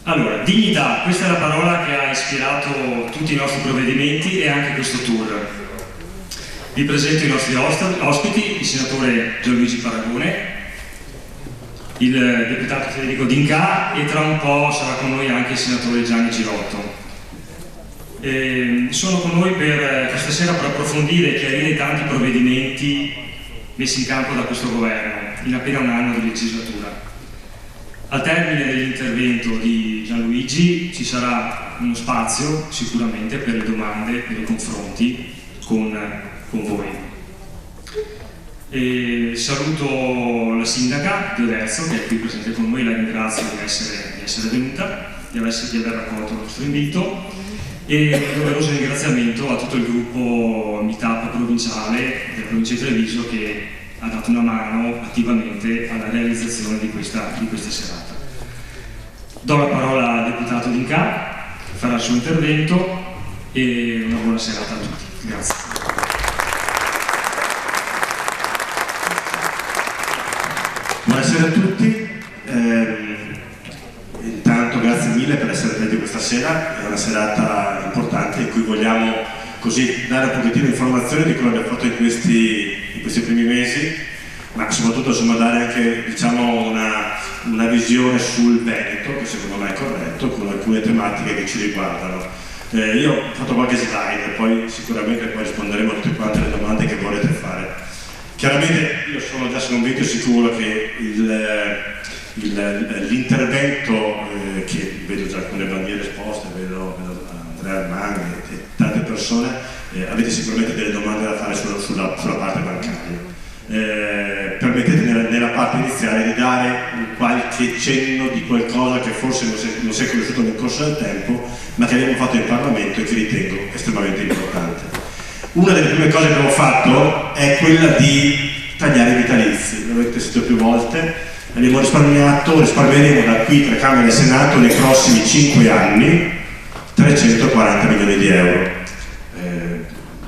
Allora, dignità, questa è la parola che ha ispirato tutti i nostri provvedimenti e anche questo tour. Vi presento i nostri ospiti, il senatore Gianluigi Paragone, il deputato Federico D'Inca e tra un po' sarà con noi anche il senatore Gianni Girotto. Sono con noi per questa sera per approfondire e chiarire i tanti provvedimenti messi in campo da questo governo in appena un anno di legislatura. Al termine dell'intervento di Gianluigi ci sarà uno spazio sicuramente per le domande, per i confronti con voi. Saluto la sindaca di Oderzo che è qui presente con noi, la ringrazio di essere venuta, di aver raccolto il nostro invito, e un doveroso ringraziamento a tutto il gruppo Meetup provinciale della provincia di Treviso che ha dato una mano attivamente alla realizzazione di questa serata. Do la parola al deputato D'Inca, farà il suo intervento e una buona serata a tutti. Grazie. Buonasera a tutti, intanto grazie mille per essere venuti questa sera, è una serata importante in cui vogliamo così dare un pochettino di informazione di quello che abbiamo fatto in questi primi mesi, ma soprattutto insomma dare anche diciamo una visione sul Veneto, che secondo me è corretto, con alcune tematiche che ci riguardano. Io ho fatto qualche slide e poi sicuramente poi risponderemo a tutte quante le domande che volete fare. Chiaramente io sono già convinto e sicuro che l'intervento che vedo già con le bandiere esposte, vedo Andrea Armani e tante persone, avete sicuramente delle domande da fare sulla parte bancaria. Permettetemi nella parte iniziale di dare qualche cenno di qualcosa che forse non si è conosciuto nel corso del tempo, ma che abbiamo fatto in Parlamento e che ritengo estremamente importante. Una delle prime cose che abbiamo fatto è quella di tagliare i vitalizi, l'avete sentito più volte, risparmieremo da qui tra Camera e Senato nei prossimi 5 anni 340 milioni di euro.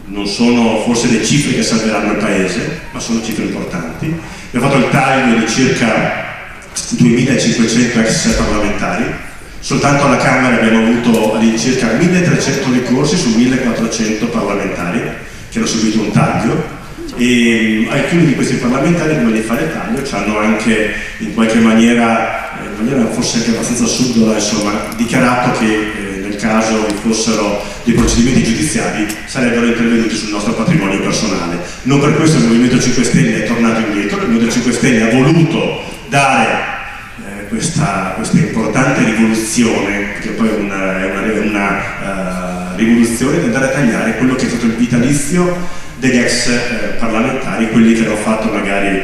Non sono forse le cifre che salveranno il Paese, ma sono cifre importanti. Abbiamo fatto il taglio di circa 2500 ex parlamentari. Soltanto alla Camera abbiamo avuto all'incirca 1300 ricorsi su 1400 parlamentari che hanno subito un taglio, e alcuni di questi parlamentari prima di fare il taglio ci hanno anche in qualche maniera, forse anche abbastanza subdola, insomma, dichiarato che nel caso vi fossero dei procedimenti giudiziari sarebbero intervenuti sul nostro patrimonio personale. Non per questo il Movimento 5 Stelle è tornato indietro, il Movimento 5 Stelle ha voluto dare questa importante rivoluzione, che poi è una rivoluzione, di andare a tagliare quello che è stato il vitalizio degli ex parlamentari, quelli che hanno fatto magari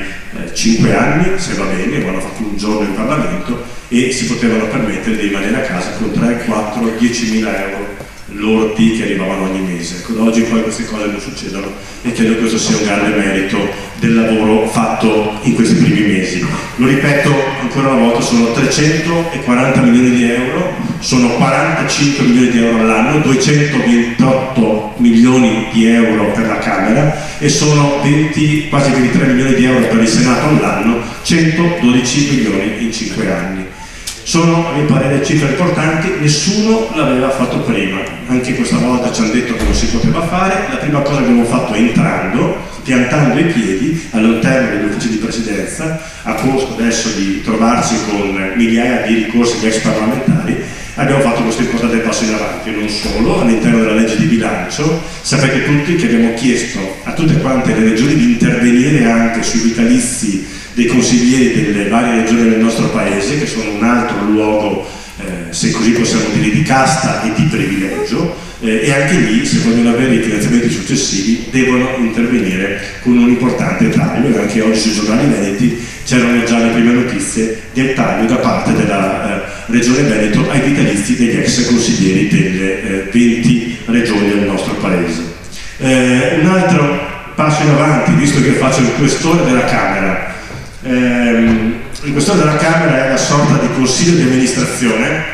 5 anni, se va bene, o hanno fatto un giorno in Parlamento e si potevano permettere di rimanere a casa con 3, 4, 10.000 euro lordi che arrivavano ogni mese. Oggi poi queste cose non succedono e credo che questo sia un grande merito del lavoro fatto in questi primi mesi. Lo ripeto ancora una volta, sono 340 milioni di euro, sono 45 milioni di euro all'anno, 228 milioni di euro per la Camera e sono quasi 23 milioni di euro per il Senato all'anno, 112 milioni in 5 anni. Sono, a mio parere, cifre importanti, nessuno l'aveva fatto prima, anche questa volta ci hanno detto che non si poteva fare. La prima cosa che abbiamo fatto entrando, piantando i piedi all'interno degli uffici di presidenza, a costo adesso di trovarci con migliaia di ricorsi di ex parlamentari, abbiamo fatto questo importante passo in avanti. Non solo, all'interno della legge di bilancio sapete tutti che abbiamo chiesto a tutte quante le regioni di intervenire anche sui vitalizi dei consiglieri delle varie regioni del nostro paese, che sono un altro luogo, se così possiamo dire, di casta e di privilegio, e anche lì, se vogliono avere i finanziamenti successivi, devono intervenire con un importante taglio, e anche oggi sui giornali veneti c'erano già le prime notizie del taglio da parte della Regione Veneto ai vitalizi degli ex consiglieri delle 20 regioni del nostro paese. Un altro passo in avanti, visto che faccio il questore della Camera. Il questore della Camera è una sorta di consiglio di amministrazione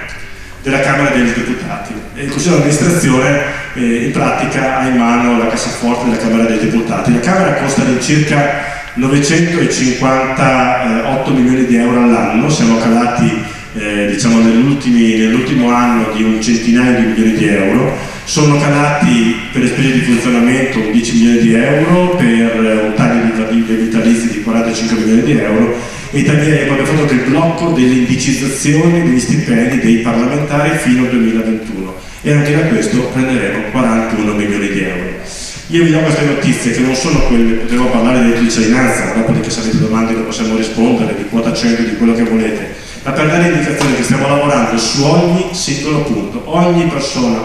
della Camera dei Deputati. Il consiglio di amministrazione in pratica ha in mano la cassaforte della Camera dei Deputati. La Camera costa all'incirca 958 milioni di euro all'anno, siamo calati diciamo nell'ultimo anno di un centinaio di milioni di euro, sono calati per le spese di funzionamento 10 milioni di euro, per un taglio di vitalizi di 45 milioni di euro, e taglieremo, abbiamo fatto anche il blocco delle indicizzazioni degli stipendi dei parlamentari fino al 2021, e anche da questo prenderemo 41 milioni di euro. Io vi do queste notizie che non sono quelle, potremo parlare di reddito di cittadinanza, dopodiché se avete domande lo possiamo rispondere, di quota 100, di quello che volete, ma per dare indicazione che stiamo lavorando su ogni singolo punto. Ogni persona,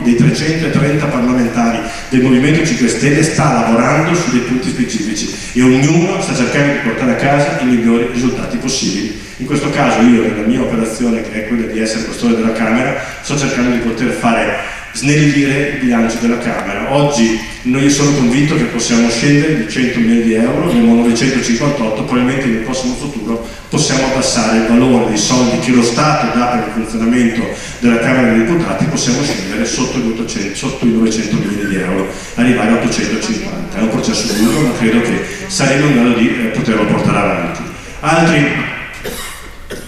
dei 330 parlamentari del Movimento 5 Stelle sta lavorando su dei punti specifici e ognuno sta cercando di portare a casa i migliori risultati possibili. In questo caso io, nella mia operazione, che è quella di essere questore della Camera, sto cercando di poter fare snellire il bilancio della Camera. Oggi noi sono convinto che possiamo scendere di 100 milioni di euro, abbiamo 958, probabilmente nel prossimo futuro possiamo abbassare il valore dei soldi che lo Stato dà per il funzionamento della Camera dei Deputati, possiamo scendere sotto i 900 milioni di euro, arrivare a 850. È un processo lungo, ma credo che saremo in grado di poterlo portare avanti.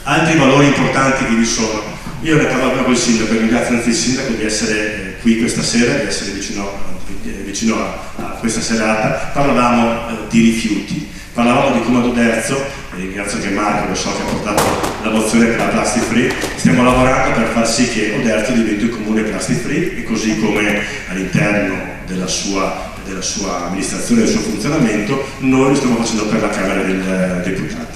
Altri valori importanti che vi sono. Io ne parlavo con il sindaco, ringrazio anzi il sindaco di essere qui questa sera, di essere vicino a questa serata. Parlavamo di rifiuti, parlavamo di Comando Derzo, e ringrazio anche Marco, lo so che ha portato la mozione per la plastic free. Stiamo lavorando per far sì che Oderzo diventi un comune plastic free, e così come all'interno della sua amministrazione e del suo funzionamento noi lo stiamo facendo per la Camera dei Deputati.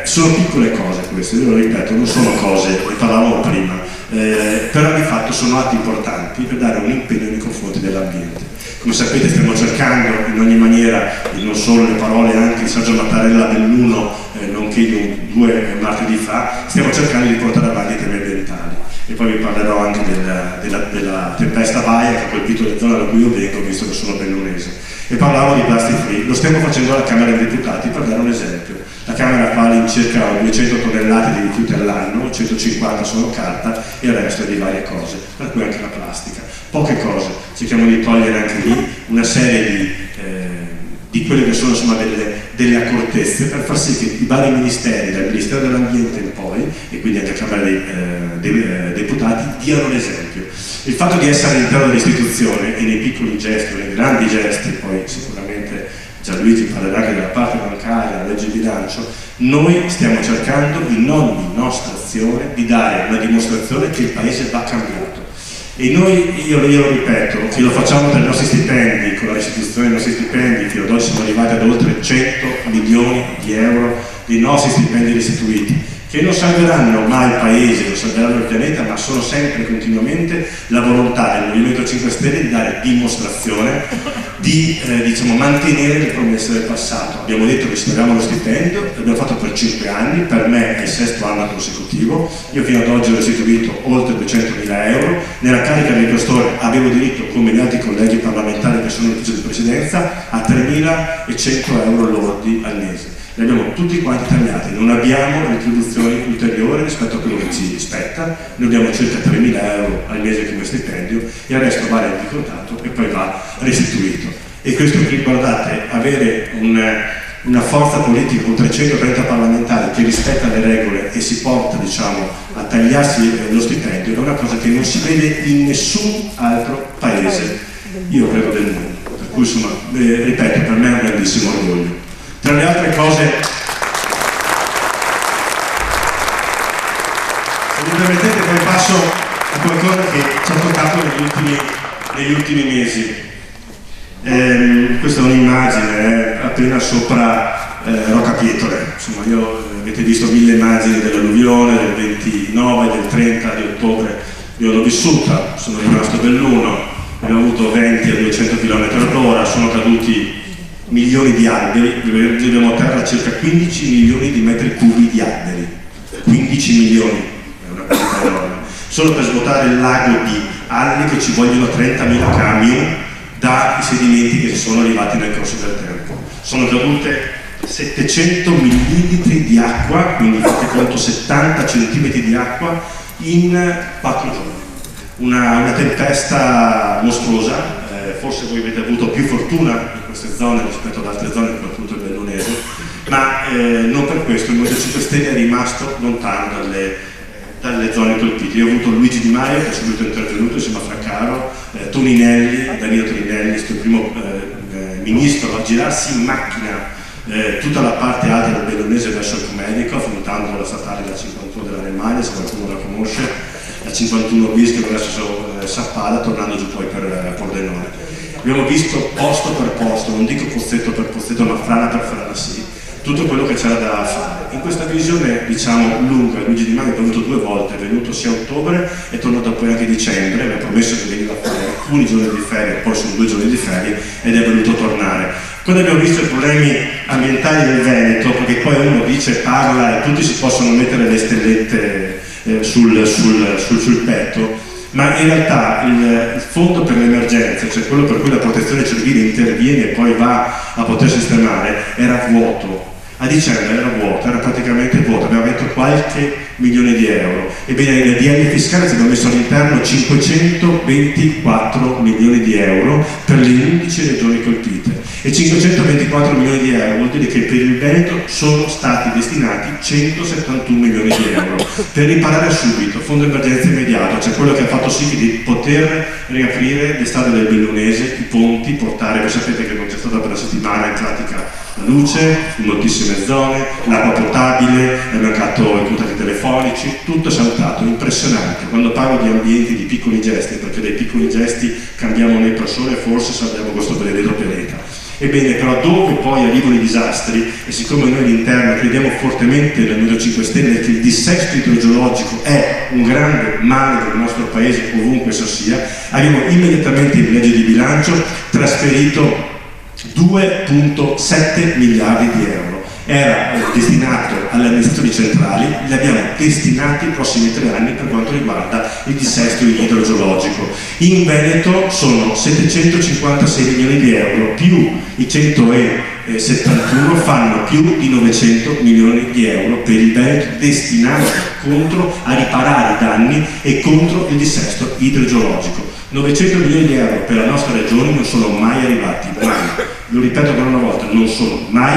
Sono piccole cose queste, io lo ripeto, non sono cose, ne parlavamo prima, però di fatto sono atti importanti per dare un impegno nei confronti dell'ambiente. Come sapete stiamo cercando in ogni maniera, non solo le parole anche di Sergio Mattarella dell'1, nonché di 2 martedì fa, stiamo cercando di portare avanti i temi ambientali. E poi vi parlerò anche della tempesta Vaia che ha colpito le zone da cui io vengo, visto che sono bellunese. E parlavo di plastic free, lo stiamo facendo alla Camera dei Deputati per dare un esempio. La Camera fa all'incirca 200 tonnellate di rifiuti all'anno, 150 sono carta e il resto è di varie cose, per cui anche la plastica. Poche cose, cerchiamo di togliere anche lì una serie di quelle che sono insomma delle accortezze per far sì che i vari ministeri, dal Ministero dell'Ambiente in poi, e quindi anche la Camera dei Deputati, diano l'esempio. Il fatto di essere all'interno dell'istituzione e nei piccoli gesti o nei grandi gesti, poi sicuramente Gianluigi parlerà anche della parte bancaria, della legge di bilancio, noi stiamo cercando in ogni nostra azione di dare una dimostrazione che il Paese va cambiato. E noi, io lo ripeto, che lo facciamo per i nostri stipendi, con la restituzione dei nostri stipendi, fino ad oggi siamo arrivati ad oltre 100 milioni di euro di nostri stipendi restituiti, che non salveranno mai il Paese, non salveranno il pianeta, ma sono sempre continuamente la volontà del Movimento 5 Stelle di dare dimostrazione di mantenere le promesse del passato. Abbiamo detto che ci togliamo lo stipendio, l'abbiamo fatto per 5 anni, per me è il 6º anno consecutivo, io fino ad oggi ho restituito oltre 200.000 euro, nella carica di questore avevo diritto, come gli altri colleghi parlamentari che sono in ufficio di presidenza, a 3.100 euro lordi al mese. Li abbiamo tutti quanti tagliati, non abbiamo retribuzioni ulteriori rispetto a quello che ci spetta, noi abbiamo circa 3.000 euro al mese come stipendio e il resto va rendicontato e poi va restituito. E questo qui, guardate, avere una forza politica con 330 parlamentari che rispetta le regole e si porta, diciamo, a tagliarsi lo stipendio è una cosa che non si vede in nessun altro paese, io credo, del mondo. Per cui, insomma, ripeto, per me è un grandissimo orgoglio. Tra le altre cose, se mi permettete, poi passo a qualcosa che ci ha toccato negli ultimi mesi. Questa è un'immagine appena sopra Rocca Pietore. Insomma, avete visto 1000 immagini dell'alluvione del 29, del 30 di ottobre. Io l'ho vissuta, sono rimasto dell'1, abbiamo avuto venti a 200 km/h, sono caduti milioni di alberi, abbiamo a terra circa 15 milioni di metri cubi di alberi, 15 milioni, è una quantità enorme, solo per svuotare il lago di Alli che ci vogliono 30.000 camion dai sedimenti che sono arrivati nel corso del tempo. Sono cadute 700 millilitri di acqua, quindi fate conto 70 centimetri di acqua in 4 giorni, una tempesta mostruosa. Forse voi avete avuto più fortuna in queste zone rispetto ad altre zone come appunto il Bellunese, ma non per questo il Movimento 5 Stelle è rimasto lontano dalle zone colpite. Io ho avuto Luigi Di Maio che è subito intervenuto insieme a Fraccaro, Toninelli, Danilo Toninelli, il primo ministro a girarsi in macchina tutta la parte alta del Bellunese verso il Comedico, affrontando la statale da 51 della Remagna, se qualcuno la conosce, la 51 bis che verso Sappada, tornando giù poi per Pordenone. Abbiamo visto posto per posto, non dico pozzetto per pozzetto, ma frana per frana sì, tutto quello che c'era da fare. In questa visione, diciamo, lunga, Luigi Di Maio è venuto 2 volte, è venuto sia a ottobre e è tornato poi anche a dicembre, mi ha promesso che veniva a fare alcuni giorni di ferie, poi sono 2 giorni di ferie ed è voluto tornare. Quando abbiamo visto i problemi ambientali del Veneto, perché poi uno dice, parla e tutti si possono mettere le stellette sul petto, ma in realtà il fondo per le emergenze, cioè quello per cui la protezione civile interviene e poi va a poter sistemare, era vuoto. A dicembre era vuoto, era praticamente vuoto, abbiamo detto qualche milione di euro. Ebbene, nel DL fiscale ci abbiamo messo all'interno 524 milioni di euro per le 11 regioni colpite. E 524 milioni di euro vuol dire che per il Veneto sono stati destinati 171 milioni di euro per riparare subito, fondo emergenza immediato, cioè quello che ha fatto sì di poter riaprire l'estate del Bellunese, i ponti, portare, voi sapete che non c'è stata per la settimana in pratica la luce in moltissime zone, l'acqua potabile, è mancato i contatti telefonici, tutto è saltato, impressionante. Quando parlo di ambienti, di piccoli gesti, perché dai piccoli gesti cambiamo le persone, forse salviamo questo benedetto pianeta. Ebbene, però dove poi arrivano i disastri, e siccome noi all'interno crediamo fortemente nel Movimento 5 Stelle che il dissesto idrogeologico è un grande male del nostro paese, ovunque esso sia, abbiamo immediatamente in legge di bilancio trasferito 2,7 miliardi di euro. Era destinato alle amministrazioni centrali, li abbiamo destinati i prossimi 3 anni per quanto riguarda il dissesto idrogeologico. In Veneto sono 756 milioni di euro, più i 171 fanno più di 900 milioni di euro per il Veneto destinati contro a riparare i danni e contro il dissesto idrogeologico. 900 milioni di euro per la nostra regione non sono mai arrivati, mai. Lo ripeto ancora una volta, non sono mai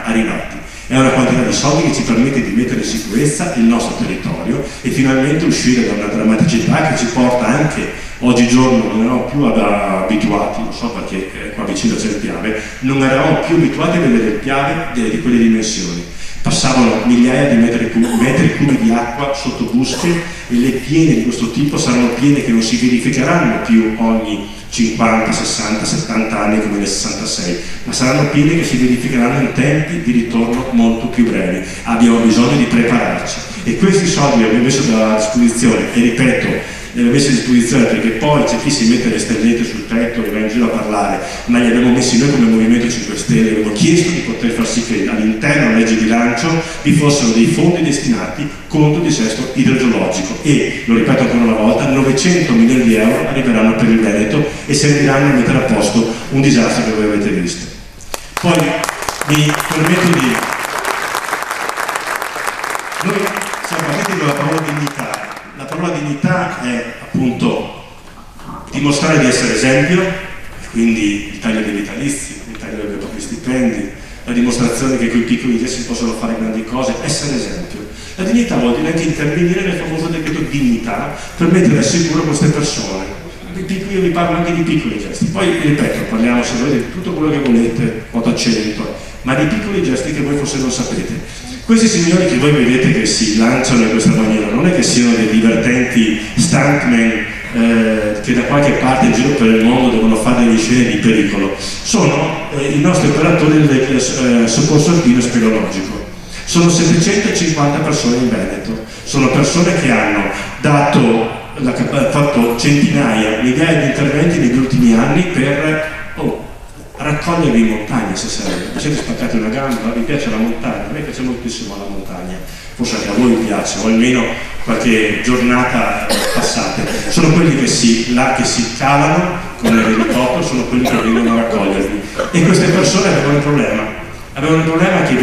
arrivati. È una quantità di soldi che ci permette di mettere in sicurezza il nostro territorio e finalmente uscire da una drammaticità che ci porta anche, oggigiorno non eravamo più abituati, non so perché qua vicino c'è il Piave, non eravamo più abituati a vedere il Piave di quelle dimensioni. Passavano migliaia di metri cubi di acqua sotto busche e le piene di questo tipo saranno piene che non si verificheranno più ogni 50, 60, 70 anni come nel 66, ma saranno piene che si verificheranno in tempi di ritorno molto più brevi. Abbiamo bisogno di prepararci e questi soldi li abbiamo messo a disposizione e ripeto, li abbiamo messi a disposizione perché poi c'è chi si mette le stellette sul tetto e va in giro a parlare, ma li abbiamo messi noi come Movimento 5 Stelle, abbiamo chiesto di poter far sì che all'interno della legge di bilancio vi fossero dei fondi destinati contro il dissesto idrogeologico e, lo ripeto ancora una volta, 900 milioni di euro arriveranno per il Veneto e serviranno a mettere a posto un disastro che voi avete visto. Poi mi permetto di... Noi siamo partiti con la parola dignità. La parola dignità è appunto dimostrare di essere esempio, quindi il taglio dei vitalizi, il taglio dei propri stipendi, la dimostrazione che con i piccoli gesti si possono fare grandi cose, essere esempio. La dignità vuol dire anche intervenire nel famoso decreto dignità per mettere al sicuro queste persone. Io vi parlo anche di piccoli gesti, poi ripeto, parliamo se volete di tutto quello che volete, quota 100, ma di piccoli gesti che voi forse non sapete. Questi signori che voi vedete che si lanciano in questa maniera non è che siano dei divertenti stuntman che da qualche parte in giro per il mondo devono fare delle scene di pericolo, sono i nostri operatori del soccorso alpino e speleologico. Sono 750 persone in Veneto, sono persone che hanno fatto centinaia, migliaia di interventi negli ultimi anni per raccogliervi in montagna se serve. Vi siete spaccati una gamba, vi piace la montagna? A me piace moltissimo la montagna, forse anche a voi vi piace, o almeno qualche giornata passate. Sono quelli che si calano con l'elicottero, sono quelli che vengono a raccogliervi. E queste persone avevano un problema che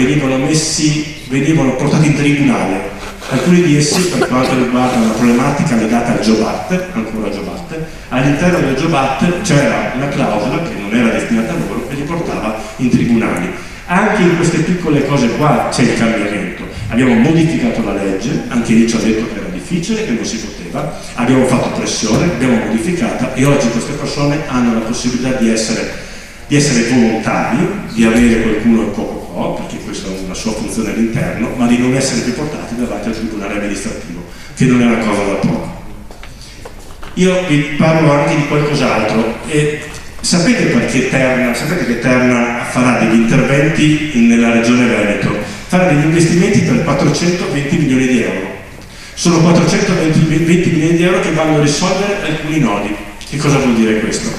venivano portati in tribunale. Alcuni di essi, per quanto riguarda una problematica legata al Jobat, ancora Jobat, all'interno del Jobat c'era una clausola che non era destinata a loro e li portava in tribunali. Anche in queste piccole cose qua c'è il cambiamento. Abbiamo modificato la legge, anche lì ci ha detto che era difficile. difficile, che non si poteva, abbiamo fatto pressione, abbiamo modificata e oggi queste persone hanno la possibilità di essere volontari, di avere qualcuno in co, perché questa è una sua funzione all'interno, ma di non essere più portati davanti al tribunale amministrativo, che non è una cosa da poco. Io vi parlo anche di qualcos'altro. Sapete perché Terna? Sapete che Terna farà degli interventi nella regione Veneto? Farà degli investimenti per 420 milioni di euro. Sono 420 milioni di euro che vanno a risolvere alcuni nodi. Che cosa vuol dire questo?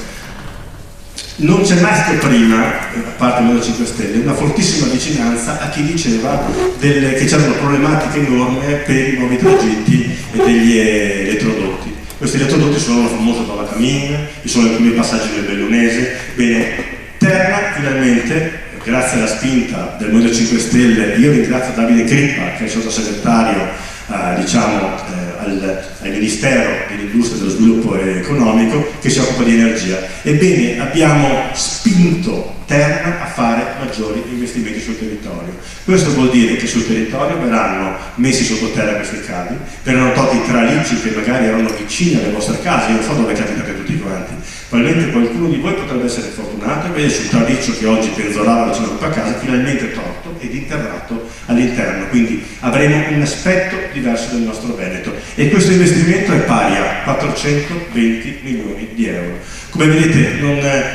Non c'è mai stato prima, a parte il Movimento 5 Stelle, una fortissima vicinanza a chi diceva che c'erano problematiche enormi per i nuovi tragitti e degli elettrodotti. Questi elettrodotti sono la famosa Dalla Cammin, ci sono alcuni passaggi del Bellunese. Bene, Terna finalmente, grazie alla spinta del Movimento 5 Stelle, io ringrazio Davide Crippa, che è il sottosegretario al Ministero dell'Industria e dello Sviluppo Economico, che si occupa di energia. Ebbene, abbiamo spinto Terna a fare maggiori investimenti sul territorio. Questo vuol dire che sul territorio verranno messi sottoterra questi cavi, verranno tolti i tralicci che magari erano vicini alle vostre case. Io non so dove capitate tutti quanti. Probabilmente qualcuno di voi potrebbe essere fortunato e vede sul traliccio che oggi penzolava vicino alla propria casa finalmente tolto ed interrato all'interno. Quindi avremo un aspetto diverso del nostro Veneto e questo investimento è pari a 420 milioni di euro. Come vedete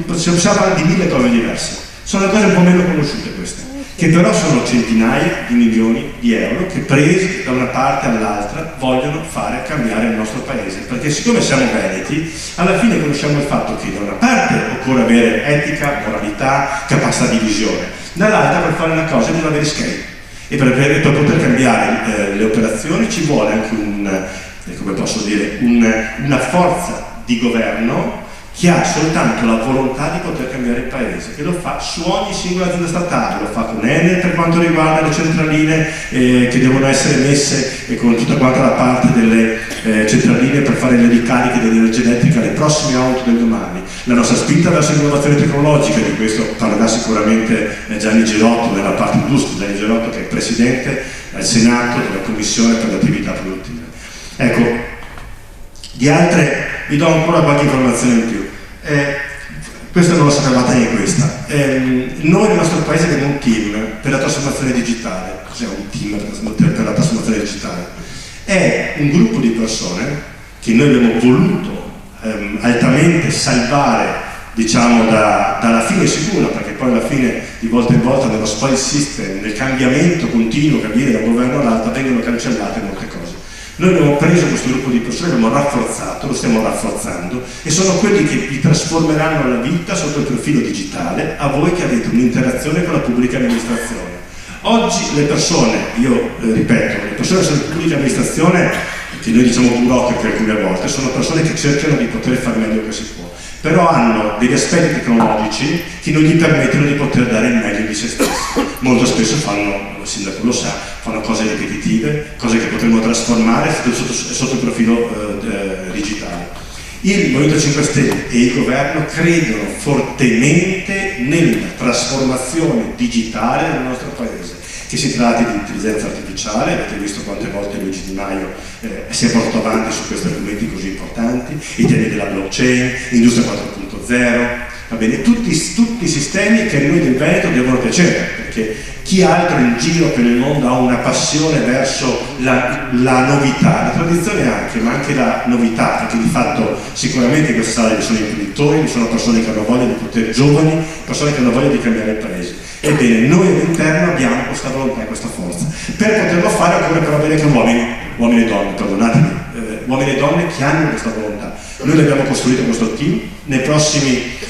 possiamo parlare di 1000 cose diverse, sono cose un po' meno conosciute queste, che però sono centinaia di milioni di euro che presi da una parte all'altra vogliono fare cambiare il nostro paese, perché siccome siamo veneti alla fine conosciamo il fatto che da una parte occorre avere etica, moralità, capacità di visione, dall'altra per fare una cosa bisogna avere scale e per poter cambiare le operazioni ci vuole anche una forza di governo che ha soltanto la volontà di poter cambiare il paese e lo fa su ogni singola azienda statale, lo fa con Enel per quanto riguarda le centraline che devono essere messe e con tutta quanta la parte delle centraline per fare le ricariche dell'energia elettrica alle prossime auto del domani. La nostra spinta verso l'innovazione tecnologica, di questo parlerà sicuramente Gianni Girotto nella parte industria, Gianni Girotto che è presidente al Senato della Commissione per le attività produttive. Ecco, di altre vi do ancora qualche informazione in più. Questa non la sapevate neanche questa. Noi nel nostro paese abbiamo un team per la trasformazione digitale. Cos'è un team per la trasformazione digitale? È un gruppo di persone che noi abbiamo voluto altamente salvare, diciamo, dalla fine sicura, perché poi alla fine di volta in volta nello spoil system, nel cambiamento continuo che avviene da un governo all'altro, vengono cancellate molte cose. Noi abbiamo preso questo gruppo di persone, l'abbiamo rafforzato, lo stiamo rafforzando e sono quelli che vi trasformeranno la vita sotto il profilo digitale a voi che avete un'interazione con la pubblica amministrazione. Oggi le persone, io ripeto, le persone sulla pubblica amministrazione, che noi diciamo burocrati alcune volte, sono persone che cercano di poter fare meglio che si può, però hanno degli aspetti tecnologici che non gli permettono di poter dare il meglio di se stessi. Molto spesso fanno, il sindaco lo sa, fanno cose ripetitive, cose che potremmo trasformare sotto il profilo digitale. Il Movimento 5 Stelle e il governo credono fortemente nella trasformazione digitale del nostro paese, che si tratti di intelligenza artificiale, avete visto quante volte Luigi Di Maio si è portato avanti su questi argomenti così importanti, i temi della blockchain, industria 4.0, va bene, tutti i sistemi che a noi del Veneto devono piacere, perché chi altro in giro per il mondo ha una passione verso la novità, la tradizione anche, ma anche la novità, perché di fatto sicuramente in questa sala ci sono imprenditori, ci sono persone che hanno voglia di poter, giovani, persone che hanno voglia di cambiare il paese. Ebbene, noi all'interno abbiamo questa volontà e questa forza. Per poterlo fare occorre però avere anche uomini e donne, perdonatemi, uomini e donne che hanno questa volontà. Noi abbiamo costruito questo team,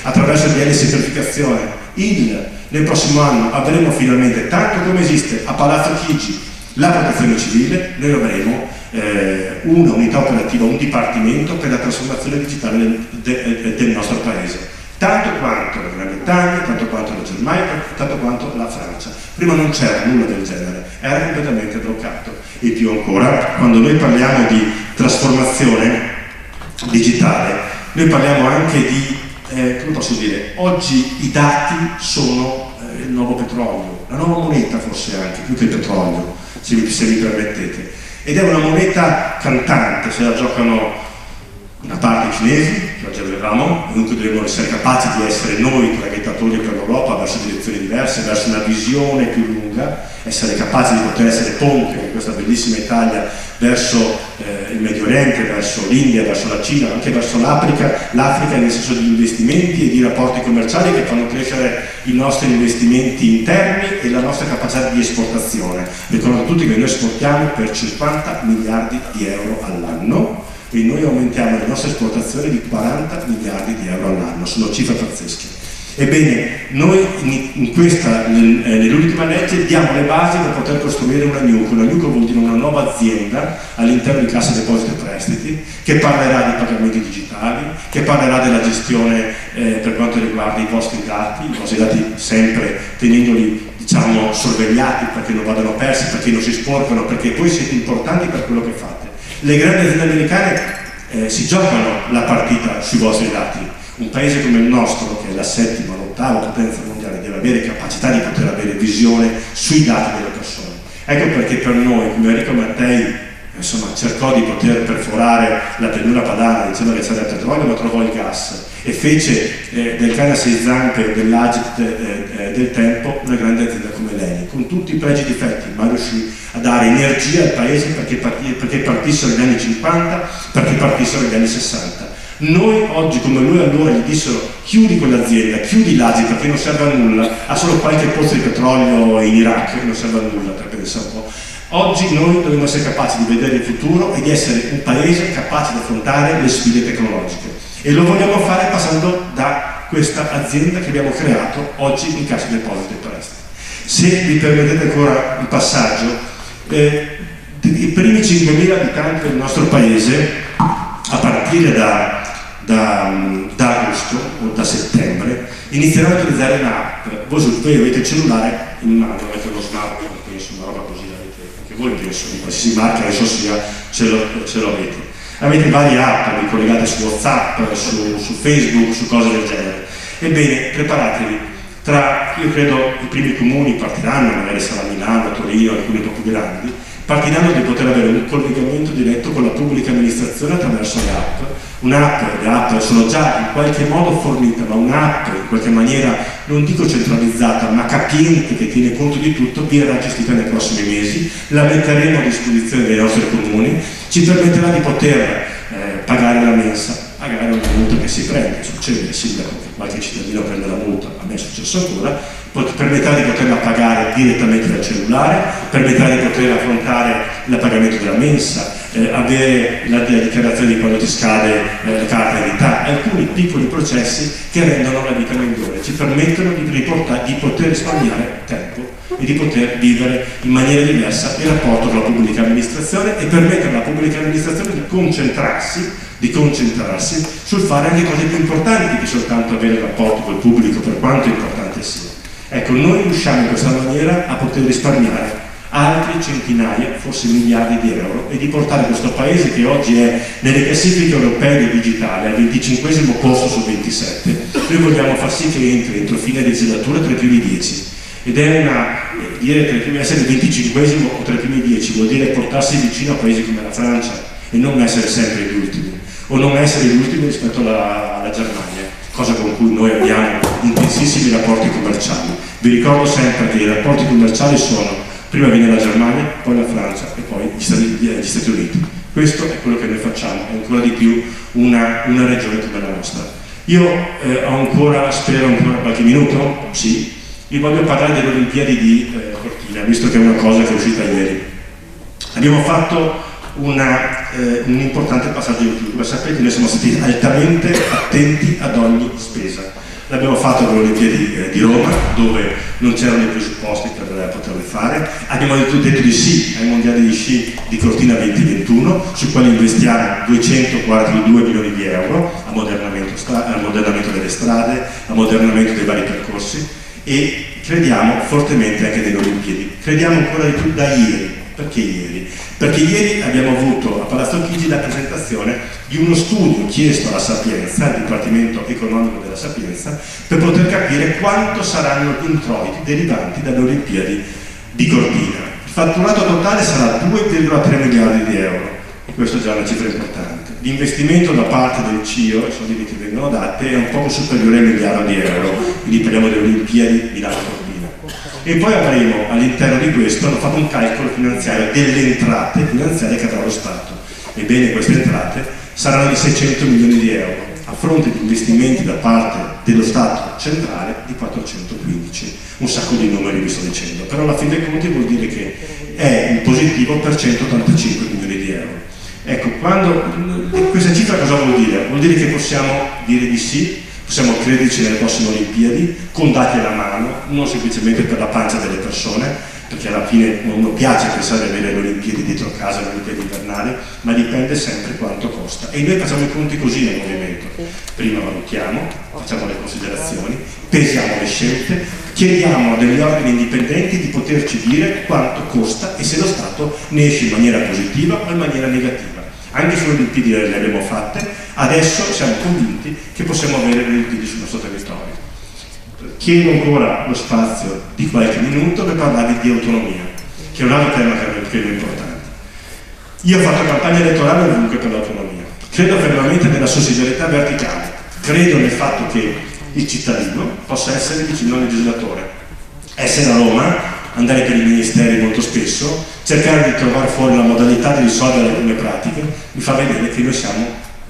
attraverso il DL semplificazione, nel prossimo anno avremo finalmente, tanto come esiste a Palazzo Chigi la protezione civile, noi avremo una unità operativa, un dipartimento per la trasformazione digitale del nostro paese. Tanto quanto la Gran Bretagna, tanto quanto la Germania, tanto quanto la Francia. Prima non c'era nulla del genere, era completamente bloccato. E più ancora, quando noi parliamo di trasformazione digitale, noi parliamo anche di, come posso dire, oggi i dati sono il nuovo petrolio, la nuova moneta forse anche, più che il petrolio, se mi permettete. ed è una moneta cantante, se la giocano una parte i cinesi, che oggi avevamo, dunque dovremmo essere capaci di essere noi traghettatori per l'Europa verso direzioni diverse, verso una visione più lunga, essere capaci di poter essere ponte in questa bellissima Italia verso il Medio Oriente, verso l'India, verso la Cina, anche verso l'Africa nel senso di investimenti e di rapporti commerciali che fanno crescere i nostri investimenti interni e la nostra capacità di esportazione. Ricordo a tutti che noi esportiamo per 50 miliardi di euro all'anno e noi aumentiamo le nostre esportazioni di 40 miliardi di euro all'anno, sono cifre pazzesche. Ebbene, noi nell'ultima legge diamo le basi per poter costruire una NewCo vuol dire una nuova azienda all'interno di Cassa Depositi e Prestiti, che parlerà di pagamenti digitali, che parlerà della gestione per quanto riguarda i vostri dati sempre tenendoli diciamo sorvegliati perché non vadano persi, perché non si sporcano, perché poi siete importanti per quello che fate. Le grandi aziende americane si giocano la partita sui vostri dati. Un paese come il nostro, che è la settima o l'ottava potenza mondiale, deve avere capacità di poter avere visione sui dati delle persone. Ecco perché per noi, come Enrico Mattei, insomma, cercò di poter perforare la pianura padana dicendo che c'era il petrolio, ma trovò il gas e fece del cane a sei zampe dell'Agit del tempo una grande azienda come l'Eni, con tutti i pregi e difetti, ma riuscì a dare energia al paese perché partissero gli anni 50, perché partissero gli anni 60. Noi oggi, come lui allora, gli dissero chiudi quell'azienda, chiudi l'Agit perché non serve a nulla, ha solo qualche pozzo di petrolio in Iraq, non serve a nulla, per pensare un po'. Oggi noi dobbiamo essere capaci di vedere il futuro e di essere un paese capace di affrontare le sfide tecnologiche e lo vogliamo fare passando da questa azienda che abbiamo creato oggi in Cassa Depositi e Prestiti. Se mi permettete ancora un passaggio, i primi 5.000 abitanti del nostro paese, a partire da agosto o da settembre, inizieranno a utilizzare un'app. Voi avete il cellulare in mano, avete lo smartphone, penso, una roba così, anche voi penso, di qualsiasi marca adesso sia, ce lo avete. Avete varie app, vi collegate su WhatsApp, su Facebook, su cose del genere. Ebbene, preparatevi. Io credo i primi comuni partiranno, magari sarà Milano, Torino, alcuni un po' più grandi, partiranno di poter avere un collegamento diretto con la pubblica amministrazione attraverso le app. Le app sono già in qualche modo fornite, ma un'app in qualche maniera, non dico centralizzata, ma capiente, che tiene conto di tutto, verrà gestita nei prossimi mesi, la metteremo a disposizione dei nostri comuni, ci permetterà di poter pagare la mensa, pagare una multa che si prende, succede il sindaco che qualche cittadino prende la multa, a me è successo ancora, permetterà di poterla pagare direttamente dal cellulare, permetterà di poter affrontare il pagamento della mensa, avere la dichiarazione di quando ti scade la carta d'identità, alcuni piccoli processi che rendono la vita migliore, ci permettono di poter risparmiare tempo e di poter vivere in maniera diversa il rapporto con la pubblica amministrazione e permettere alla pubblica amministrazione di concentrarsi sul fare anche cose più importanti che soltanto avere il rapporto col pubblico, per quanto importante sia. Ecco, noi riusciamo in questa maniera a poter risparmiare altri centinaia, forse miliardi di euro e di portare questo paese, che oggi è nelle classifiche europee del digitale al 25° posto su 27. Noi vogliamo far sì che entri entro fine legislatura tra i primi 10 ed è essere il 25° o tra i primi 10 vuol dire portarsi vicino a paesi come la Francia e non essere sempre gli ultimi, o non essere gli ultimi rispetto alla Germania, cosa con cui noi abbiamo intensissimi rapporti commerciali. Vi ricordo sempre che i rapporti commerciali sono: prima viene la Germania, poi la Francia e poi gli Stati Uniti. Questo è quello che noi facciamo, è ancora di più una regione come la nostra. Io spero ancora qualche minuto? Sì. Vi voglio parlare delle Olimpiadi di Cortina, visto che è una cosa che è uscita ieri. Abbiamo fatto un importante passaggio in più. Come sapete, noi siamo stati altamente attenti ad ogni spesa. L'abbiamo fatto con le Olimpiadi di Roma, dove non c'erano i presupposti per poterle fare. Abbiamo detto di sì ai mondiali di sci di Cortina 2021, su quali investiamo 242 milioni di euro ammodernamento delle strade, ammodernamento dei vari percorsi, e crediamo fortemente anche delle Olimpiadi. Crediamo ancora di più da ieri. Perché ieri? Perché ieri abbiamo avuto a Palazzo Chigi la presentazione di uno studio chiesto alla Sapienza, al Dipartimento Economico della Sapienza, per poter capire quanto saranno gli introiti derivanti dalle Olimpiadi di Cortina. fatturato totale sarà 2,3 miliardi di euro, e questo è già una cifra importante. L'investimento da parte del CIO, i soldi che vengono dati, è un poco superiore al miliardo di euro, quindi parliamo delle Olimpiadi Milano-Cortina. E poi avremo all'interno di questo, hanno fatto un calcolo finanziario delle entrate finanziarie che avrà lo Stato. Ebbene, queste entrate saranno di 600 milioni di euro, a fronte di investimenti da parte dello Stato centrale di 415. Un sacco di numeri vi sto dicendo, però alla fine dei conti vuol dire che è in positivo per 185 milioni di euro. Ecco, questa cifra cosa vuol dire? Vuol dire che possiamo dire di sì, possiamo crederci nelle prossime Olimpiadi, con dati alla mano, non semplicemente per la pancia delle persone, perché alla fine non piace pensare di avere le Olimpiadi dietro casa, le Olimpiadi invernali, ma dipende sempre quanto costa. E noi facciamo i conti così nel movimento. Prima valutiamo, facciamo le considerazioni, pesiamo le scelte, chiediamo a degli organi indipendenti di poterci dire quanto costa e se lo Stato ne esce in maniera positiva o in maniera negativa. Anche sulle Olimpiadi le abbiamo fatte, adesso siamo convinti che possiamo avere le Olimpiadi sul nostro territorio. Chiedo ancora lo spazio di qualche minuto per parlare di autonomia, che è un altro tema che credo importante. Io ho fatto campagna elettorale ovunque per l'autonomia. Credo fermamente nella sussidiarietà verticale. Credo nel fatto che il cittadino possa essere vicino al legislatore. Essere a Roma, andare per i ministeri molto spesso, cercare di trovare fuori la modalità di risolvere alcune pratiche, mi fa vedere che noi siamo,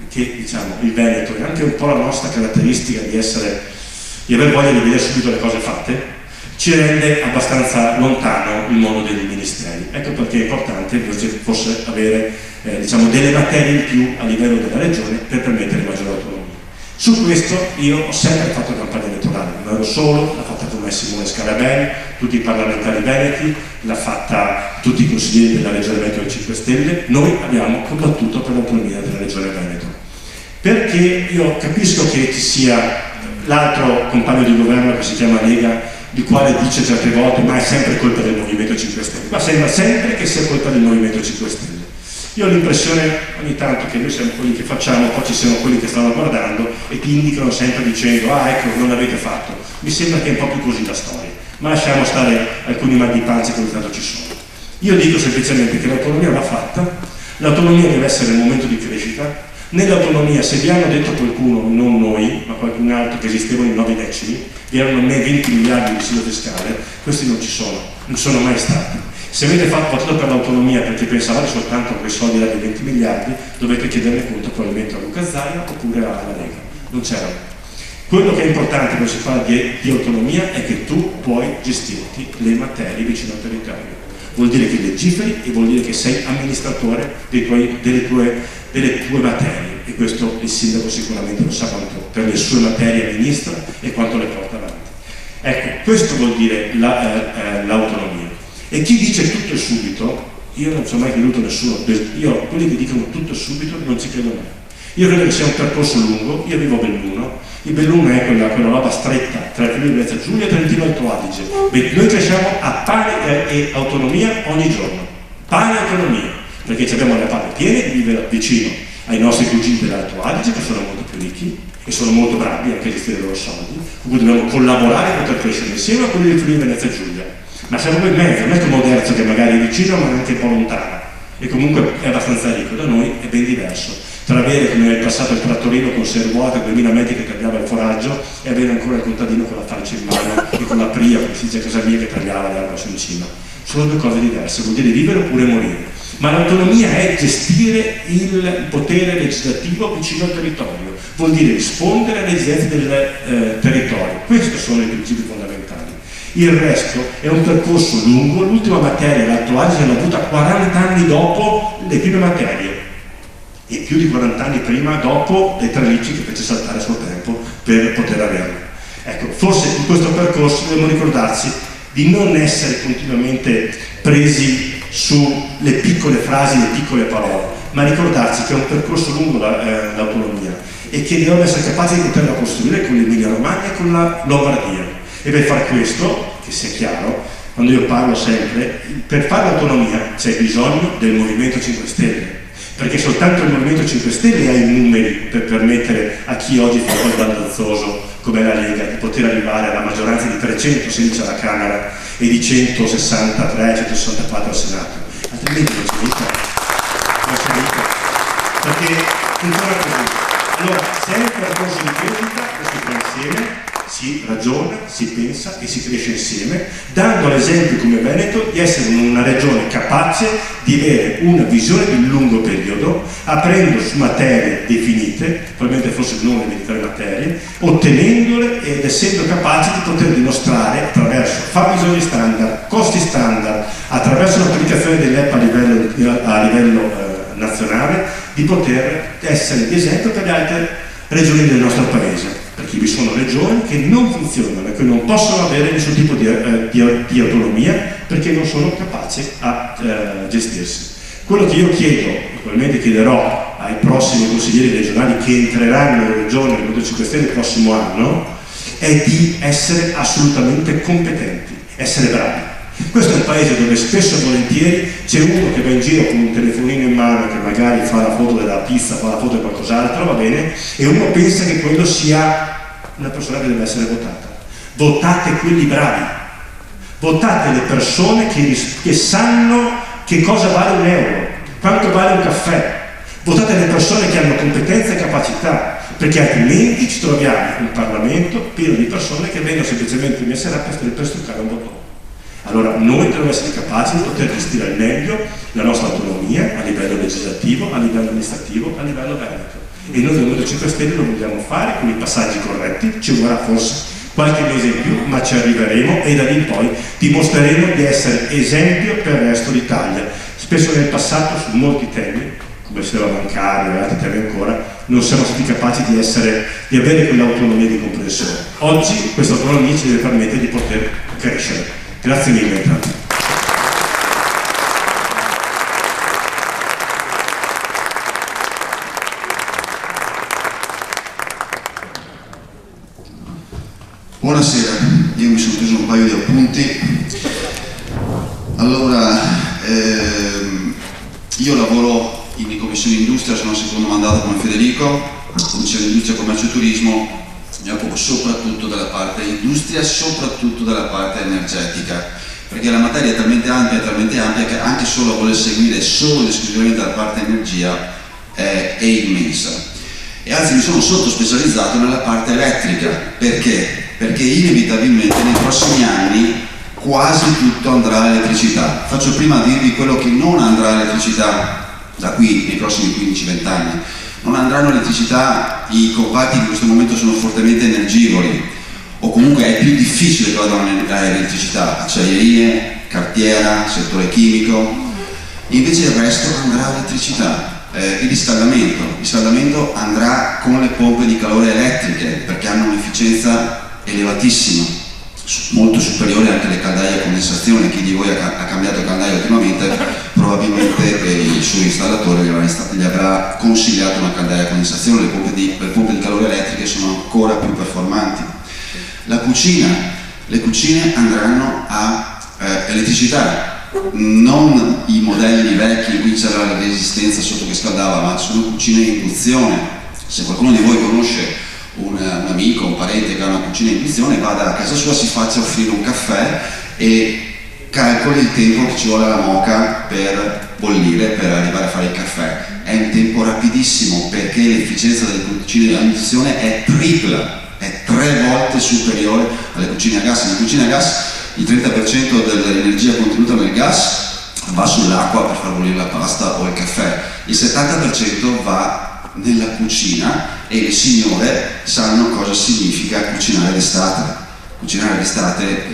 che diciamo, il Veneto, e anche un po' la nostra caratteristica di aver voglia di vedere subito le cose fatte, ci rende abbastanza lontano il mondo dei ministeri. Ecco perché è importante forse avere diciamo, delle materie in più a livello della regione per permettere maggiore autonomia. Su questo io ho sempre fatto campagna elettorale, non ero solo, l'ha fatta con me Simone Scarabelli, tutti i parlamentari veneti, l'ha fatta tutti i consiglieri della Regione Veneto del 5 Stelle, noi abbiamo combattuto per l'autonomia della Regione Veneto. Perché io capisco che ci sia l'altro compagno di governo che si chiama Lega, il quale dice certe volte ma è sempre colpa del Movimento 5 Stelle, ma sembra sempre che sia colpa del Movimento 5 Stelle. Io ho l'impressione ogni tanto che noi siamo quelli che facciamo, poi ci siano quelli che stanno guardando e ti indicano sempre dicendo ah ecco non l'avete fatto. Mi sembra che è un po' più così la storia, ma lasciamo stare alcuni mal di pancia che ogni tanto ci sono. Io dico semplicemente che l'autonomia va fatta, l'autonomia deve essere un momento di crescita. Nell'autonomia, se vi hanno detto qualcuno, non noi, ma qualcun altro, che esistevano i 9 decimi, vi erano 20 miliardi di silo fiscale, questi non ci sono, non sono mai stati. Se avete votato per l'autonomia perché pensavate soltanto a quei soldi da 20 miliardi, dovete chiederne conto probabilmente a Luca Zaia oppure alla Lega, non c'erano. Quello che è importante quando si parla di autonomia è che tu puoi gestirti le materie vicino al territorio. Vuol dire che legiferi e vuol dire che sei amministratore delle tue materie, e questo il sindaco sicuramente lo sa quanto per le sue materie amministra e quanto le porta avanti. Ecco, questo vuol dire l'autonomia. E chi dice tutto e subito, io non ci ho mai creduto nessuno, quelli che dicono tutto e subito non ci credo mai. Io credo che sia un percorso lungo, io vivo a Belluno, il Belluno è quella roba stretta tra il Friuli Venezia Giulia e Trentino Alto Adige. Noi cresciamo a pane e autonomia ogni giorno, pane e autonomia, perché abbiamo le palle piene di vivere vicino ai nostri cugini dell'Alto Adige che sono molto più ricchi e sono molto bravi anche a gestire i loro soldi, con cui dobbiamo collaborare per poter crescere insieme a quelli del Friuli Venezia Giulia. Ma siamo in mezzo, non è come Oderzo che magari è vicino ma anche un po' lontano e comunque è abbastanza ricco. Da noi è ben diverso tra avere come nel passato il trattorino con servuote a 2000 metri che tagliava il foraggio e avere ancora il contadino con la falce in mano e con la pria, come si dice a casa mia, che tagliava l'erba su in cima. Sono due cose diverse, vuol dire vivere oppure morire. Ma l'autonomia è gestire il potere legislativo vicino al territorio, vuol dire rispondere alle esigenze del territorio. Questi sono i principi fondamentali. Il resto è un percorso lungo, l'ultima materia l'Alto Adige l'ha avuta 40 anni dopo le prime materie e più di 40 anni prima dopo le Tralicci che fece saltare a suo tempo per poter averlo. Ecco, forse in questo percorso dobbiamo ricordarci di non essere continuamente presi sulle piccole frasi, le piccole parole, ma ricordarci che è un percorso lungo l'autonomia e che dobbiamo essere capaci di poterla costruire con l'Emilia Romagna e con la Lombardia. E per fare questo, che sia chiaro, quando io parlo sempre, per fare l'autonomia c'è bisogno del Movimento 5 Stelle, perché soltanto il Movimento 5 Stelle ha i numeri per permettere a chi oggi fa il baldanzoso come la Lega di poter arrivare alla maggioranza di 316 alla Camera e di 163, 164 al Senato. Altrimenti non c'è mica, perché funziona così. Allora, se è un percorso di crescita, questo fa insieme, si ragiona, si pensa e si cresce insieme, dando l'esempio come Veneto di essere una regione capace di avere una visione di lungo periodo, aprendo su materie definite, probabilmente forse non le 23 materie, ottenendole ed essendo capace di poter dimostrare attraverso fabbisogni standard, costi standard, attraverso l'applicazione dell'EP a livello nazionale, di poter essere di esempio per le altre regioni del nostro paese. Perché vi sono regioni che non funzionano e che non possono avere nessun tipo di autonomia perché non sono capaci a gestirsi. Quello che io chiedo, e probabilmente chiederò ai prossimi consiglieri regionali che entreranno nelle regioni del Movimento 5 Stelle il prossimo anno, è di essere assolutamente competenti, essere bravi. Questo è un paese dove spesso e volentieri c'è uno che va in giro con un telefonino in mano che magari fa la foto della pizza, fa la foto di qualcos'altro, va bene, e uno pensa che quello sia una persona che deve essere votata. Votate quelli bravi, votate le persone che sanno che cosa vale un euro, quanto vale un caffè, votate le persone che hanno competenza e capacità, perché altrimenti ci troviamo un Parlamento pieno di persone che vengono semplicemente messe là per stuccare un bottone. Allora noi dobbiamo essere capaci di poter gestire al meglio la nostra autonomia a livello legislativo, a livello amministrativo, a livello veneto. E noi del Movimento 5 Stelle lo vogliamo fare con i passaggi corretti, ci vorrà forse qualche mese in più, ma ci arriveremo e da lì in poi dimostreremo di essere esempio per il resto d'Italia. Spesso nel passato su molti temi, come il sistema bancario e altri temi ancora, non siamo stati capaci di avere quell'autonomia di comprensione. Oggi questa autonomia ci deve permettere di poter crescere. Grazie mille intanto. Buonasera, io mi sono preso un paio di appunti. Allora, io lavoro in Commissione Industria, sono al secondo mandato come Federico, Commissione Industria, Commercio e Turismo. Mi occupo soprattutto della parte industria, soprattutto della parte energetica, perché la materia è talmente ampia che anche solo a voler seguire solo ed esclusivamente la parte energia è immensa. E anzi mi sono sottospecializzato nella parte elettrica. Perché? Perché inevitabilmente nei prossimi anni quasi tutto andrà all'elettricità. Faccio prima dirvi quello che non andrà all'elettricità da qui nei prossimi 15-20 anni. Non andranno all'elettricità i comparti che in questo momento sono fortemente energivori, o comunque è più difficile che vadano all'elettricità, acciaierie, cartiera, settore chimico. Invece il resto andrà all'elettricità. Il riscaldamento andrà con le pompe di calore elettriche perché hanno un'efficienza elevatissima, molto superiore anche alle caldaie a condensazione. Chi di voi ha cambiato caldaia ultimamente probabilmente il suo installatore gli avrà consigliato una caldaia a condensazione. Le pompe di calore elettriche sono ancora più performanti. Le cucine andranno a elettricità, non i modelli vecchi in cui c'era la resistenza sotto che scaldava, ma sono cucine a induzione. Se qualcuno di voi conosce un amico, un parente che ha una cucina a induzione, vada a casa sua, si faccia offrire un caffè e calcoli il tempo che ci vuole alla moka per bollire, per arrivare a fare il caffè. È un tempo rapidissimo perché l'efficienza delle cucine a induzione è tripla, è 3 volte superiore alle cucine a gas. Nelle cucine a gas il 30% dell'energia contenuta nel gas va sull'acqua per far bollire la pasta o il caffè, il 70% va nella cucina e le signore sanno cosa significa cucinare d'estate. Cucinare d'estate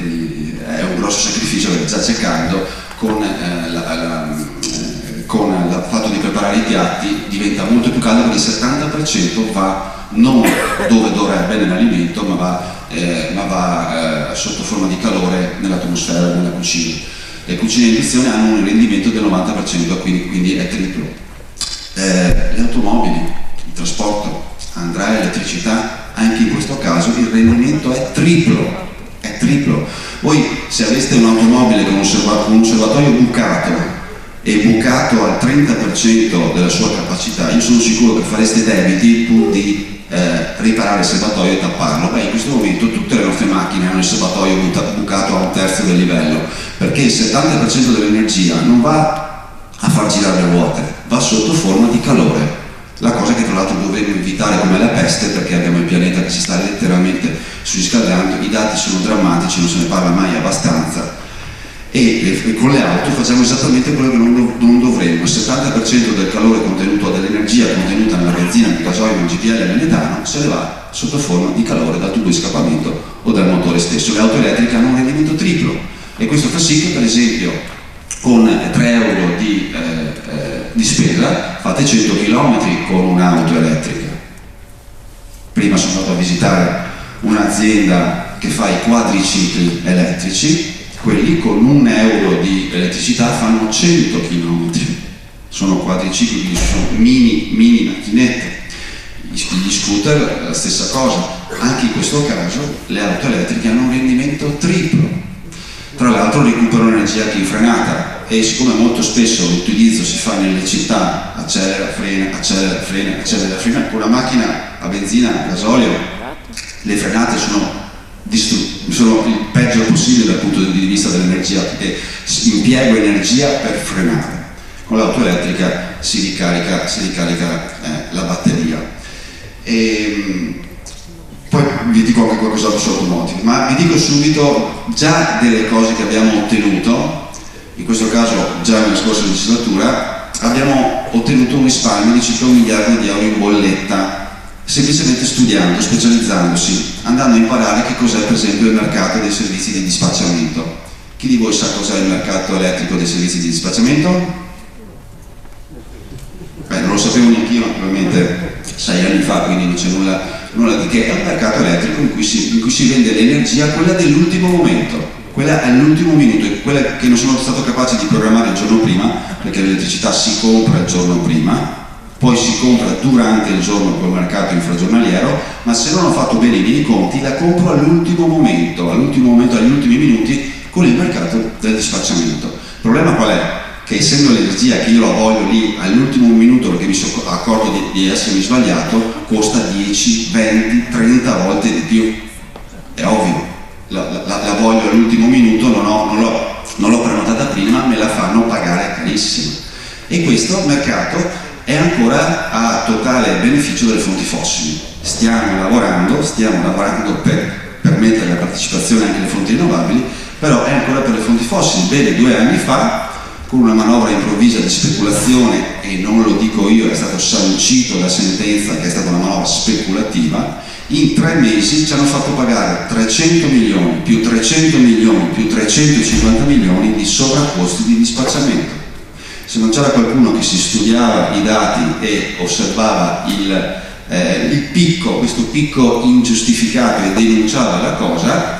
è un grosso sacrificio perché già c'è caldo, con il fatto di preparare i piatti diventa molto più caldo perché il 70% va non dove dovrebbe nell'alimento, ma va sotto forma di calore nell'atmosfera, nella cucina. Le cucine in induzione hanno un rendimento del 90%, quindi è triplo. Le automobili, il trasporto andrà a elettricità, anche in questo caso il rendimento è triplo. Voi se aveste un'automobile con un serbatoio bucato e bucato al 30% della sua capacità, io sono sicuro che fareste debiti pur di riparare il serbatoio e tapparlo. Beh, in questo momento tutte le nostre macchine hanno il serbatoio bucato a un terzo del livello, perché il 70% dell'energia non va a far girare le ruote, va sotto forma di calore. La cosa che tra l'altro dovremmo evitare come la peste, perché abbiamo il pianeta che si sta letteralmente surriscaldando, i dati sono drammatici, non se ne parla mai abbastanza, e con le auto facciamo esattamente quello che non dovremmo. Il 70% del calore contenuto, dell'energia contenuta nella benzina, nel gasolio, nel GPL e nel metano se ne va sotto forma di calore dal tubo di scappamento o dal motore stesso. Le auto elettriche hanno un rendimento triplo, e questo fa sì che, per esempio, con 3 euro di spesa fate 100 km con un'auto elettrica. Prima sono andato a visitare un'azienda che fa i quadricicli elettrici. Quelli con 1 euro di elettricità fanno 100 km. Sono quadricicli, quindi sono mini macchinette. Gli scooter la stessa cosa. Anche in questo caso le auto elettriche hanno un rendimento triplo. Tra l'altro recuperano energia anche in frenata, e siccome molto spesso l'utilizzo si fa nelle città, accelera, frena, con una macchina a benzina, a gasolio, le frenate sono il peggio possibile dal punto di vista dell'energia, perché impiego energia per frenare. Con l'auto elettrica si ricarica la batteria. Poi vi dico anche qualcos'altro su automotive, ma vi dico subito già delle cose che abbiamo ottenuto. In questo caso già nella scorsa legislatura abbiamo ottenuto un risparmio di circa 1 miliardo di euro in bolletta, semplicemente studiando, specializzandosi, andando a imparare che cos'è per esempio il mercato dei servizi di dispacciamento. Chi di voi sa cos'è il mercato elettrico dei servizi di dispacciamento? Beh, non lo sapevo neanche io, naturalmente 6 anni fa, quindi non c'è nulla di che. È un mercato elettrico in cui si vende l'energia, quella dell'ultimo momento, quella all'ultimo minuto, quella che non sono stato capace di programmare il giorno prima, perché l'elettricità si compra il giorno prima, poi si compra durante il giorno col mercato infragiornaliero, ma se non ho fatto bene i miei conti la compro all'ultimo momento, agli ultimi minuti, con il mercato del dispacciamento. Il problema qual è? Che essendo l'energia che io la voglio lì all'ultimo minuto perché mi sono accorto di essermi sbagliato, costa 10, 20, 30 volte di più. È ovvio, la voglio all'ultimo minuto, non l'ho prenotata prima, me la fanno pagare carissimo. E questo mercato è ancora a totale beneficio delle fonti fossili. Stiamo lavorando per permettere la partecipazione anche alle fonti rinnovabili, però è ancora per le fonti fossili. Bene, 2 anni fa, con una manovra improvvisa di speculazione, e non lo dico io, è stato sancito da sentenza che è stata una manovra speculativa, in 3 mesi ci hanno fatto pagare 300 milioni, più 300 milioni, più 350 milioni di sovraccosti di dispacciamento. Se non c'era qualcuno che si studiava i dati e osservava questo picco ingiustificato, e denunciava la cosa,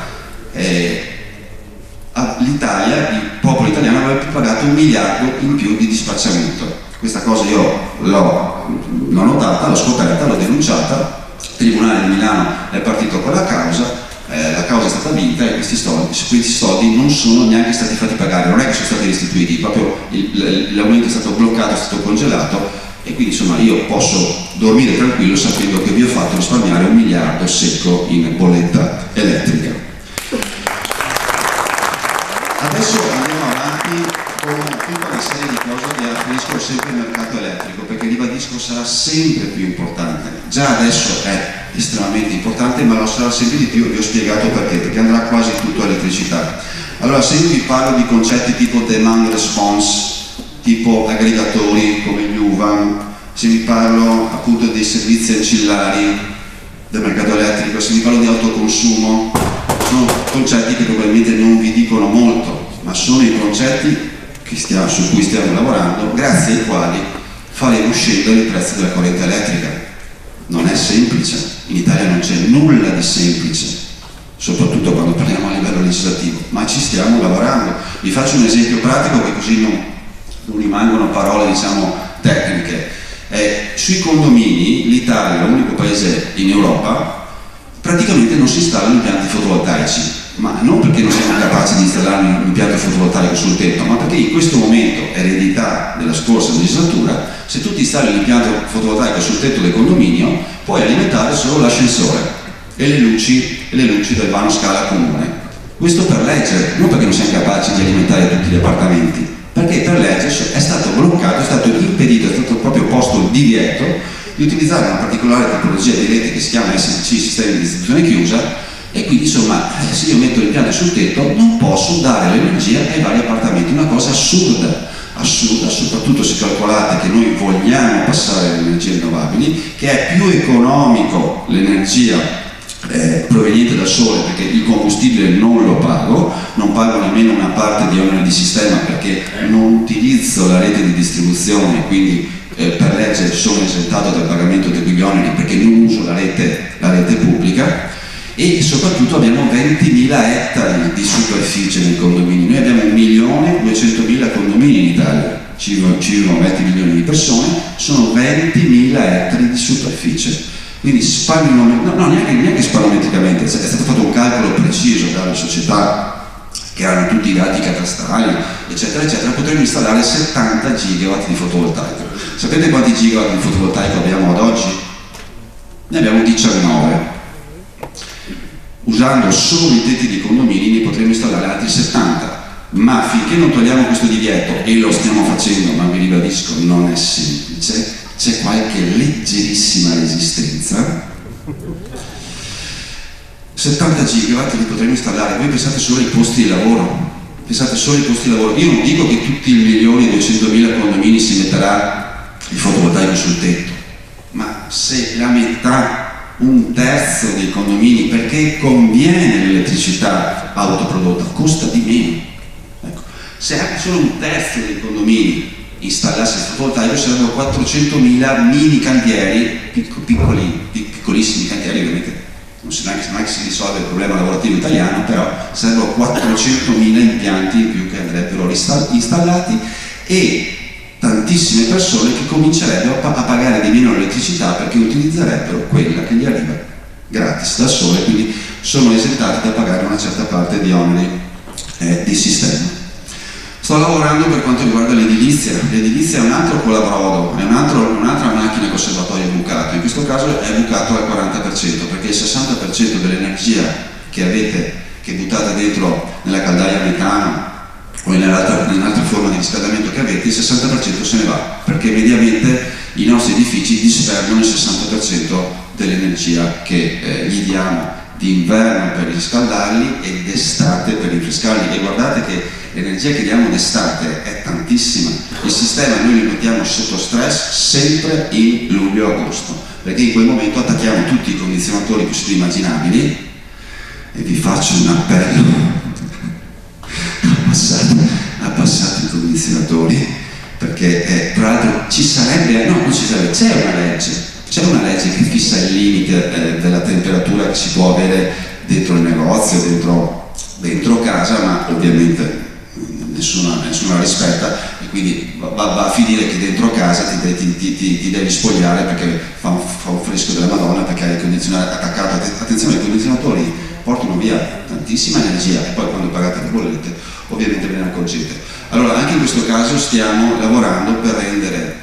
l'Italia, il popolo italiano avrebbe pagato 1 miliardo in più di dispacciamento. Questa cosa io l'ho notata, l'ho scoperta, l'ho denunciata, il Tribunale di Milano è partito con la causa è stata vinta, e questi soldi non sono neanche stati fatti pagare, non è che sono stati restituiti, proprio l'aumento è stato bloccato, è stato congelato, e quindi insomma io posso dormire tranquillo sapendo che vi ho fatto risparmiare 1 miliardo secco in bolletta elettrica. Adesso andiamo avanti con tutta una serie di cose che afferiscono sempre il mercato elettrico, perché ribadisco sarà sempre più importante. Già adesso è estremamente importante, ma lo sarà sempre di più. Vi ho spiegato perché andrà quasi tutto a elettricità. Allora, se io vi parlo di concetti tipo demand response, tipo aggregatori come gli UVAM, se vi parlo appunto dei servizi ancillari del mercato elettrico, se vi parlo di autoconsumo, sono concetti che probabilmente non vi dicono molto, ma sono i concetti su cui stiamo lavorando, grazie ai quali faremo scendere i prezzi della corrente elettrica. Non è semplice, in Italia non c'è nulla di semplice, soprattutto quando parliamo a livello legislativo, ma ci stiamo lavorando. Vi faccio un esempio pratico, che così non rimangono parole diciamo tecniche. Sui condomini l'Italia è l'unico paese in Europa praticamente non si installano impianti fotovoltaici. ma non perché non siamo capaci di installare un impianto fotovoltaico sul tetto, ma perché in questo momento, eredità della scorsa legislatura, se tu ti installi l'impianto fotovoltaico sul tetto del condominio, puoi alimentare solo l'ascensore e le luci del vano scala comune. Questo per legge, non perché non siamo capaci di alimentare tutti gli appartamenti, perché per legge è stato bloccato, è stato impedito, è stato proprio posto il divieto di utilizzare una particolare tipologia di rete che si chiama SDC, sistemi di distribuzione chiusa, e quindi insomma se io metto l'impianto sul tetto non posso dare l'energia ai vari appartamenti, una cosa assurda, soprattutto se calcolate che noi vogliamo passare alle energie rinnovabili, che è più economico l'energia proveniente dal sole, perché il combustibile non lo pago, non pago nemmeno una parte di oneri di sistema perché non utilizzo la rete di distribuzione, quindi per legge sono esentato dal pagamento di quegli oneri perché non uso la rete pubblica. E soprattutto abbiamo 20.000 ettari di superficie nel condominio. Noi abbiamo 1.200.000 condomini in Italia, ci vivono 20 milioni di persone, sono 20.000 ettari di superficie. Quindi neanche spallometricamente, è stato fatto un calcolo preciso dalle società che hanno tutti i dati catastali, eccetera, eccetera. Potremmo installare 70 gigawatt di fotovoltaico. Sapete quanti gigawatt di fotovoltaico abbiamo ad oggi? Ne abbiamo 19. Usando solo i tetti dei condomini ne potremo installare altri 70, ma finché non togliamo questo divieto, e lo stiamo facendo, ma vi ribadisco, non è semplice, c'è qualche leggerissima resistenza. 70 gigawatt li potremo installare, voi pensate solo ai posti di lavoro, io non dico che tutti i 1.200.000 condomini si metterà il fotovoltaico sul tetto, ma se la metà, un terzo dei condomini, perché conviene l'elettricità autoprodotta, costa di meno. Ecco. Se anche solo un terzo dei condomini installasse il fotovoltaico sarebbero 400.000 mini cantieri, piccolissimi cantieri, ovviamente non è che si risolve il problema lavorativo italiano, però sarebbero 400.000 impianti in più che andrebbero installati e tantissime persone che comincerebbero a pagare di meno l'elettricità perché utilizzerebbero quella che gli arriva gratis dal sole, quindi sono esentati da pagare una certa parte di oneri di sistema. Sto lavorando per quanto riguarda l'edilizia. L'edilizia è un altro colabrodo, è un'altra macchina che osservatorio è bucato. In questo caso è bucato al 40%, perché il 60% dell'energia che buttate dentro nella caldaia a metano o in un'altra forma di riscaldamento che avete, il 60% se ne va, perché mediamente i nostri edifici disperdono il 60% dell'energia che gli diamo d'inverno per riscaldarli e d'estate per rinfrescarli. E guardate che l'energia che diamo d'estate è tantissima. Il sistema noi lo mettiamo sotto stress sempre in luglio-agosto, perché in quel momento attacchiamo tutti i condizionatori possibili immaginabili, e vi faccio un appello: abbassate i condizionatori, perché tra l'altro c'è una legge che fissa il limite della temperatura che si può avere dentro il negozio, dentro casa, ma ovviamente nessuno la rispetta, e quindi va a finire che dentro casa ti devi spogliare perché fa un fresco della Madonna, perché hai il condizionatore attaccato. Attenzione, i condizionatori portano via tantissima energia e poi quando pagate le bollette ovviamente ve ne accorgete. Allora anche in questo caso stiamo lavorando per rendere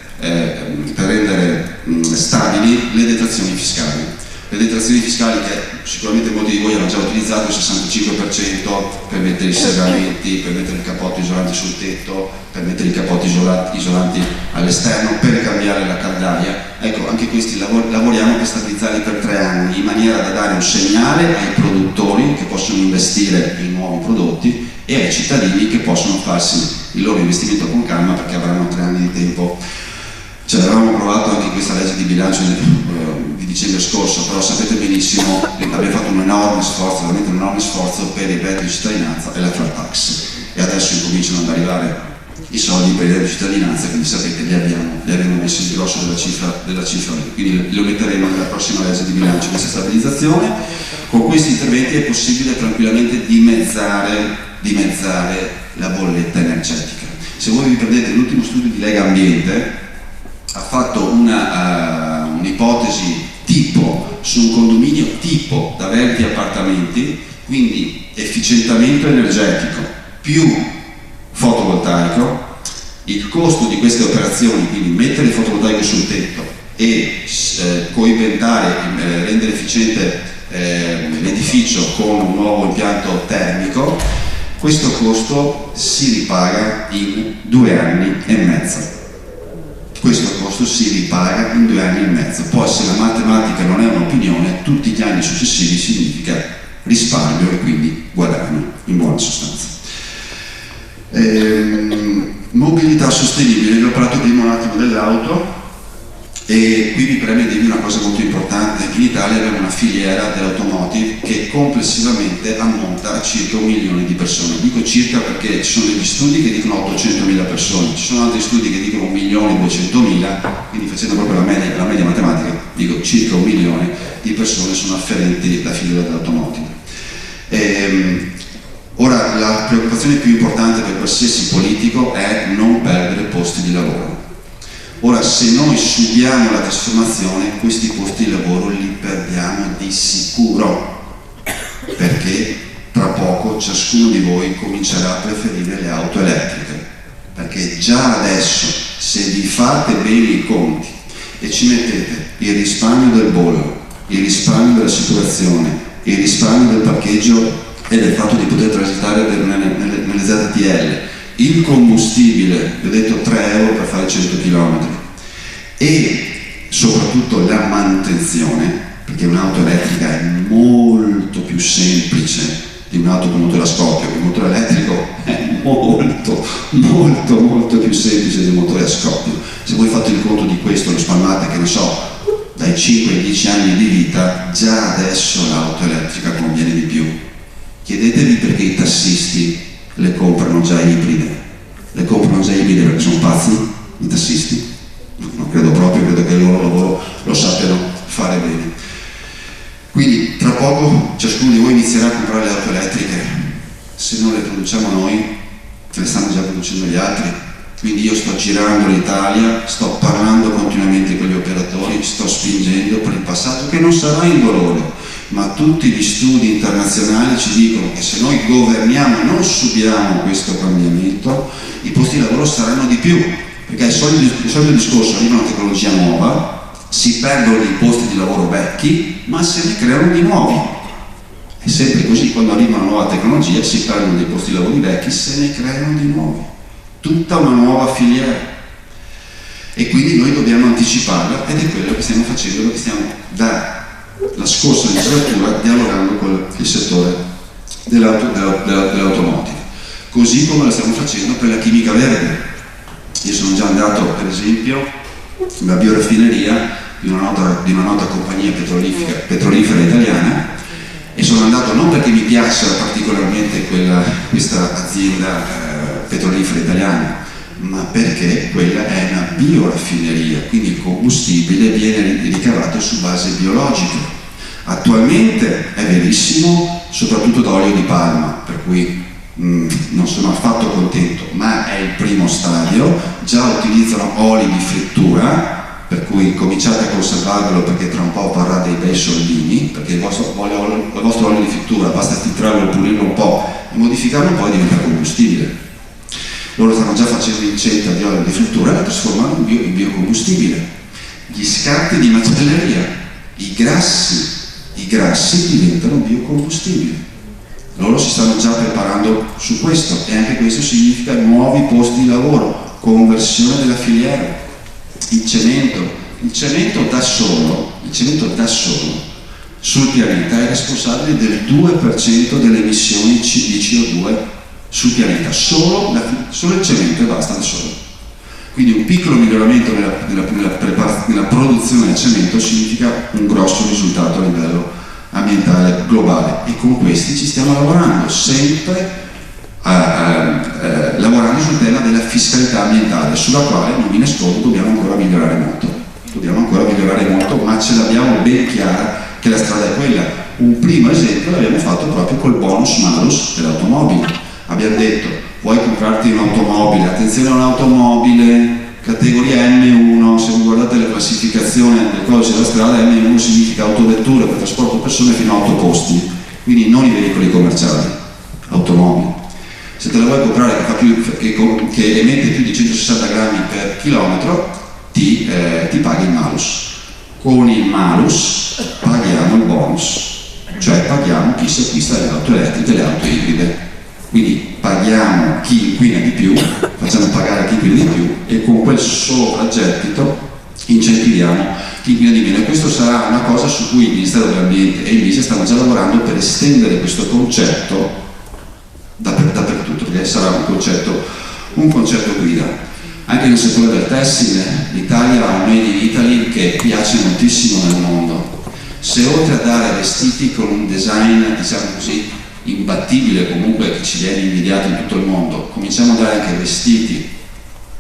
stabili le detrazioni fiscali. Le detrazioni fiscali che sicuramente molti di voi hanno già utilizzato, il 65% per mettere i serramenti, per mettere il cappotto isolante sul tetto, per mettere i cappotti isolanti all'esterno, per cambiare la caldaia. Ecco, anche questi lavoriamo per stabilizzarli per 3 anni, in maniera da dare un segnale ai produttori che possono investire in nuovi prodotti e ai cittadini che possono farsi il loro investimento con calma, perché avranno 3 anni di tempo. Ce l'avevamo provato anche in questa legge di bilancio di dicembre scorso, però sapete benissimo che abbiamo fatto un enorme sforzo per il reddito di cittadinanza e la flat tax, e adesso incominciano ad arrivare i soldi per il reddito di cittadinanza, quindi sapete li abbiamo messi il grosso della cifra, quindi lo metteremo nella prossima legge di bilancio, questa stabilizzazione. Con questi interventi è possibile tranquillamente dimezzare la bolletta energetica. Se voi vi prendete l'ultimo studio di Lega Ambiente, ha fatto un'ipotesi tipo su un condominio tipo da 20 appartamenti, Quindi efficientamento energetico più fotovoltaico, il costo di queste operazioni, quindi mettere il fotovoltaico sul tetto e coibentare, rendere efficiente l'edificio con un nuovo impianto termico, questo costo si ripaga in 2 anni e mezzo. Questo costo si ripaga in 2 anni e mezzo. Poi, se la matematica non è un'opinione, tutti gli anni successivi significa risparmio e quindi guadagno, in buona sostanza. Mobilità sostenibile. Vi ho parlato prima un attimo dell'auto e qui mi preme dirvi una cosa molto importante. In Italia abbiamo una filiera dell'automotive che complessivamente ammonta a circa 1 milione di persone. Dico circa perché ci sono degli studi che dicono 800.000 persone, ci sono altri studi che dicono 1.200.000, quindi facendo proprio la media matematica, dico circa 1 milione di persone sono afferenti alla filiera dell'automotive. Ora, la preoccupazione più importante per qualsiasi politico è non perdere posti di lavoro. Ora, se noi subiamo la trasformazione, questi posti di lavoro li perdiamo di sicuro, perché tra poco ciascuno di voi comincerà a preferire le auto elettriche, perché già adesso, se vi fate bene i conti e ci mettete il risparmio del bollo, il risparmio dell'assicurazione, il risparmio del parcheggio e del fatto di poter transitare nelle ZTL, il combustibile, vi ho detto 3 euro per fare 100 km, e soprattutto la manutenzione, perché un'auto elettrica è molto più semplice di un'auto con motore a scoppio. Il motore elettrico è molto più semplice di un motore a scoppio. Se voi fate il conto di questo, lo spalmate, che ne so, dai 5 ai 10 anni di vita, già adesso l'auto elettrica conviene di più. Chiedetevi perché i tassisti le comprano già ibride. Le comprano già ibride perché sono pazzi i tassisti? Non credo proprio, credo che il loro lavoro lo sappiano fare bene. Quindi tra poco ciascuno di voi inizierà a comprare le auto elettriche. Se non le produciamo noi, le stanno già producendo gli altri. Quindi io sto girando l'Italia, sto parlando continuamente con gli operatori, sto spingendo per il passato, che non sarà indolore, ma tutti gli studi internazionali ci dicono che se noi governiamo e non subiamo questo cambiamento, i posti di lavoro saranno di più, perché il solito discorso: arriva una tecnologia nuova, si perdono dei posti di lavoro vecchi, ma se ne creano di nuovi. È sempre così, quando arriva una nuova tecnologia si perdono dei posti di lavoro vecchi, se ne creano di nuovi. Tutta una nuova filiera. E quindi noi dobbiamo anticiparla, ed è quello che stiamo facendo, perché stiamo dalla scorsa legislatura dialogando con il settore dell'automotive, così come lo stiamo facendo per la chimica verde. Io sono già andato, per esempio, nella bioraffineria di una nota compagnia petrolifera italiana, e sono andato non perché mi piaccia particolarmente questa azienda petrolifera italiana, ma perché quella è una bioraffineria, quindi il combustibile viene ricavato su base biologica. Attualmente è verissimo, soprattutto da olio di palma, per cui non sono affatto contento, ma è il primo stadio. Già utilizzano oli di frittura, per cui cominciate a conservarvelo, perché tra un po' parrà dei bei soldini, perché il vostro olio di frittura basta filtrarlo, pulirlo un po' e modificarlo un po' e diventa combustibile. Loro stanno già facendo incenta di olio di frittura e la trasformano in biocombustibile. Gli scarti di macelleria, i grassi diventano biocombustibili. Loro si stanno già preparando su questo, e anche questo significa nuovi posti di lavoro, conversione della filiera. Il cemento da solo sul pianeta è responsabile del 2% delle emissioni di CO2 sul pianeta, solo il cemento, e basta, da solo. Quindi un piccolo miglioramento nella produzione del cemento significa un grosso risultato a livello ambientale globale, e con questi ci stiamo lavorando, sempre lavorando sul tema della fiscalità ambientale, sulla quale, non mi nascondo, dobbiamo ancora migliorare molto, ma ce l'abbiamo ben chiara che la strada è quella. Un primo esempio l'abbiamo fatto proprio col bonus malus dell'automobile. Abbiamo detto: vuoi comprarti un'automobile? Attenzione, un'automobile categoria M1, se guardate la classificazione del codice della strada, M1 significa autovetture per trasporto persone fino a 8 posti, quindi non i veicoli commerciali, automobili. Se te la vuoi comprare che emette più di 160 grammi per chilometro, ti paghi il malus. Con il malus paghiamo il bonus, cioè paghiamo chi si acquista le auto elettriche e le auto ibride. Quindi paghiamo chi inquina di più, facciamo pagare chi inquina di più e con quel sovragettito incentiviamo chi inquina di meno. E questo sarà una cosa su cui il Ministero dell'Ambiente e il MISE stanno già lavorando per estendere questo concetto dappertutto, perché sarà un concetto guida. Anche nel settore del tessile l'Italia ha un Made in Italy che piace moltissimo nel mondo. Se oltre a dare vestiti con un design, diciamo così, imbattibile, comunque che ci viene invidiato in tutto il mondo, cominciamo a dare anche vestiti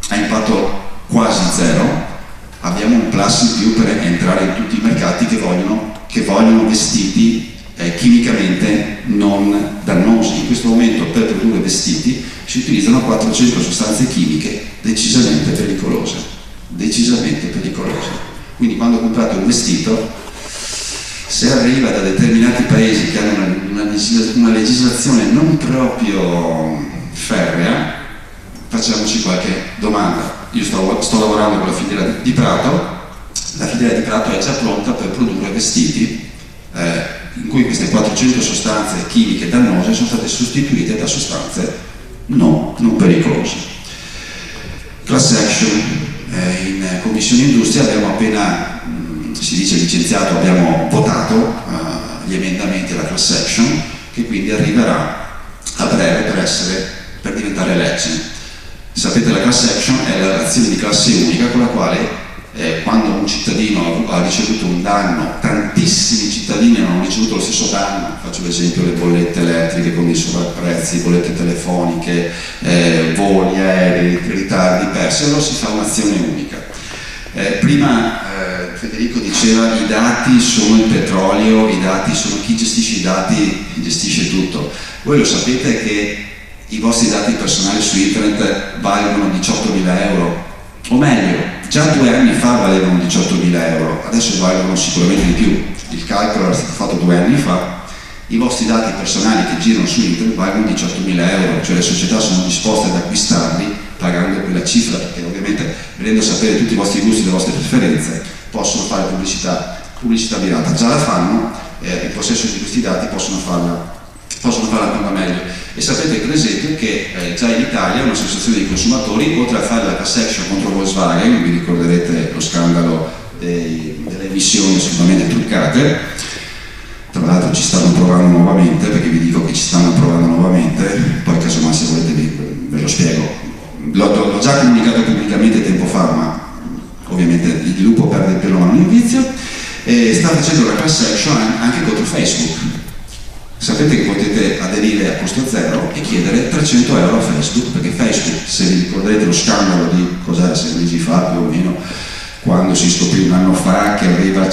a impatto quasi zero, abbiamo un plus in più per entrare in tutti i mercati che vogliono vestiti chimicamente non dannosi. In questo momento per produrre vestiti si utilizzano 400 sostanze chimiche decisamente pericolose. Quindi quando comprate un vestito, se arriva da determinati paesi che hanno una legislazione non proprio ferrea, facciamoci qualche domanda. Io sto lavorando con la filiera di Prato, la filiera di Prato è già pronta per produrre vestiti in cui queste 400 sostanze chimiche dannose sono state sostituite da sostanze non pericolose. Class action, in Commissione Industria abbiamo appena, si dice licenziato, abbiamo votato gli emendamenti alla class action, che quindi arriverà a breve per diventare legge. Sapete, la class action è la relazione di classe unica con la quale quando un cittadino ha ricevuto un danno, tantissimi cittadini hanno ricevuto lo stesso danno, faccio l'esempio le bollette elettriche con dei sovrapprezzi, bollette telefoniche, voli aerei, ritardi persi, allora si fa un'azione unica. Prima Federico diceva i dati sono il petrolio, i dati sono chi gestisce i dati, gestisce tutto. Voi lo sapete che i vostri dati personali su internet valgono 18.000 euro, o meglio, già 2 anni fa valevano 18.000 euro, adesso valgono sicuramente di più. Il calcolo era stato fatto 2 anni fa, i vostri dati personali che girano su internet valgono 18.000 euro, cioè le società sono disposte ad acquistarli pagando quella cifra, perché ovviamente vedendo sapere tutti i vostri gusti e le vostre preferenze possono fare pubblicità mirata. Già la fanno, in possesso di questi dati possono farla ancora meglio. E sapete per esempio che già in Italia un'associazione di consumatori, oltre a fare la class action contro Volkswagen, vi ricorderete lo scandalo delle emissioni assolutamente truccate, tra l'altro ci stanno provando nuovamente, perché vi dico che ci stanno provando nuovamente, poi casomai se volete ve lo spiego. L'ho già comunicato pubblicamente tempo fa, ma ovviamente il lupo perde il pelo ma non il vizio, e sta facendo la class action anche contro Facebook. Sapete che potete aderire a costo zero e chiedere 300 euro a Facebook, perché Facebook, se vi ricorderete lo scandalo di cos'era, 6 mesi fa più o meno, quando si scoprì un anno fa che aveva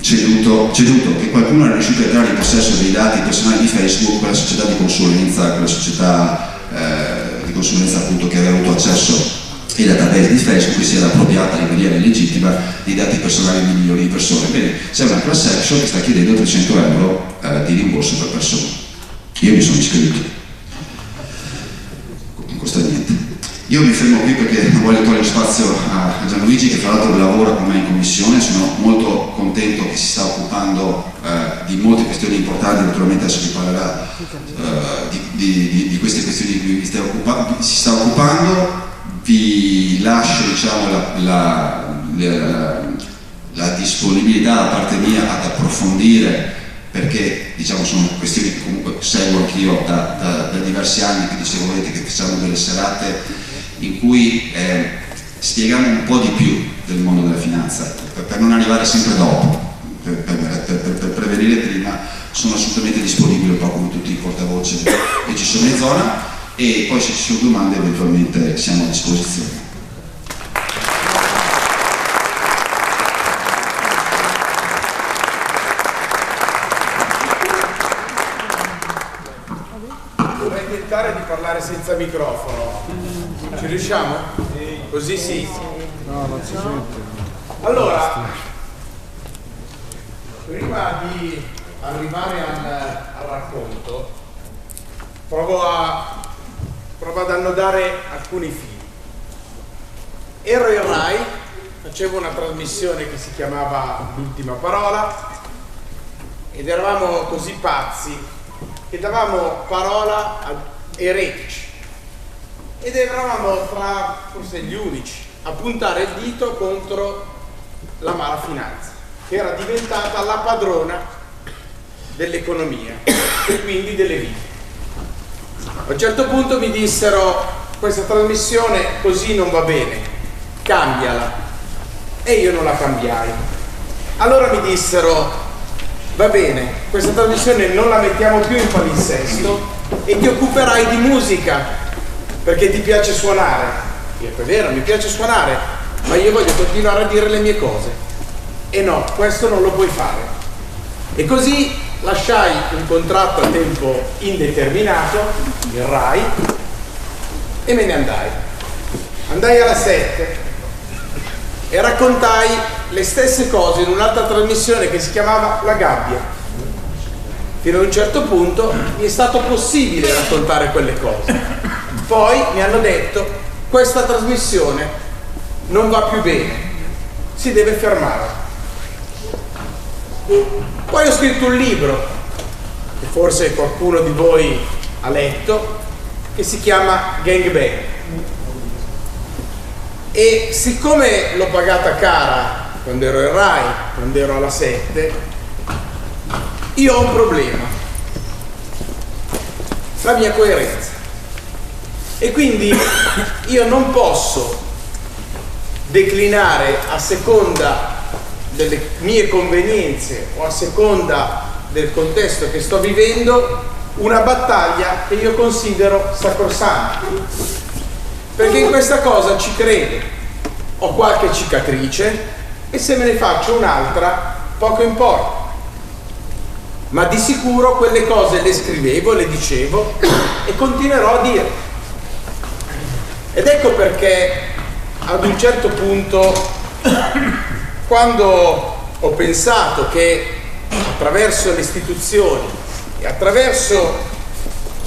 ceduto, che qualcuno era riuscito a entrare in possesso dei dati personali di Facebook, quella società di consulenza, appunto che aveva avuto accesso ai database di Facebook, che si era appropriata in maniera illegittima dei dati personali di milioni di persone. Bene, c'è una class action che sta chiedendo 300 euro di rimborso per persona. Io mi sono iscritto, non costa niente. Io mi fermo qui perché non voglio togliere spazio a Gianluigi, che tra l'altro lavora con me in commissione. Sono molto contento che si sta occupando di molte questioni importanti, naturalmente adesso vi parlerà di queste questioni di cui si sta occupando. Vi lascio, diciamo, la disponibilità da parte mia ad approfondire, perché diciamo sono questioni che comunque seguo anch'io da diversi anni, quindi se volete che facciamo delle serate in cui spieghiamo un po' di più del mondo della finanza, per non arrivare sempre dopo, per prevenire prima, sono assolutamente disponibile, un po' come tutti i portavoce che ci sono in zona, e poi se ci sono domande eventualmente siamo a disposizione. Vorrei tentare di parlare senza microfono. Ci riusciamo? Così sì. No, non si sente. Allora, prima di arrivare alla racconto, provo ad annodare alcuni fili. Ero in Rai, facevo una trasmissione che si chiamava L'ultima parola ed eravamo così pazzi che davamo parola a eretici ed eravamo tra forse gli unici a puntare il dito contro la malafinanza, che era diventata la padrona dell'economia e quindi delle vite. A un certo punto mi dissero: questa trasmissione così non va bene, cambiala. E io non la cambiai. Allora mi dissero: va bene, questa trasmissione non la mettiamo più in palinsesto e ti occuperai di musica perché ti piace suonare. Io dico: è vero, mi piace suonare, ma io voglio continuare a dire le mie cose. E no, questo non lo puoi fare. E così lasciai un contratto a tempo indeterminato, il Rai, e me ne andai. Andai alla 7 e raccontai le stesse cose in un'altra trasmissione che si chiamava La Gabbia. Fino ad un certo punto mi è stato possibile raccontare quelle cose. Poi mi hanno detto: questa trasmissione non va più bene, si deve fermare. Poi ho scritto un libro che forse qualcuno di voi ha letto, che si chiama Gangbang, e siccome l'ho pagata cara quando ero in Rai, quando ero alla 7, io ho un problema: la mia coerenza. E quindi io non posso declinare a seconda delle mie convenienze o a seconda del contesto che sto vivendo una battaglia che io considero sacrosanta, perché in questa cosa ci credo, ho qualche cicatrice e se me ne faccio un'altra poco importa, ma di sicuro quelle cose le scrivevo, le dicevo e continuerò a dire. Ed ecco perché ad un certo punto, quando ho pensato che attraverso le istituzioni e attraverso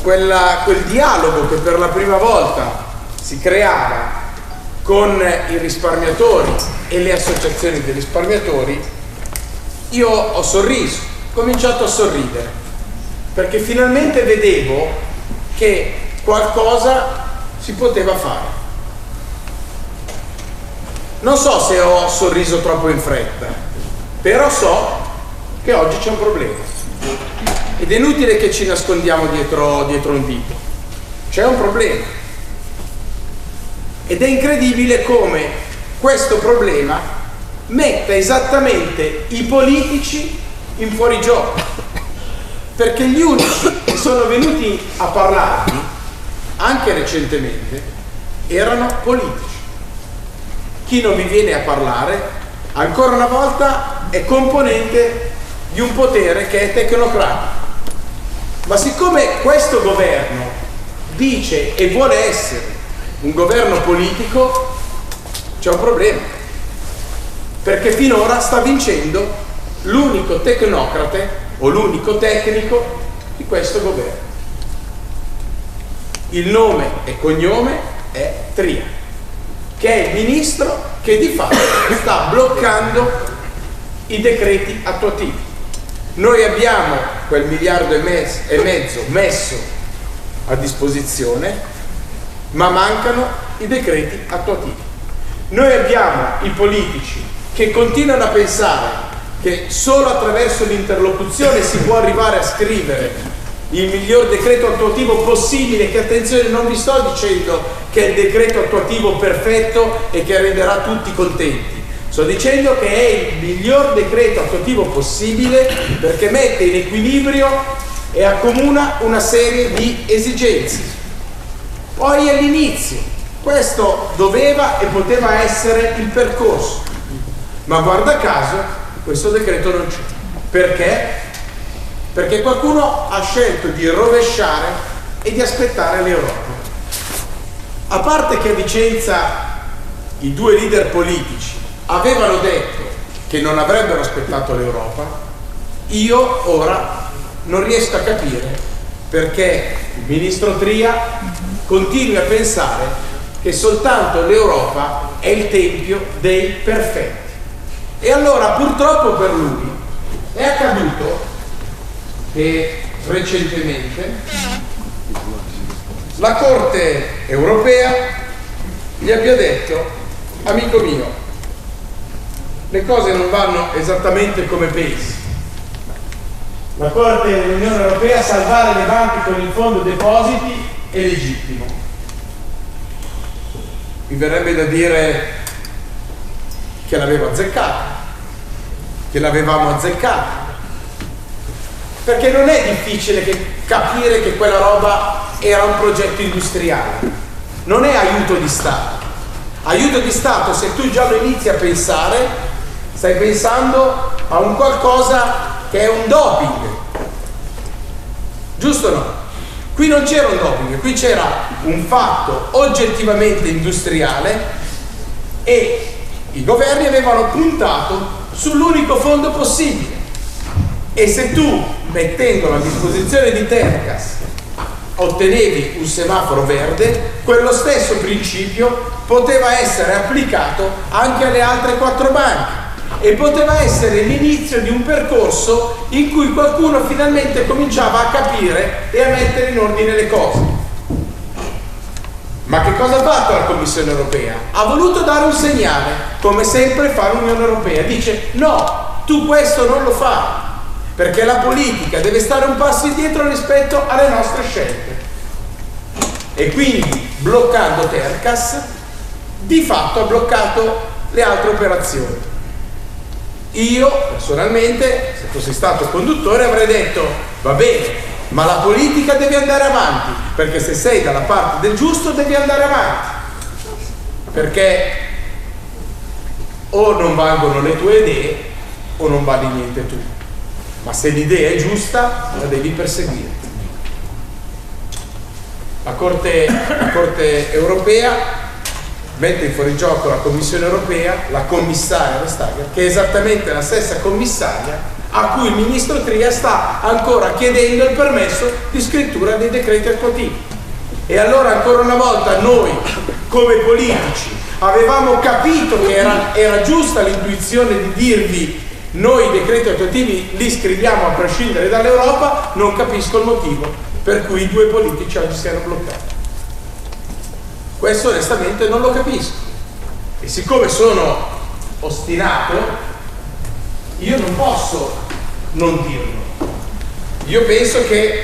quel dialogo che per la prima volta si creava con i risparmiatori e le associazioni dei risparmiatori, io ho sorriso, ho cominciato a sorridere, perché finalmente vedevo che qualcosa si poteva fare. Non so se ho sorriso troppo in fretta, però so che oggi c'è un problema ed è inutile che ci nascondiamo dietro un dito. C'è un problema ed è incredibile come questo problema metta esattamente i politici in fuorigioco, perché gli unici che sono venuti a parlarmi anche recentemente erano politici. Chi non mi viene a parlare ancora una volta è componente di un potere che è tecnocratico. Ma siccome questo governo dice e vuole essere un governo politico, c'è un problema, perché finora sta vincendo l'unico tecnocrate o l'unico tecnico di questo governo. Il nome e cognome è Tria, che è il ministro che di fatto sta bloccando i decreti attuativi. Noi abbiamo quel 1,5 miliardi messo a disposizione, ma mancano i decreti attuativi. Noi abbiamo i politici che continuano a pensare che solo attraverso l'interlocuzione si può arrivare a scrivere il miglior decreto attuativo possibile, che attenzione, non vi sto dicendo che è il decreto attuativo perfetto e che renderà tutti contenti. Sto dicendo che è il miglior decreto attuativo possibile perché mette in equilibrio e accomuna una serie di esigenze. Poi all'inizio questo doveva e poteva essere il percorso, ma guarda caso questo decreto non c'è. Perché? Perché qualcuno ha scelto di rovesciare e di aspettare l'Europa. A parte che a Vicenza i due leader politici avevano detto che non avrebbero aspettato l'Europa, io ora non riesco a capire perché il ministro Tria continui a pensare che soltanto l'Europa è il tempio dei perfetti. E allora purtroppo per lui è accaduto che recentemente la Corte europea gli abbia detto: amico mio, le cose non vanno esattamente come pensi. La Corte dell'Unione Europea a salvare le banche con il fondo depositi è legittimo. Mi verrebbe da dire che l'avevo azzeccato, che l'avevamo azzeccato, perché non è difficile capire che quella roba era un progetto industriale, non è aiuto di Stato. Aiuto di Stato, se tu già lo inizi a pensare, stai pensando a un qualcosa che è un doping, giusto o no? Qui non c'era un doping, qui c'era un fatto oggettivamente industriale e i governi avevano puntato sull'unico fondo possibile. E se tu, mettendolo a disposizione di Tercas, ottenevi un semaforo verde, quello stesso principio poteva essere applicato anche alle altre 4 banche e poteva essere l'inizio di un percorso in cui qualcuno finalmente cominciava a capire e a mettere in ordine le cose. Ma che cosa ha fatto la Commissione Europea? Ha voluto dare un segnale, come sempre fa l'Unione Europea. Dice: no, tu questo non lo fai, perché la politica deve stare un passo indietro rispetto alle nostre scelte. E quindi, bloccando Tercas, di fatto ha bloccato le altre operazioni. Io, personalmente, se fossi stato conduttore, avrei detto: va bene, ma la politica deve andare avanti, perché se sei dalla parte del giusto devi andare avanti, perché o non valgono le tue idee o non vali niente tu, ma se l'idea è giusta la devi perseguire. La Corte europea mette in fuorigioco la Commissione europea, la commissaria Vestager, che è esattamente la stessa commissaria a cui il ministro Tria sta ancora chiedendo il permesso di scrittura dei decreti attuativi. E allora ancora una volta noi come politici avevamo capito che era giusta l'intuizione di dirvi: noi i decreti attuativi li scriviamo a prescindere dall'Europa. Non capisco il motivo per cui i 2 politici oggi siano bloccati. Questo onestamente non lo capisco. E siccome sono ostinato, io non posso non dirlo. Io penso che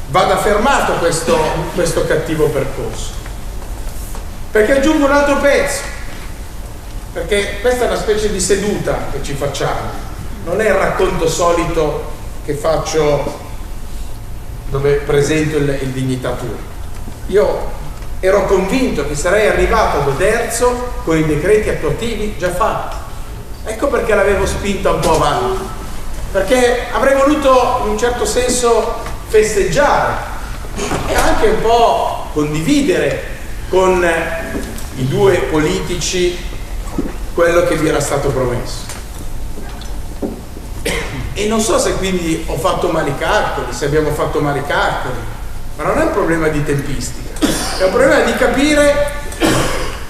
vada fermato questo cattivo percorso. Perché aggiungo un altro pezzo. Perché questa è una specie di seduta che ci facciamo. Non è il racconto solito che faccio dove presento il dignitatore. Io ero convinto che sarei arrivato ad Oderzo con i decreti attuativi già fatti. Ecco perché l'avevo spinta un po' avanti, perché avrei voluto in un certo senso festeggiare e anche un po' condividere con i 2 politici quello che vi era stato promesso. E non so se quindi ho fatto male i calcoli, se abbiamo fatto male i calcoli, ma non è un problema di tempistica. È un problema di capire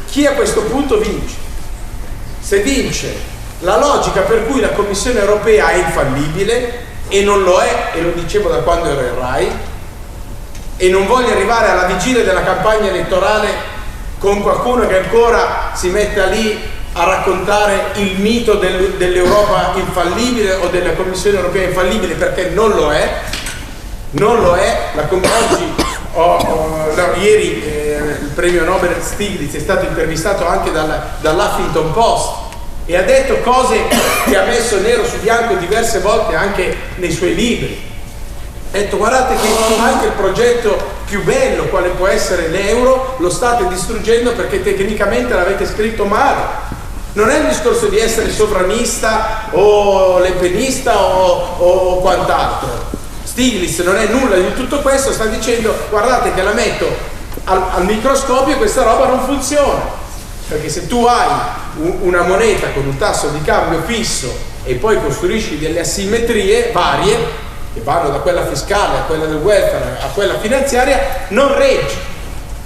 chi a questo punto vince. Se vince la logica per cui la Commissione Europea è infallibile, e non lo è, e lo dicevo da quando ero in Rai, e non voglio arrivare alla vigilia della campagna elettorale con qualcuno che ancora si metta lì a raccontare il mito dell'Europa infallibile o della Commissione Europea infallibile, perché non lo è. Non lo è. Ieri il premio Nobel Stiglitz è stato intervistato anche dall'Huffington Post e ha detto cose che ha messo nero su bianco diverse volte anche nei suoi libri. Ha detto: guardate che anche il progetto più bello, quale può essere l'euro, lo state distruggendo perché tecnicamente l'avete scritto male. Non è il discorso di essere sovranista o lepenista o quant'altro. Stiglitz non è nulla di tutto questo, sta dicendo: guardate che la metto al microscopio e questa roba non funziona, perché se tu hai una moneta con un tasso di cambio fisso e poi costruisci delle asimmetrie varie, che vanno da quella fiscale a quella del welfare a quella finanziaria, non regge,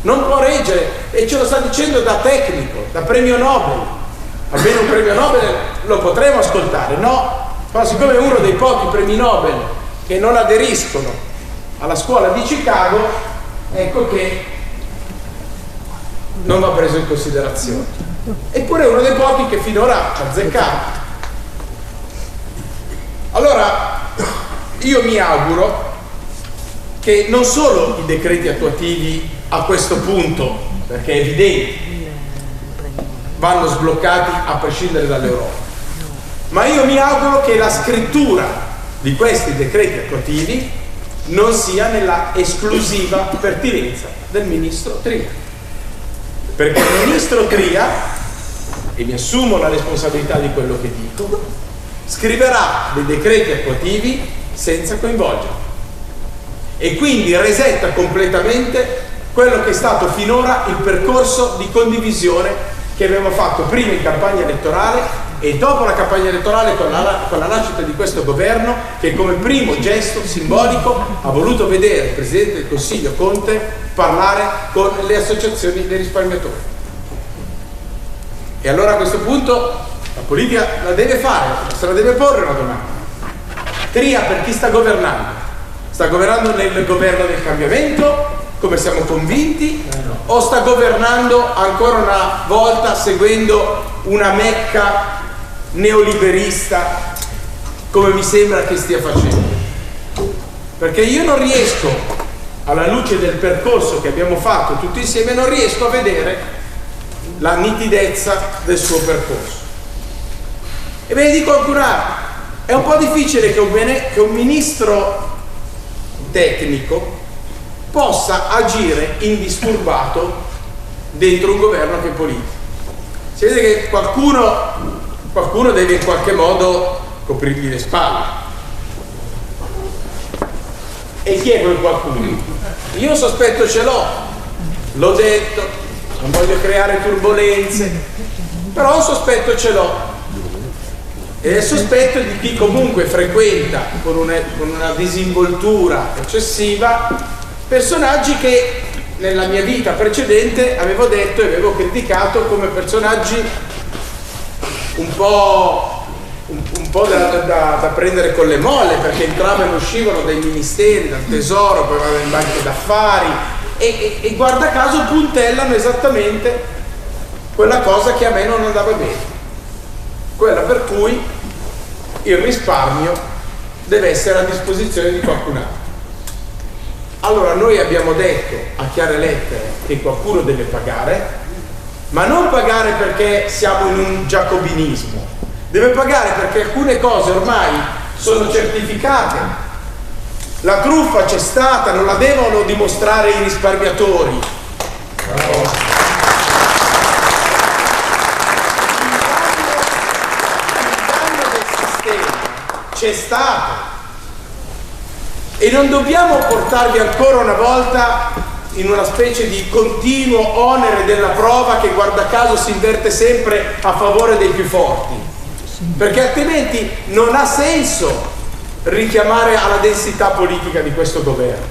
non può reggere, e ce lo sta dicendo da tecnico, da premio Nobel. Almeno un premio Nobel lo potremo ascoltare, no? Ma siccome è uno dei pochi premi Nobel che non aderiscono alla scuola di Chicago, ecco che non va preso in considerazione. Eppure è uno dei pochi che finora ha azzeccato. Allora, io mi auguro che non solo i decreti attuativi a questo punto, perché è evidente, vanno sbloccati a prescindere dall'Europa, ma io mi auguro che la scrittura di questi decreti attuativi non sia nella esclusiva pertinenza del ministro Tria, perché il ministro Tria, e mi assumo la responsabilità di quello che dico, scriverà dei decreti attuativi senza coinvolgere, e quindi resetta completamente quello che è stato finora il percorso di condivisione che abbiamo fatto prima in campagna elettorale e dopo la campagna elettorale con la nascita di questo governo, che come primo gesto simbolico ha voluto vedere il Presidente del Consiglio Conte parlare con le associazioni dei risparmiatori. E allora a questo punto la politica la deve fare, se la deve porre una domanda. Tria per chi sta governando? Sta governando nel governo del cambiamento, come siamo convinti, o sta governando ancora una volta seguendo una mecca neoliberista, come mi sembra che stia facendo? Perché io non riesco, alla luce del percorso che abbiamo fatto tutti insieme, non riesco a vedere la nitidezza del suo percorso. E ve ne dico ancora altro: è un po' difficile che un ministro tecnico possa agire indisturbato dentro un governo che è politico. Si vede che qualcuno deve in qualche modo coprirgli le spalle. E chi è quel qualcuno? Io un sospetto ce l'ho detto, non voglio creare turbolenze, però un sospetto ce l'ho. E il sospetto è di chi comunque frequenta con una disinvoltura eccessiva personaggi che nella mia vita precedente avevo detto e avevo criticato come personaggi un po' da prendere con le molle, perché entravano e uscivano dai ministeri, dal tesoro, poi vanno in banche d'affari e guarda caso puntellano esattamente quella cosa che a me non andava bene, quella per cui il risparmio deve essere a disposizione di qualcun altro. Allora noi abbiamo detto a chiare lettere che qualcuno deve pagare, ma non pagare perché siamo in un giacobinismo, deve pagare perché alcune cose ormai sono certificate. La truffa c'è stata, non la devono dimostrare i risparmiatori. Il danno del sistema c'è stato. E non dobbiamo portarvi ancora una volta in una specie di continuo onere della prova che guarda caso si inverte sempre a favore dei più forti, perché altrimenti non ha senso richiamare alla densità politica di questo governo.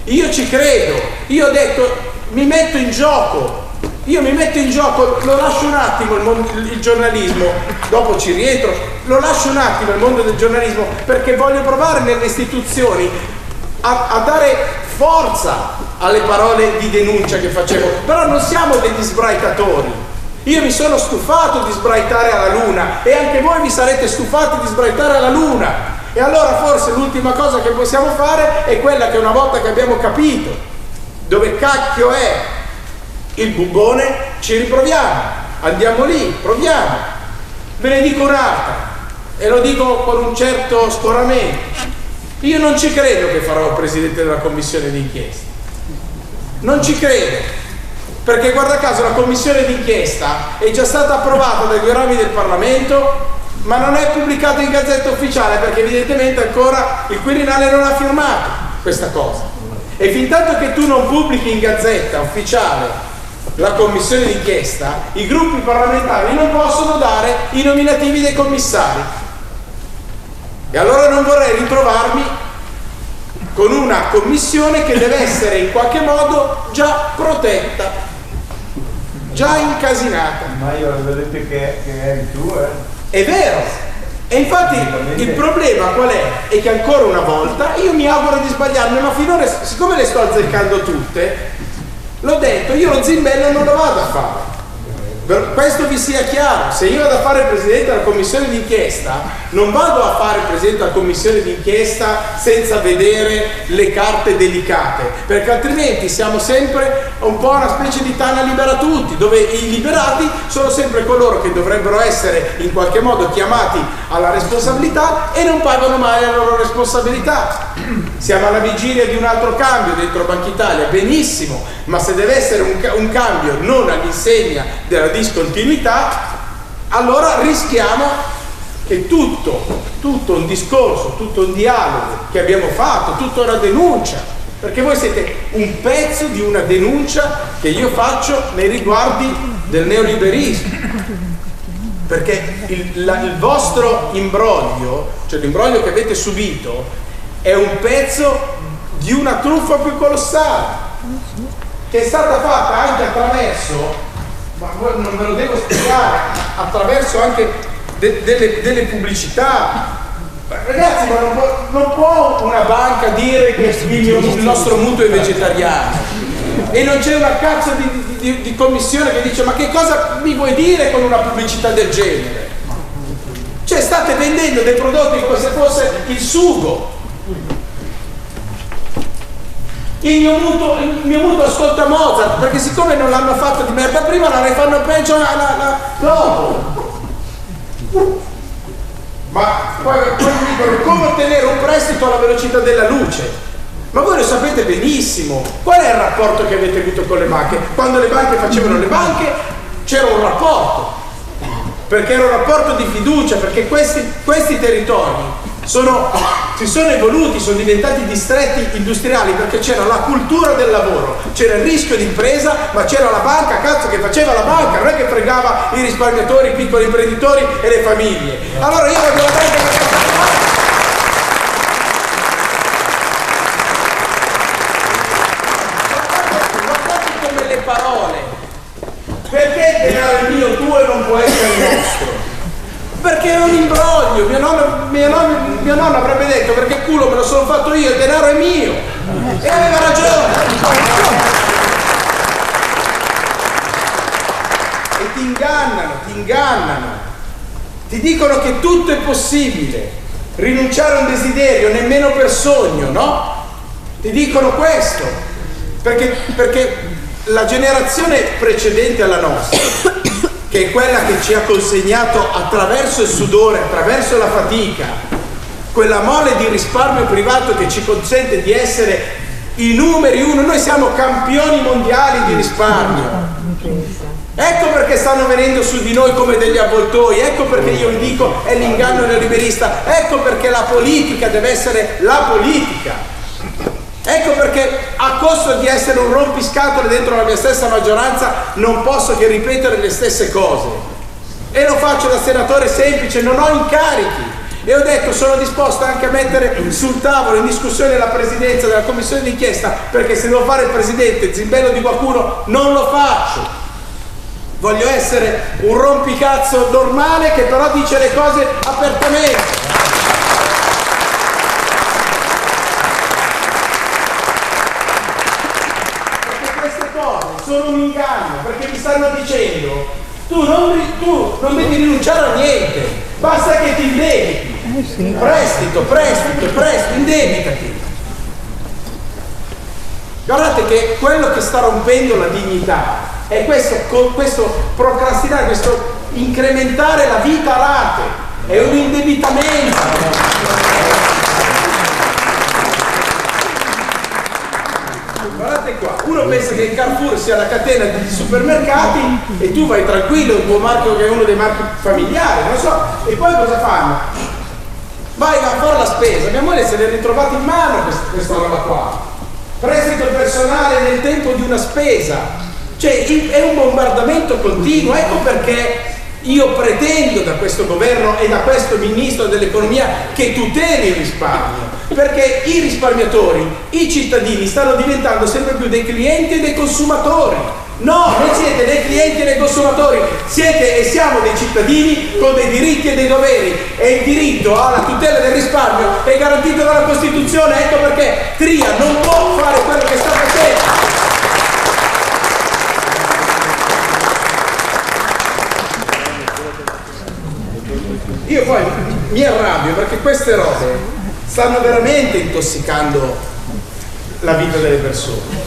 Io ci credo, io ho detto mi metto in gioco, lo lascio un attimo il giornalismo, dopo ci rientro, lo lascio un attimo il mondo del giornalismo perché voglio provare nelle istituzioni a dare forza alle parole di denuncia che facevo, però non siamo degli sbraitatori. Io mi sono stufato di sbraitare alla luna e anche voi vi sarete stufati di sbraitare alla luna, e allora forse l'ultima cosa che possiamo fare è quella che una volta che abbiamo capito dove cacchio è il bubbone, ci riproviamo, andiamo lì, proviamo. Ve ne dico un'altra e lo dico con un certo scoramento: io non ci credo che farò il presidente della commissione d'inchiesta, non ci credo, perché guarda caso la commissione d'inchiesta è già stata approvata dai due rami del Parlamento, ma non è pubblicata in Gazzetta Ufficiale perché evidentemente ancora il Quirinale non ha firmato questa cosa. E fin tanto che tu non pubblichi in Gazzetta Ufficiale la commissione d'inchiesta, i gruppi parlamentari non possono dare i nominativi dei commissari. E allora non vorrei ritrovarmi con una commissione che deve essere in qualche modo già protetta, già incasinata. Ma io avevo detto che eri tu, È vero. E infatti il problema qual è? È che ancora una volta, io mi auguro di sbagliarmi, ma finora, siccome le sto azzeccando tutte, l'ho detto, io lo zimbello non lo vado a fare. Per questo vi sia chiaro, se io vado a fare il presidente della commissione d'inchiesta, non vado a fare il presidente della commissione d'inchiesta senza vedere le carte delicate, perché altrimenti siamo sempre un po' una specie di tana libera tutti, dove i liberati sono sempre coloro che dovrebbero essere in qualche modo chiamati alla responsabilità e non pagano mai la loro responsabilità. Siamo alla vigilia di un altro cambio dentro Banca Italia, benissimo, ma se deve essere un cambio non all'insegna della discontinuità, allora rischiamo che tutto un discorso, tutto un dialogo che abbiamo fatto, tutta una denuncia, perché voi siete un pezzo di una denuncia che io faccio nei riguardi del neoliberismo, perché il vostro imbroglio, cioè l'imbroglio che avete subito, è un pezzo di una truffa più colossale, che è stata fatta anche attraverso, ma non ve lo devo spiegare, attraverso anche delle pubblicità. Ragazzi, ma non può una banca dire che il nostro mutuo è vegetariano e non c'è una cazzo di commissione che dice ma che cosa mi vuoi dire con una pubblicità del genere? Cioè state vendendo dei prodotti come se fosse il sugo. Il mio mutuo ascolta Mozart, perché siccome non l'hanno fatto di merda prima, la rifanno peggio dopo. Ma poi mi dicono come ottenere un prestito alla velocità della luce. Ma voi lo sapete benissimo. Qual è il rapporto che avete avuto con le banche? Quando le banche facevano le banche c'era un rapporto, perché era un rapporto di fiducia, perché questi territori si sono evoluti, sono diventati distretti industriali perché c'era la cultura del lavoro, c'era il rischio di impresa, ma c'era la banca, cazzo, che faceva la banca, non è che fregava i risparmiatori, i piccoli imprenditori e le famiglie. Allora io voglio la banca che guardate come le parole, perché il denaro è mio, tuo e non può essere nostro? Perché è un imbroglio. Mio nonno avrebbe detto perché culo me lo sono fatto io, il denaro è mio, e aveva ragione. E ti ingannano, ti dicono che tutto è possibile, rinunciare a un desiderio nemmeno per sogno, no? Ti dicono questo perché la generazione precedente alla nostra, che è quella che ci ha consegnato attraverso il sudore, attraverso la fatica, quella mole di risparmio privato che ci consente di essere i numeri uno. Noi siamo campioni mondiali di risparmio. Ecco perché stanno venendo su di noi come degli avvoltoi, ecco perché io vi dico è l'inganno neoliberista, ecco perché la politica deve essere la politica. Ecco perché a costo di essere un rompiscatole dentro la mia stessa maggioranza non posso che ripetere le stesse cose. E lo faccio da senatore semplice, non ho incarichi. E ho detto sono disposto anche a mettere sul tavolo in discussione la presidenza della commissione d'inchiesta, perché se devo fare il presidente zimbello di qualcuno non lo faccio. Voglio essere un rompicazzo normale che però dice le cose apertamente. Sono un inganno, perché mi stanno dicendo tu non devi rinunciare a niente, basta che ti indebiti, prestito, indebitati. Guardate che quello che sta rompendo la dignità è questo procrastinare, questo incrementare la vita a rate, è un indebitamento. Guardate qua, uno pensa che il Carrefour sia la catena di supermercati e tu vai tranquillo, il tuo marchio che è uno dei marchi familiari, non so, e poi cosa fanno? Vai a fare la spesa, mia moglie se l'è ritrovata in mano questa roba qua, prestito personale nel tempo di una spesa, cioè è un bombardamento continuo. Ecco perché io pretendo da questo governo e da questo ministro dell'economia che tuteli il risparmio, perché i risparmiatori, i cittadini stanno diventando sempre più dei clienti e dei consumatori. No, non siete dei clienti e dei consumatori, siete e siamo dei cittadini con dei diritti e dei doveri, e il diritto alla tutela del risparmio è garantito dalla Costituzione. Ecco perché Tria non può fare quello che sta facendo. Io poi mi arrabbio perché queste robe stanno veramente intossicando la vita delle persone.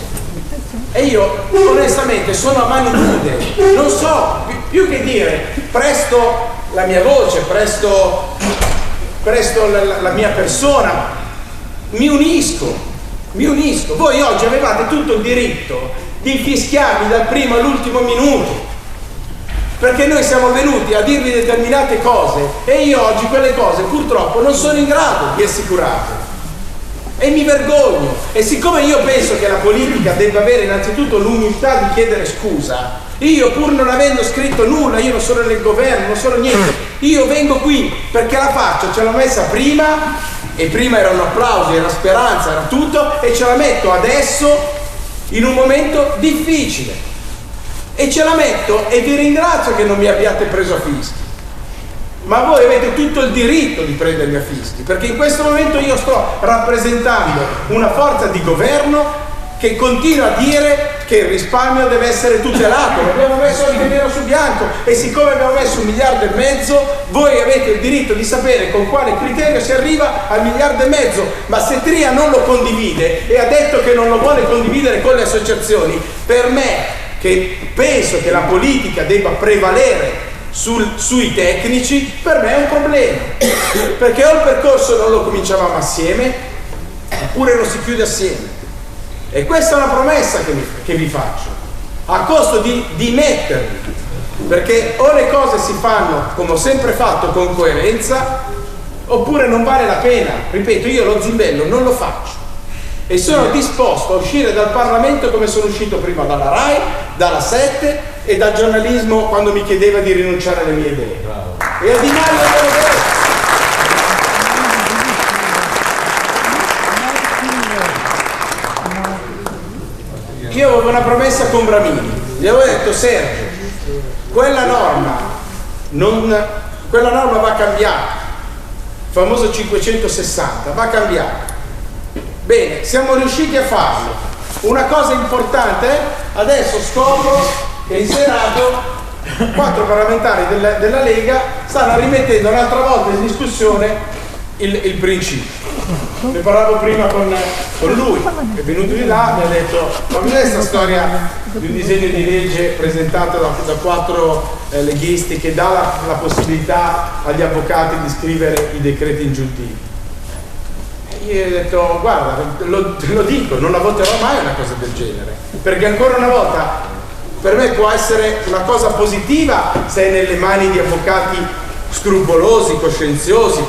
E io onestamente sono a mani nude, non so più che dire, presto la mia voce, presto la mia persona, mi unisco. Voi oggi avevate tutto il diritto di infischiarmi dal primo all'ultimo minuto, perché noi siamo venuti a dirvi determinate cose e io oggi quelle cose purtroppo non sono in grado di assicurarvi. E mi vergogno. E siccome io penso che la politica debba avere innanzitutto l'umiltà di chiedere scusa, io pur non avendo scritto nulla, io non sono nel governo, non sono niente, io vengo qui perché la faccia ce l'ho messa prima, e prima erano applausi, era speranza, era tutto, e ce la metto adesso in un momento difficile. E ce la metto e vi ringrazio che non mi abbiate preso a fischi. Ma voi avete tutto il diritto di prendermi a fischi, perché in questo momento io sto rappresentando una forza di governo che continua a dire che il risparmio deve essere tutelato. L'abbiamo messo anche nero su bianco, e siccome abbiamo messo 1,5 miliardi, voi avete il diritto di sapere con quale criterio si arriva al 1,5 miliardi. Ma se Tria non lo condivide e ha detto che non lo vuole condividere con le associazioni, per me, che penso che la politica debba prevalere sui tecnici, per me è un problema, perché o il percorso non lo cominciavamo assieme oppure lo si chiude assieme. E questa è una promessa che vi faccio, a costo di dimettermi, perché o le cose si fanno come ho sempre fatto, con coerenza, oppure non vale la pena. Ripeto, io lo zimbello non lo faccio e sono disposto a uscire dal Parlamento come sono uscito prima dalla RAI, dalla 7 e dal giornalismo quando mi chiedeva di rinunciare alle mie idee. Bravo. E a Di Maio glielo detto. Io avevo una promessa con Bramini, gli avevo detto: Sergio, quella norma va cambiata, il famoso 560 va cambiato. Bene, siamo riusciti a farlo. Una cosa importante, adesso scopro che in Senato 4 parlamentari della Lega stanno rimettendo un'altra volta in discussione il principio. Ne parlavo prima con lui, è venuto di là, mi ha detto: ma cos'è questa storia di un disegno di legge presentato da 4 leghisti che dà la possibilità agli avvocati di scrivere i decreti ingiuntivi? Io gli ho detto: guarda, lo dico, non la voterò mai una cosa del genere, perché ancora una volta per me può essere una cosa positiva se è nelle mani di avvocati scrupolosi, coscienziosi,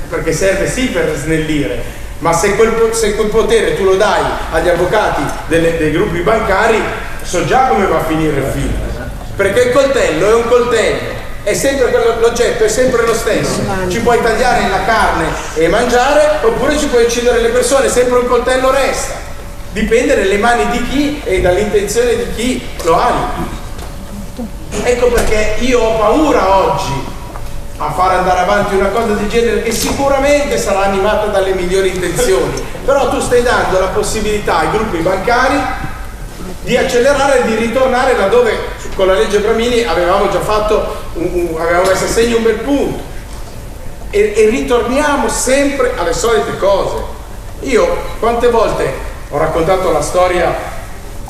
perché serve sì per snellire, ma se quel potere tu lo dai agli avvocati dei gruppi bancari, so già come va a finire il film, perché il coltello è un coltello, è sempre l'oggetto è sempre lo stesso, ci puoi tagliare la carne e mangiare, oppure ci puoi uccidere le persone, sempre un coltello resta, dipende dalle mani di chi e dall'intenzione di chi lo ha. Ecco perché io ho paura oggi a far andare avanti una cosa del genere, che sicuramente sarà animata dalle migliori intenzioni, però tu stai dando la possibilità ai gruppi bancari di accelerare e di ritornare laddove con la legge Bramini avevamo già fatto avevamo messo a segno un bel punto, e ritorniamo sempre alle solite cose. Io quante volte ho raccontato la storia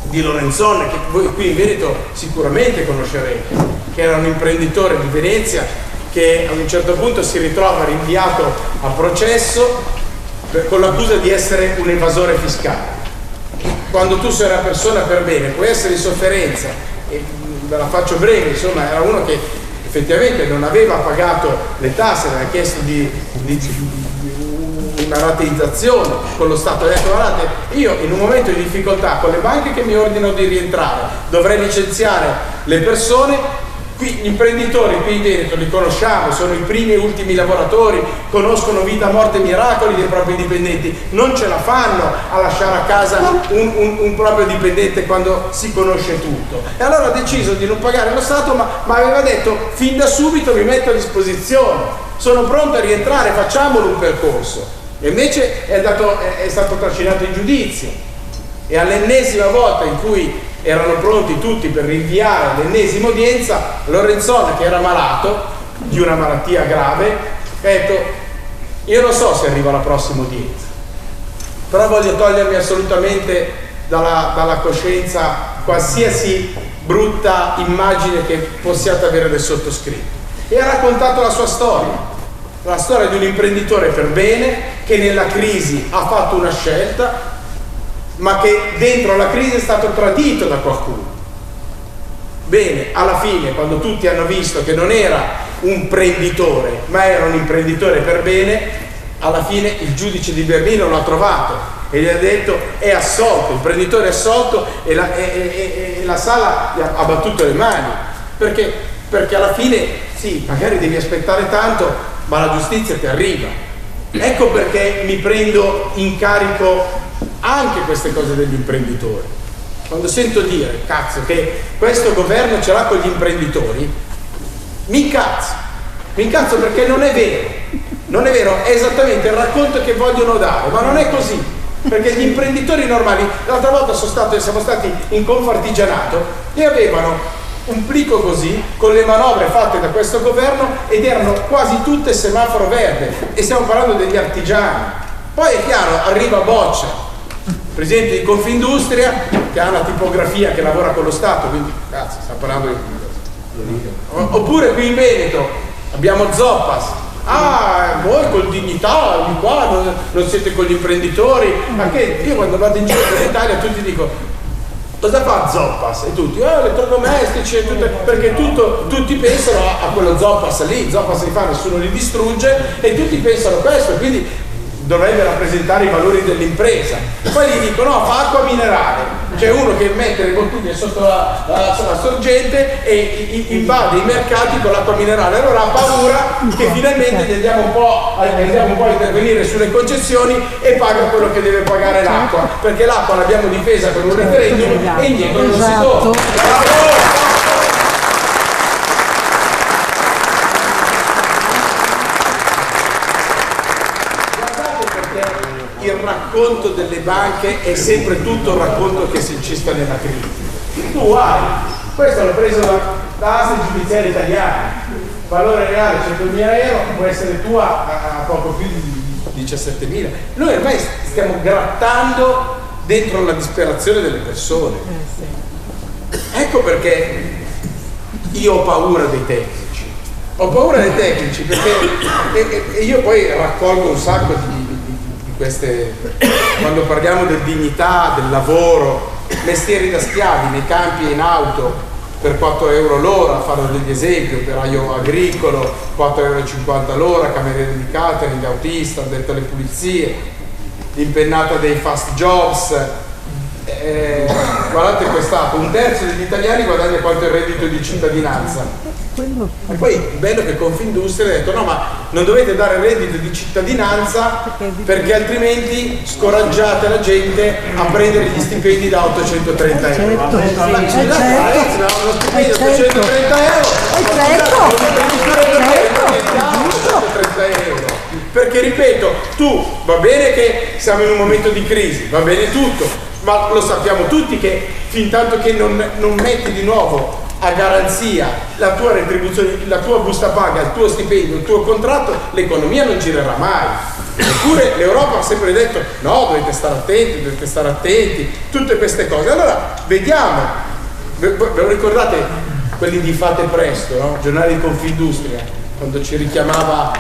di Lorenzon, che voi qui in Veneto sicuramente conoscerete, che era un imprenditore di Venezia che ad un certo punto si ritrova rinviato a processo con l'accusa di essere un evasore fiscale. Quando tu sei una persona per bene puoi essere in sofferenza, e ve la faccio breve, insomma era uno che effettivamente non aveva pagato le tasse, aveva chiesto di una rateizzazione con lo Stato, ha detto: guardate, io in un momento di difficoltà con le banche che mi ordinano di rientrare dovrei licenziare le persone, Qui gli imprenditori qui in Veneto li conosciamo, sono i primi e ultimi lavoratori, conoscono vita, morte e miracoli dei propri dipendenti, non ce la fanno a lasciare a casa un proprio dipendente quando si conosce tutto. E allora ha deciso di non pagare lo Stato, ma aveva detto fin da subito mi metto a disposizione, sono pronto a rientrare, facciamolo un percorso. E invece è stato trascinato in giudizio, e all'ennesima volta in cui erano pronti tutti per rinviare l'ennesima udienza, Lorenzon, che era malato di una malattia grave, ha detto: io non so se arriva la prossima udienza, però voglio togliermi assolutamente dalla coscienza qualsiasi brutta immagine che possiate avere del sottoscritto. E ha raccontato la sua storia, la storia di un imprenditore per bene che nella crisi ha fatto una scelta, ma che dentro la crisi è stato tradito da qualcuno. Bene, alla fine, quando tutti hanno visto che non era un prenditore, ma era un imprenditore per bene, alla fine il giudice di Berlino l'ha trovato e gli ha detto: è assolto, il prenditore è assolto, e la sala gli ha battuto le mani, perché alla fine sì, magari devi aspettare tanto, ma la giustizia ti arriva. Ecco perché mi prendo in carico anche queste cose degli imprenditori. Quando sento dire cazzo che questo governo ce l'ha con gli imprenditori, mi incazzo perché non è vero, è esattamente il racconto che vogliono dare, ma non è così, perché gli imprenditori normali, l'altra volta siamo stati in Confartigianato e avevano un plico così con le manovre fatte da questo governo ed erano quasi tutte semaforo verde, e stiamo parlando degli artigiani. Poi è chiaro, arriva Boccia, presidente di Confindustria, che ha una tipografia che lavora con lo Stato, quindi cazzo, sta parlando di... Oppure qui in Veneto abbiamo Zoppas: voi col Dignità di qua non siete con gli imprenditori. Ma che io quando vado in giro per l'Italia tutti dico: cosa fa Zoppas? E tutti, elettrodomestici, perché tutti pensano a quello Zoppas lì, Zoppas li fa, nessuno li distrugge, e tutti pensano questo, quindi dovrebbe rappresentare i valori dell'impresa. Poi gli dicono: no, fa acqua minerale. C'è uno che mette le bottiglie sotto la sorgente e invade i mercati con l'acqua minerale. Allora ha paura che finalmente gli andiamo un po' a intervenire sulle concessioni e paga quello che deve pagare l'acqua, perché l'acqua l'abbiamo difesa con un referendum e indietro non si torna. Bravo! Il racconto delle banche è sempre tutto il racconto che ci sta nella crisi. Tu questo l'ho preso da aste giudiziarie italiane, valore reale 100.000 euro, può essere tua a poco più di 17.000. Noi ormai stiamo grattando dentro la disperazione delle persone. Ecco perché io ho paura dei tecnici, perché io poi raccolgo un sacco di queste, quando parliamo del dignità, del lavoro, mestieri da schiavi nei campi e in auto per 4 euro l'ora, farò degli esempi: operaio agricolo 4,50 euro l'ora, cameriere di catering, autista, addetto alle pulizie, l'impennata dei fast jobs. Guardate quest'ato, 1/3 degli italiani guadagna quanto il reddito di cittadinanza. E poi è bello che Confindustria ha detto: no, ma non dovete dare il reddito di cittadinanza perché altrimenti scoraggiate la gente a prendere gli stipendi da 830 euro. Uno stipendio da 830 euro, perché ripeto, tu va bene che siamo in un momento di crisi, va bene tutto, ma lo sappiamo tutti che fin tanto che non metti di nuovo a garanzia la tua retribuzione, la tua busta paga, il tuo stipendio, il tuo contratto, l'economia non girerà mai. Eppure l'Europa ha sempre detto: no, dovete stare attenti, tutte queste cose. Allora vediamo, ve lo ricordate quelli di Fate Presto, no? Giornale di Confindustria, quando ci richiamava,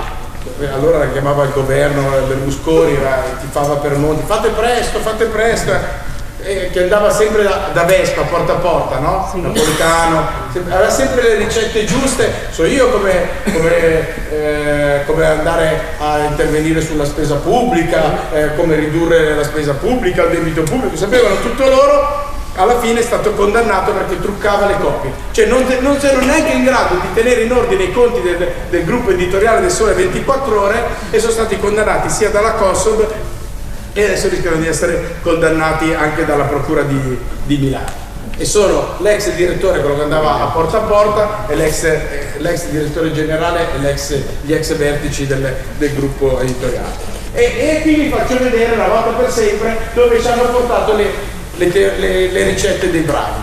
allora richiamava il governo Berlusconi, tifava per Monti: fate presto, che andava sempre da Vespa porta a porta, no? Sì. Napolitano, aveva sempre le ricette giuste. So io come andare a intervenire sulla spesa pubblica, come ridurre la spesa pubblica, il debito pubblico, sapevano tutto loro. alla fine è stato condannato perché truccava le copie, cioè non erano neanche in grado di tenere in ordine i conti del gruppo editoriale del Sole 24 Ore e sono stati condannati sia dalla Consob e adesso rischiano di essere condannati anche dalla Procura di Milano. E sono l'ex direttore, quello che andava a porta, e l'ex direttore generale e gli ex vertici del gruppo editoriale. E qui vi faccio vedere una volta per sempre dove ci hanno portato le ricette dei bravi.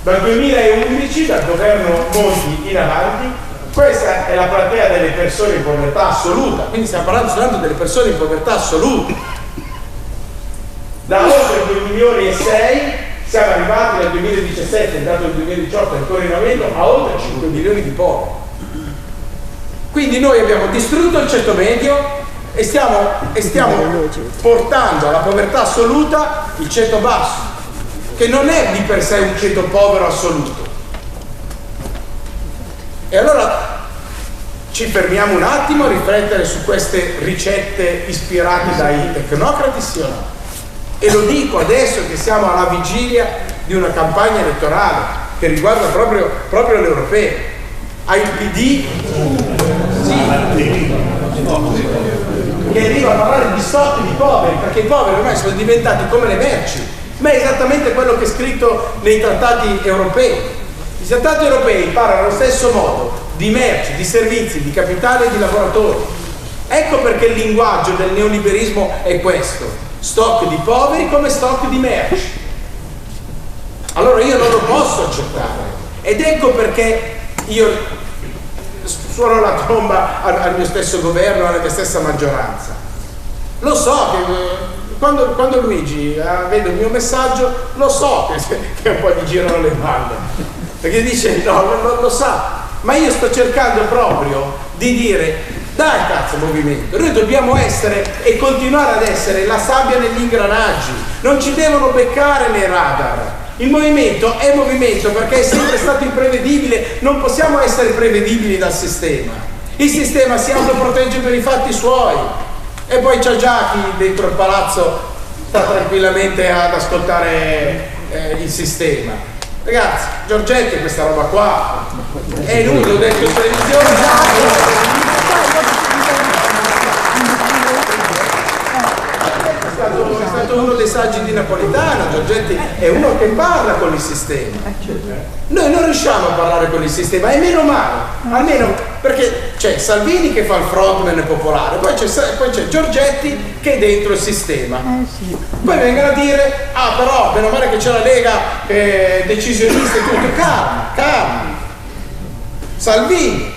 Dal 2011, dal governo Monti in avanti, questa è la platea delle persone in povertà assoluta, quindi stiamo parlando soltanto delle persone in povertà assoluta. Da oltre 2 milioni e 6 siamo arrivati nel 2017, è dato il 2018 ancora in aumento, a oltre 5 milioni di poveri. Quindi noi abbiamo distrutto il ceto medio e stiamo portando alla povertà assoluta il ceto basso, che non è di per sé un ceto povero assoluto. E allora ci fermiamo un attimo a riflettere su queste ricette ispirate dai tecnocrati, sì o no? E lo dico adesso che siamo alla vigilia di una campagna elettorale che riguarda proprio le europee. Ai PD che arriva a parlare di stock di poveri, perché i poveri ormai sono diventati come le merci, ma è esattamente quello che è scritto nei trattati europei. I trattati europei parlano allo stesso modo di merci, di servizi, di capitale e di lavoratori. Ecco perché il linguaggio del neoliberismo è questo: stock di poveri come stock di merci. Allora io non lo posso accettare, ed ecco perché io suono la tromba al mio stesso governo, alla mia stessa maggioranza. Lo so che quando Luigi vede il mio messaggio, lo so che un po' gli girano le palle, perché dice no, lo sa, ma io sto cercando proprio di dire: dai cazzo movimento, noi dobbiamo essere e continuare ad essere la sabbia negli ingranaggi, non ci devono beccare nei radar. Il movimento è movimento perché è sempre stato imprevedibile, non possiamo essere prevedibili dal sistema. Il sistema si autoprotegge per i fatti suoi e poi c'è già chi dentro il palazzo sta tranquillamente ad ascoltare il sistema. Ragazzi, Giorgetti questa roba qua è lui, l'ho detto in televisione. È stato uno dei saggi di Napolitano. Giorgetti è uno che parla con il sistema. Noi non riusciamo a parlare con il sistema, e meno male, almeno perché c'è Salvini che fa il frontman popolare, poi c'è Giorgetti che è dentro il sistema. Poi vengono a dire: ah, però meno male che c'è la Lega decisionista e tutto. Calma. Salvini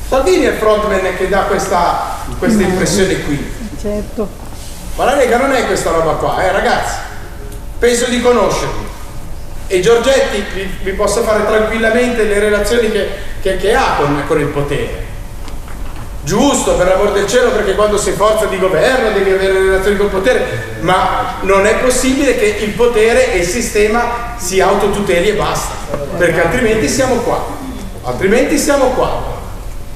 è il frontman che dà questa impressione qui. Certo. Ma la Lega non è questa roba qua, ragazzi. Penso di conoscerli. E Giorgetti vi posso fare tranquillamente le relazioni che ha con il potere. Giusto, per l'amor del cielo, perché quando sei forza di governo devi avere relazioni col potere, ma non è possibile che il potere e il sistema si autotuteli e basta, perché altrimenti siamo qua.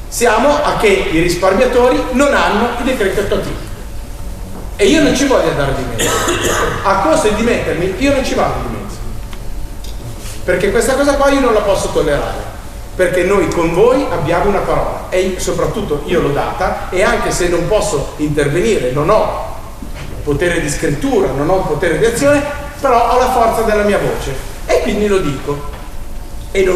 Siamo a che i risparmiatori non hanno i decreti attuativi. E io non ci voglio andare di mezzo. A costo di dimettermi, io non ci vado di mezzo. Perché questa cosa qua io non la posso tollerare. Perché noi con voi abbiamo una parola. E soprattutto io l'ho data, e anche se non posso intervenire, non ho potere di scrittura, non ho potere di azione, però ho la forza della mia voce. E quindi lo dico. E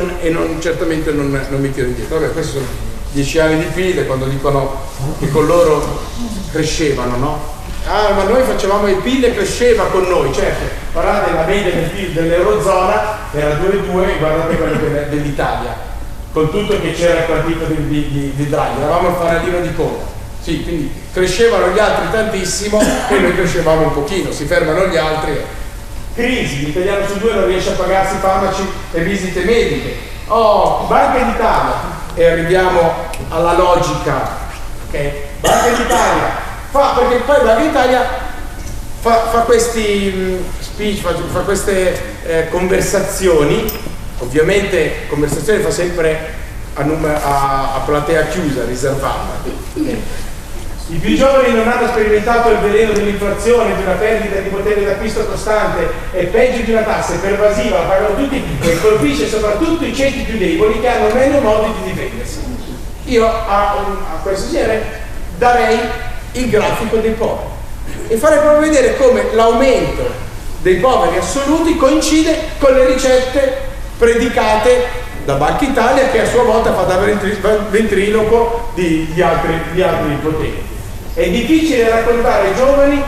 certamente non mi tiro indietro. Vabbè, questi sono 10 anni di PIL, quando dicono che con loro crescevano, no? Ah, ma noi facevamo il PIL e cresceva con noi, certo. Guardate, la media del PIL dell'Eurozona era 2,2, guardate quello dell'Italia, con tutto che c'era il partito di Draghi, eravamo il fanalino di coda. Sì, quindi crescevano gli altri tantissimo e noi crescevamo un pochino, si fermano gli altri. Crisi, l'italiano su 2 non riesce a pagarsi farmaci e visite mediche. Oh, Banca d'Italia, e arriviamo alla logica, ok? Banca d'Italia perché poi Banca d'Italia fa questi speech, fa queste conversazioni, ovviamente conversazioni fa sempre a platea chiusa, riservata. I più giovani non hanno sperimentato il veleno dell'inflazione, di una perdita di potere d'acquisto costante e peggio di una tassa pervasiva, la pagano tutti e colpisce soprattutto i ceti più deboli che hanno meno modi di difendersi. Io a questo genere darei il grafico dei poveri e farei proprio vedere come l'aumento dei poveri assoluti coincide con le ricette predicate da Banca Italia, che a sua volta fa da ventriloquo di altri poteri. È difficile raccontare ai giovani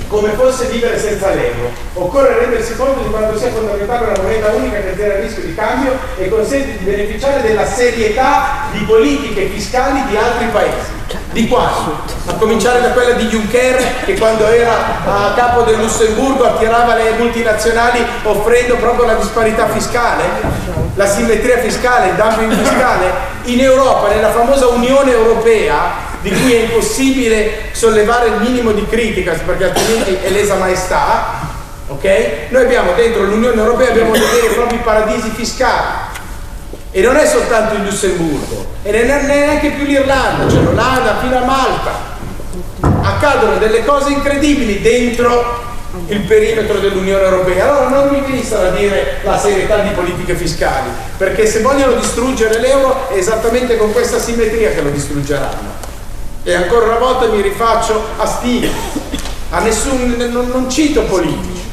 come fosse vivere senza l'euro. Occorre rendersi conto di quanto sia fondamentale una moneta unica che zera il rischio di cambio e consente di beneficiare della serietà di politiche fiscali di altri paesi. Di quali? A cominciare da quella di Juncker, che quando era a capo del Lussemburgo attirava le multinazionali offrendo proprio la disparità fiscale, la simmetria fiscale, il dumping fiscale. In Europa, nella famosa Unione Europea, di cui è impossibile sollevare il minimo di critica perché altrimenti è lesa maestà, ok? Noi abbiamo dentro l'Unione Europea abbiamo dei veri e propri paradisi fiscali. E non è soltanto il Lussemburgo, e non è neanche più l'Irlanda, cioè l'Olanda fino a Malta. Accadono delle cose incredibili dentro il perimetro dell'Unione Europea. Allora non mi venissero a dire la serietà di politiche fiscali, perché se vogliono distruggere l'euro è esattamente con questa simmetria che lo distruggeranno. E ancora una volta mi rifaccio a Stiglitz, non cito politici.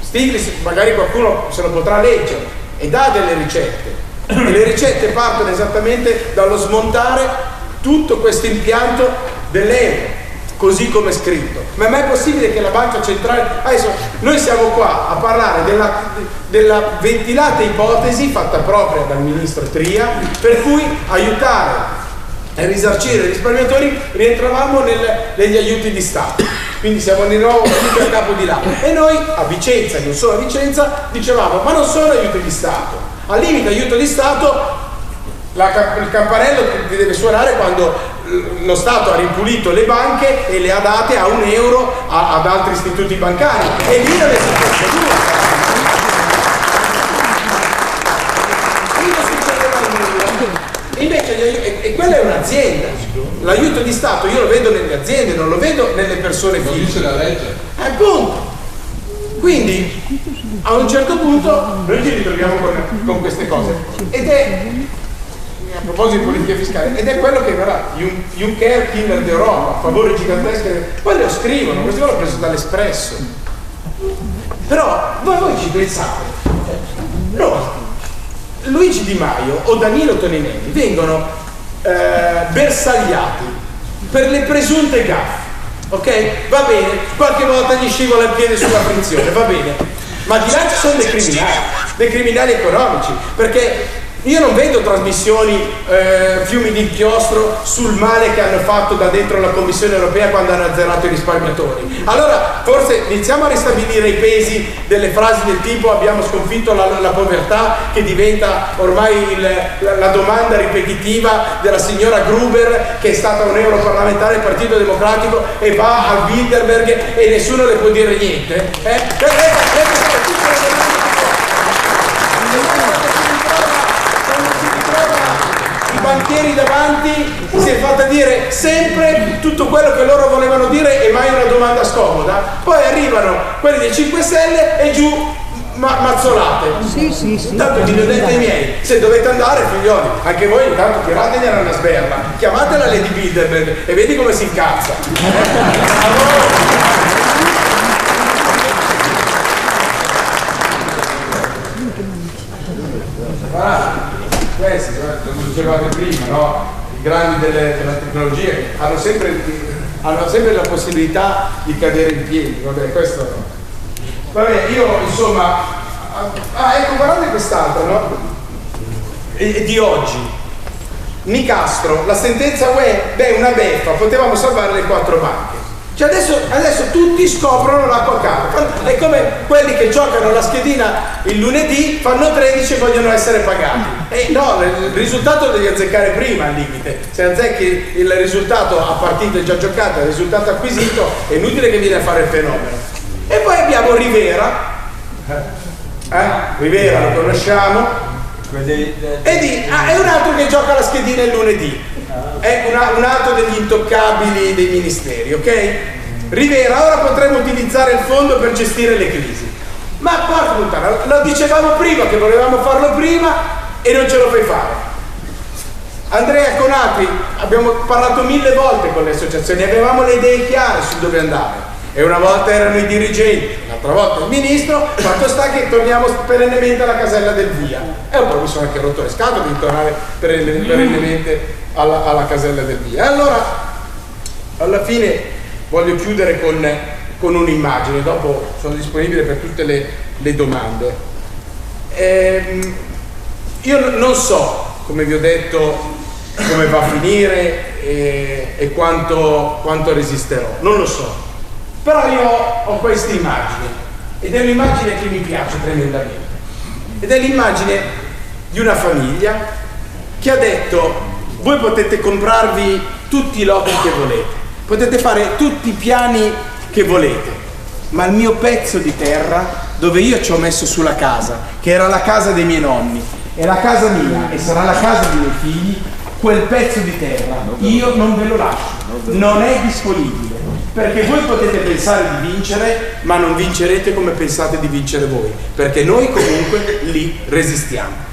Stiglitz magari qualcuno se lo potrà leggere e dà delle ricette, e le ricette partono esattamente dallo smontare tutto questo impianto dell'euro così come è scritto. Ma è mai possibile che la banca centrale... Adesso noi siamo qua a parlare della ventilata ipotesi fatta propria dal ministro Tria, per cui aiutare e risarcire i risparmiatori rientravamo negli aiuti di Stato. Quindi siamo di nuovo tutti a capo di là. E noi a Vicenza, non solo a Vicenza, dicevamo ma non sono aiuti di Stato. Al limite aiuto di Stato, il campanello ti deve suonare quando lo Stato ha ripulito le banche e le ha date a €1 ad altri istituti bancari. E lì non è successo nulla. Invece, e quella è un'azienda. L'aiuto di Stato io lo vedo nelle aziende, non lo vedo nelle persone fisiche. Lo dice la legge. Appunto. Quindi, a un certo punto, noi ci ritroviamo con queste cose. Ed è, a proposito di politica fiscale, ed è quello che verrà, Juncker, killer d'Europa, favori giganteschi. Poi lo scrivono, questo l'ho preso dall'Espresso. Però, voi ci pensate, no? Luigi Di Maio o Danilo Toninelli vengono bersagliati per le presunte gaffe, ok? Va bene, qualche volta gli scivola il piede sulla frizione, va bene, ma di là ci sono dei criminali economici, perché io non vedo trasmissioni, fiumi di inchiostro sul male che hanno fatto da dentro la Commissione Europea quando hanno azzerato i risparmiatori. Allora forse iniziamo a ristabilire i pesi delle frasi del tipo abbiamo sconfitto la povertà, che diventa ormai la domanda ripetitiva della signora Gruber, che è stata un europarlamentare del Partito Democratico e va a Bilderberg e nessuno le può dire niente. I banchieri davanti si è fatta dire sempre tutto quello che loro volevano dire e mai una domanda scomoda. Poi arrivano quelli dei 5 Stelle e giù mazzolate. Sì. Tanto vi ho detto ai miei, se dovete andare figlioli, anche voi intanto tirategliela una sberla, chiamatela Lady Bilderberg e vedi come si incazza. Questi, come dicevate prima, no? I grandi della tecnologia hanno sempre la possibilità di cadere in piedi. Vabbè, questo no. Vabbè, io insomma. Ecco, guardate quest'altro, no? Di oggi. Nicastro, la sentenza UE, una beffa, potevamo salvare le 4 banche. Cioè adesso tutti scoprono l'acqua calda. È come quelli che giocano la schedina il lunedì, fanno 13 e vogliono essere pagati. E no, il risultato lo devi azzeccare prima al limite. Se azzecchi il risultato a partite già giocate, il risultato acquisito, è inutile che vieni a fare il fenomeno. E poi abbiamo Rivera. Rivera lo conosciamo. È un altro che gioca la schedina il lunedì. è un altro degli intoccabili dei ministeri, ok? Rivera, ora potremmo utilizzare il fondo per gestire le crisi. Ma porca puttana, lo dicevamo prima che volevamo farlo prima e non ce lo fai fare. Andrea Conati, abbiamo parlato 1000 volte con le associazioni, avevamo le idee chiare su dove andare. E una volta erano i dirigenti, un'altra volta il ministro, fatto sta che torniamo perennemente alla casella del via. E un po' mi sono anche rotto le scatole di tornare perennemente alla casella del via. E allora, alla fine, voglio chiudere con un'immagine, dopo sono disponibile per tutte le domande. Io non so, come vi ho detto, come va a finire e quanto resisterò, non lo so. Però io ho questa immagine, ed è un'immagine che mi piace tremendamente, ed è l'immagine di una famiglia che ha detto: voi potete comprarvi tutti i lotti che volete, potete fare tutti i piani che volete, ma il mio pezzo di terra, dove io ci ho messo sulla casa, che era la casa dei miei nonni, è la casa mia e sarà la casa dei miei figli, quel pezzo di terra io non ve lo lascio, non è disponibile. Perché voi potete pensare di vincere, ma non vincerete come pensate di vincere voi, perché noi comunque lì resistiamo.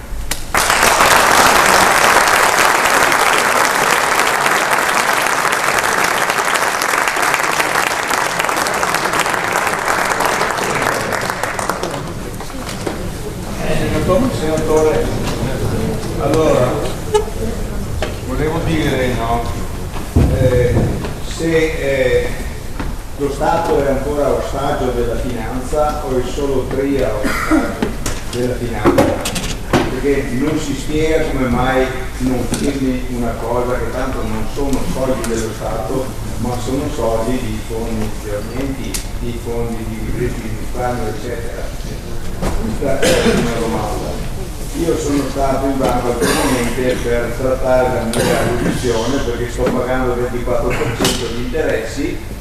Senatore, allora, volevo dire, no, se lo Stato è ancora ostaggio della finanza o è solo Tria ostaggio della finanza, perché non si spiega come mai non firmi una cosa che tanto non sono soldi dello Stato, ma sono soldi di fondi di aumenti, di fondi di crediti di risparmio, eccetera. Questa è una domanda. Io sono stato in banca ultimamente per trattare la mia posizione, perché sto pagando il 24% di interessi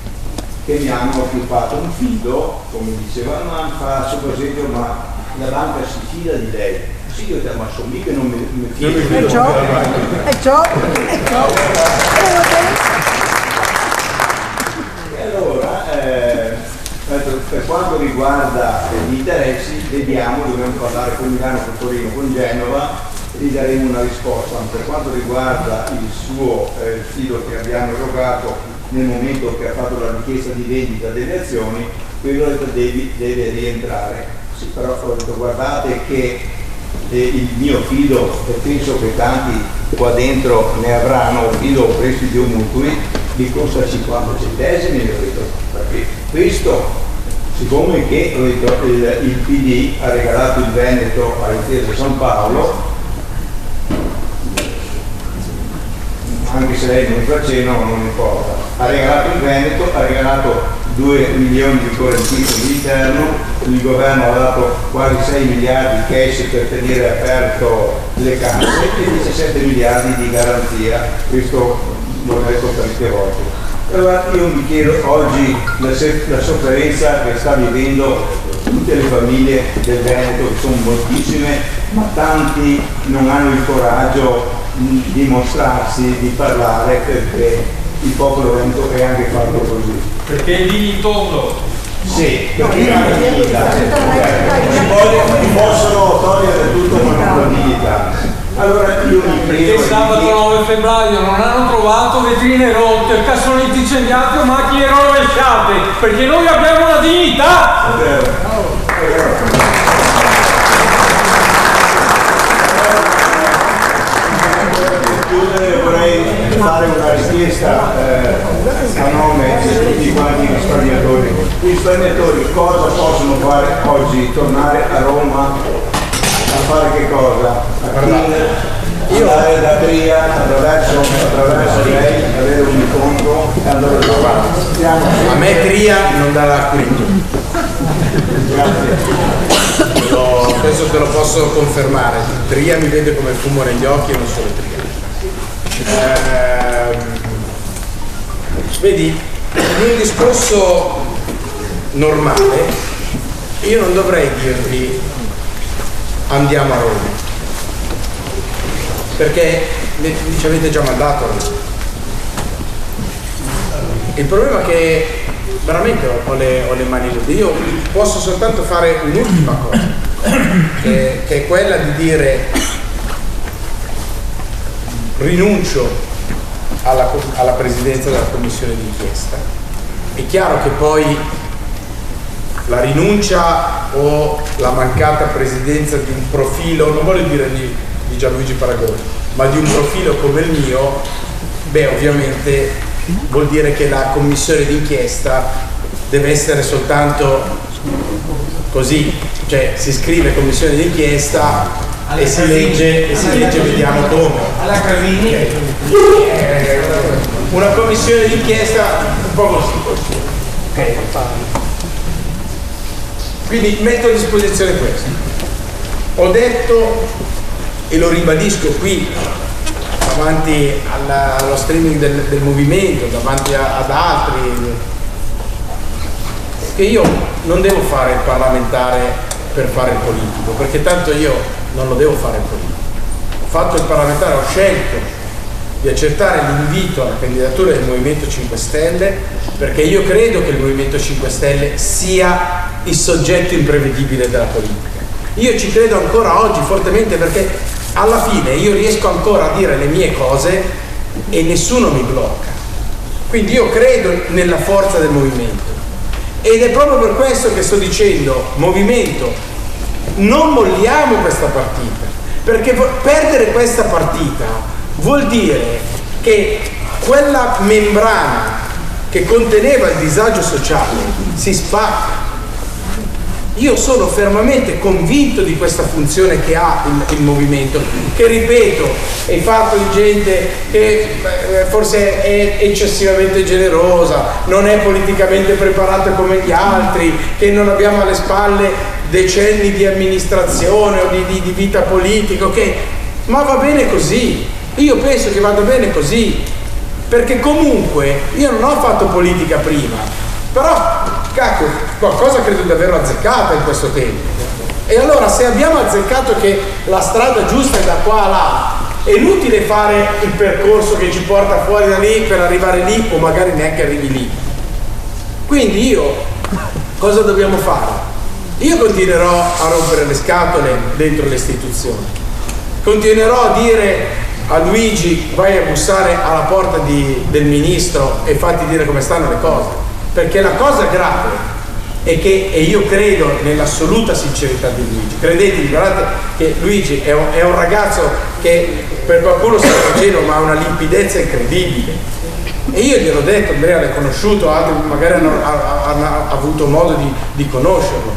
che mi hanno occupato un fido, come diceva il fa per esempio, ma la banca si fida di lei. Sì, io ti ho messo mica non mi fido. E ciò. E allora, per quanto riguarda gli interessi, dobbiamo parlare con Milano, con Torino, con Genova, e gli daremo una risposta. Per quanto riguarda il suo fido che abbiamo erogato nel momento che ha fatto la richiesta di vendita delle azioni, quello deve rientrare. Sì, però ho detto, guardate che il mio fido, e penso che tanti qua dentro ne avranno, fido o prestiti o mutui, mi costa 50 centesimi, ho detto, perché questo, siccome che ho detto, il PD ha regalato il Veneto all'Intesa San Paolo, anche se lei non faceva, non importa, ha regalato il Veneto, ha regalato 2 milioni di correntino all'interno, il governo ha dato quasi 6 miliardi di cash per tenere aperto le casse e 17 miliardi di garanzia, questo l'ho detto parecchie volte. Allora io mi chiedo oggi la sofferenza che sta vivendo tutte le famiglie del Veneto, che sono moltissime, ma tanti non hanno il coraggio di mostrarsi, di parlare, perché il popolo veneto è anche fatto così. Perché è dignitoso. Sì, perché ha la dignità. Si possono togliere tutto ma non la dignità. Allora io mi chiedo. Perché sabato 9 febbraio non hanno trovato vetrine rotte, cassonetti incendiati o macchine rovesciate, perché noi abbiamo la dignità! È vero, è vero. Vorrei fare una richiesta a nome di tutti quanti i risparmiatori. I risparmiatori cosa possono fare oggi? Tornare a Roma a fare che cosa? Andare da Tria attraverso lei, avere un incontro e andare a trovare. A me Tria non dà l'acquito. Penso te lo posso confermare. Tria mi vede come fumo negli occhi e non solo Tria. Vedi, in un discorso normale io non dovrei dirvi andiamo a Roma, perché ci avete già mandato a Roma. Il problema è che veramente ho le mani libere. Io posso soltanto fare un'ultima cosa, che è quella di dire rinuncio alla presidenza della commissione d'inchiesta. È chiaro che poi la rinuncia o la mancata presidenza di un profilo, non voglio dire di Gianluigi Paragoni, ma di un profilo come il mio, ovviamente vuol dire che la commissione d'inchiesta deve essere soltanto così, cioè si scrive commissione d'inchiesta e si legge vediamo come. Alla Cravini. Una commissione d'inchiesta un po' così. Okay. Quindi metto a disposizione questo. Ho detto e lo ribadisco qui davanti allo streaming del movimento, davanti ad altri, che io non devo fare il parlamentare per fare il politico, perché tanto io non lo devo fare il politico. Ho fatto il parlamentare, ho scelto di accettare l'invito alla candidatura del Movimento 5 Stelle perché io credo che il Movimento 5 Stelle sia il soggetto imprevedibile della politica. Io ci credo ancora oggi fortemente perché alla fine io riesco ancora a dire le mie cose e nessuno mi blocca. Quindi io credo nella forza del movimento ed è proprio per questo che sto dicendo, movimento, non molliamo questa partita, perché perdere questa partita vuol dire che quella membrana che conteneva il disagio sociale si spacca. Io sono fermamente convinto di questa funzione che ha il movimento, che ripeto è fatto di gente che forse è eccessivamente generosa, non è politicamente preparata come gli altri, che non abbiamo alle spalle decenni di amministrazione o di vita politica, ma va bene così. Io penso che vada bene così, perché comunque io non ho fatto politica prima, però cacchio, qualcosa credo di averlo azzeccato in questo tempo. E allora se abbiamo azzeccato che la strada giusta è da qua a là, è inutile fare il percorso che ci porta fuori da lì per arrivare lì o magari neanche arrivi lì. Quindi cosa dobbiamo fare? Io continuerò a rompere le scatole dentro le istituzioni, continuerò a dire a Luigi vai a bussare alla porta del ministro e fatti dire come stanno le cose, perché la cosa grave è che, e io credo nell'assoluta sincerità di Luigi, credetemi, guardate che Luigi è un ragazzo che per qualcuno sembra ingenuo ma ha una limpidezza incredibile, e io gliel'ho detto, Andrea l'hai conosciuto, altri magari hanno avuto modo di conoscerlo,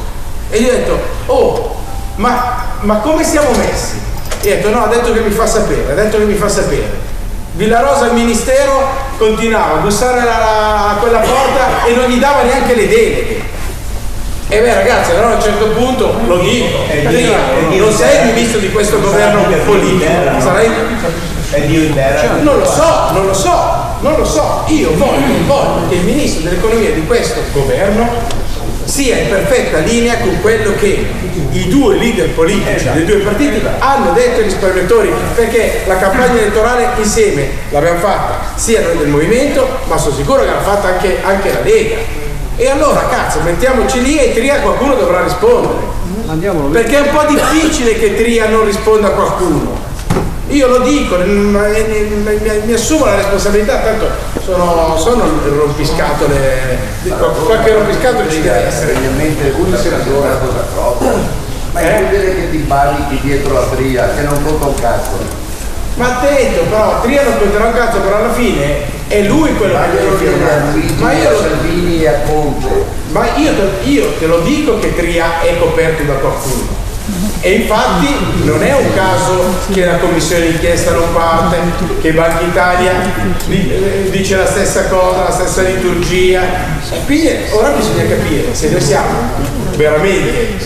e gli ho detto ma come siamo messi? E ha detto no, ha detto che mi fa sapere, Villarosa al ministero continuava a bussare a quella porta e non gli dava neanche le deleghe. E ragazzi, allora a un certo punto lo dico, non sei il ministro di questo governo politico, sarai... Non lo so, io voglio che il ministro dell'economia di questo governo sia in perfetta linea con quello che i due leader politici dei due partiti hanno detto ai risparmiatori, perché la campagna elettorale insieme l'abbiamo fatta sia noi del movimento, ma sono sicuro che l'ha fatta anche la Lega. E allora cazzo, mettiamoci lì e Tria qualcuno dovrà rispondere, perché è un po' difficile che Tria non risponda a qualcuno. Io lo dico, mi assumo la responsabilità, tanto sono il rompiscatole, qualche rompiscatole ci deve essere. Un senatore cosa troppo, ma è inutile che ti parli dietro la Tria, che non conta un cazzo. Ma attento, però Tria non conterà un cazzo, però alla fine è lui quello che deve firmare. Ma io Salvini e a Conte. Ma io te lo dico che Tria è coperto da qualcuno. E infatti non è un caso che la commissione d'inchiesta non parte, che Banca Italia dice la stessa cosa, la stessa liturgia. E quindi ora bisogna capire se noi siamo veramente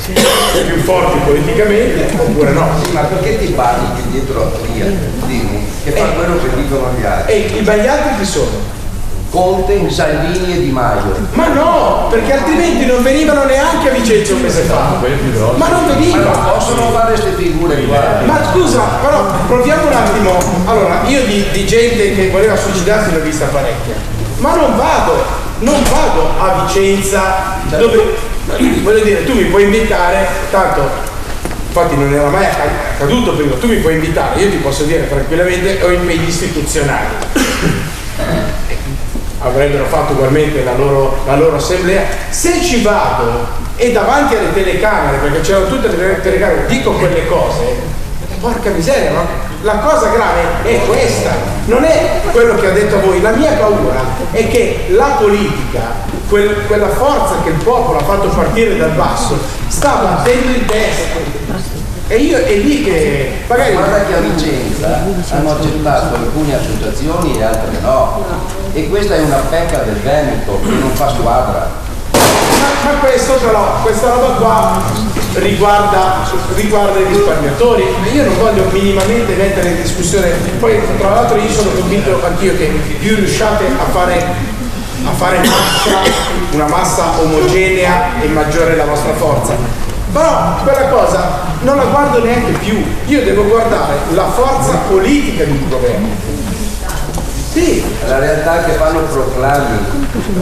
più forti politicamente oppure no. Sì, ma perché ti parli dietro la Tria? Dimmi, che fa quello che dicono gli altri. E gli altri chi sono? Conte, Salvini e Di Maio. Ma no, perché altrimenti non venivano neanche a Vicenza un mese fa. Ma non veniva. Ma non possono fare queste figure qua. Ma scusa, però proviamo un attimo. Allora, io di gente che voleva suicidarsi l'ho vista parecchia. ma non vado a Vicenza, dove, voglio dire, tu mi puoi invitare, tanto, infatti non era mai accaduto prima, tu mi puoi invitare, io ti posso dire tranquillamente, ho impegni istituzionali. Avrebbero fatto ugualmente la loro assemblea. Se ci vado e davanti alle telecamere, perché c'erano tutte le telecamere, dico quelle cose, porca miseria, no? La cosa grave è questa, non è quello che ho detto a voi. La mia paura è che la politica, quella forza che il popolo ha fatto partire dal basso, sta battendo in testa. E io è lì che magari. Guarda che a Vicenza hanno accettato alcune associazioni e altre no. E questa è una pecca del Veneto che non fa squadra. Ma questo però, questa roba qua riguarda i risparmiatori. Io non voglio minimamente mettere in discussione. Poi tra l'altro io sono convinto anch'io che più riusciate a fare una massa omogenea e maggiore la vostra forza. Però quella cosa non la guardo neanche più, io devo guardare la forza politica di un governo. Sì. La realtà è che fanno proclami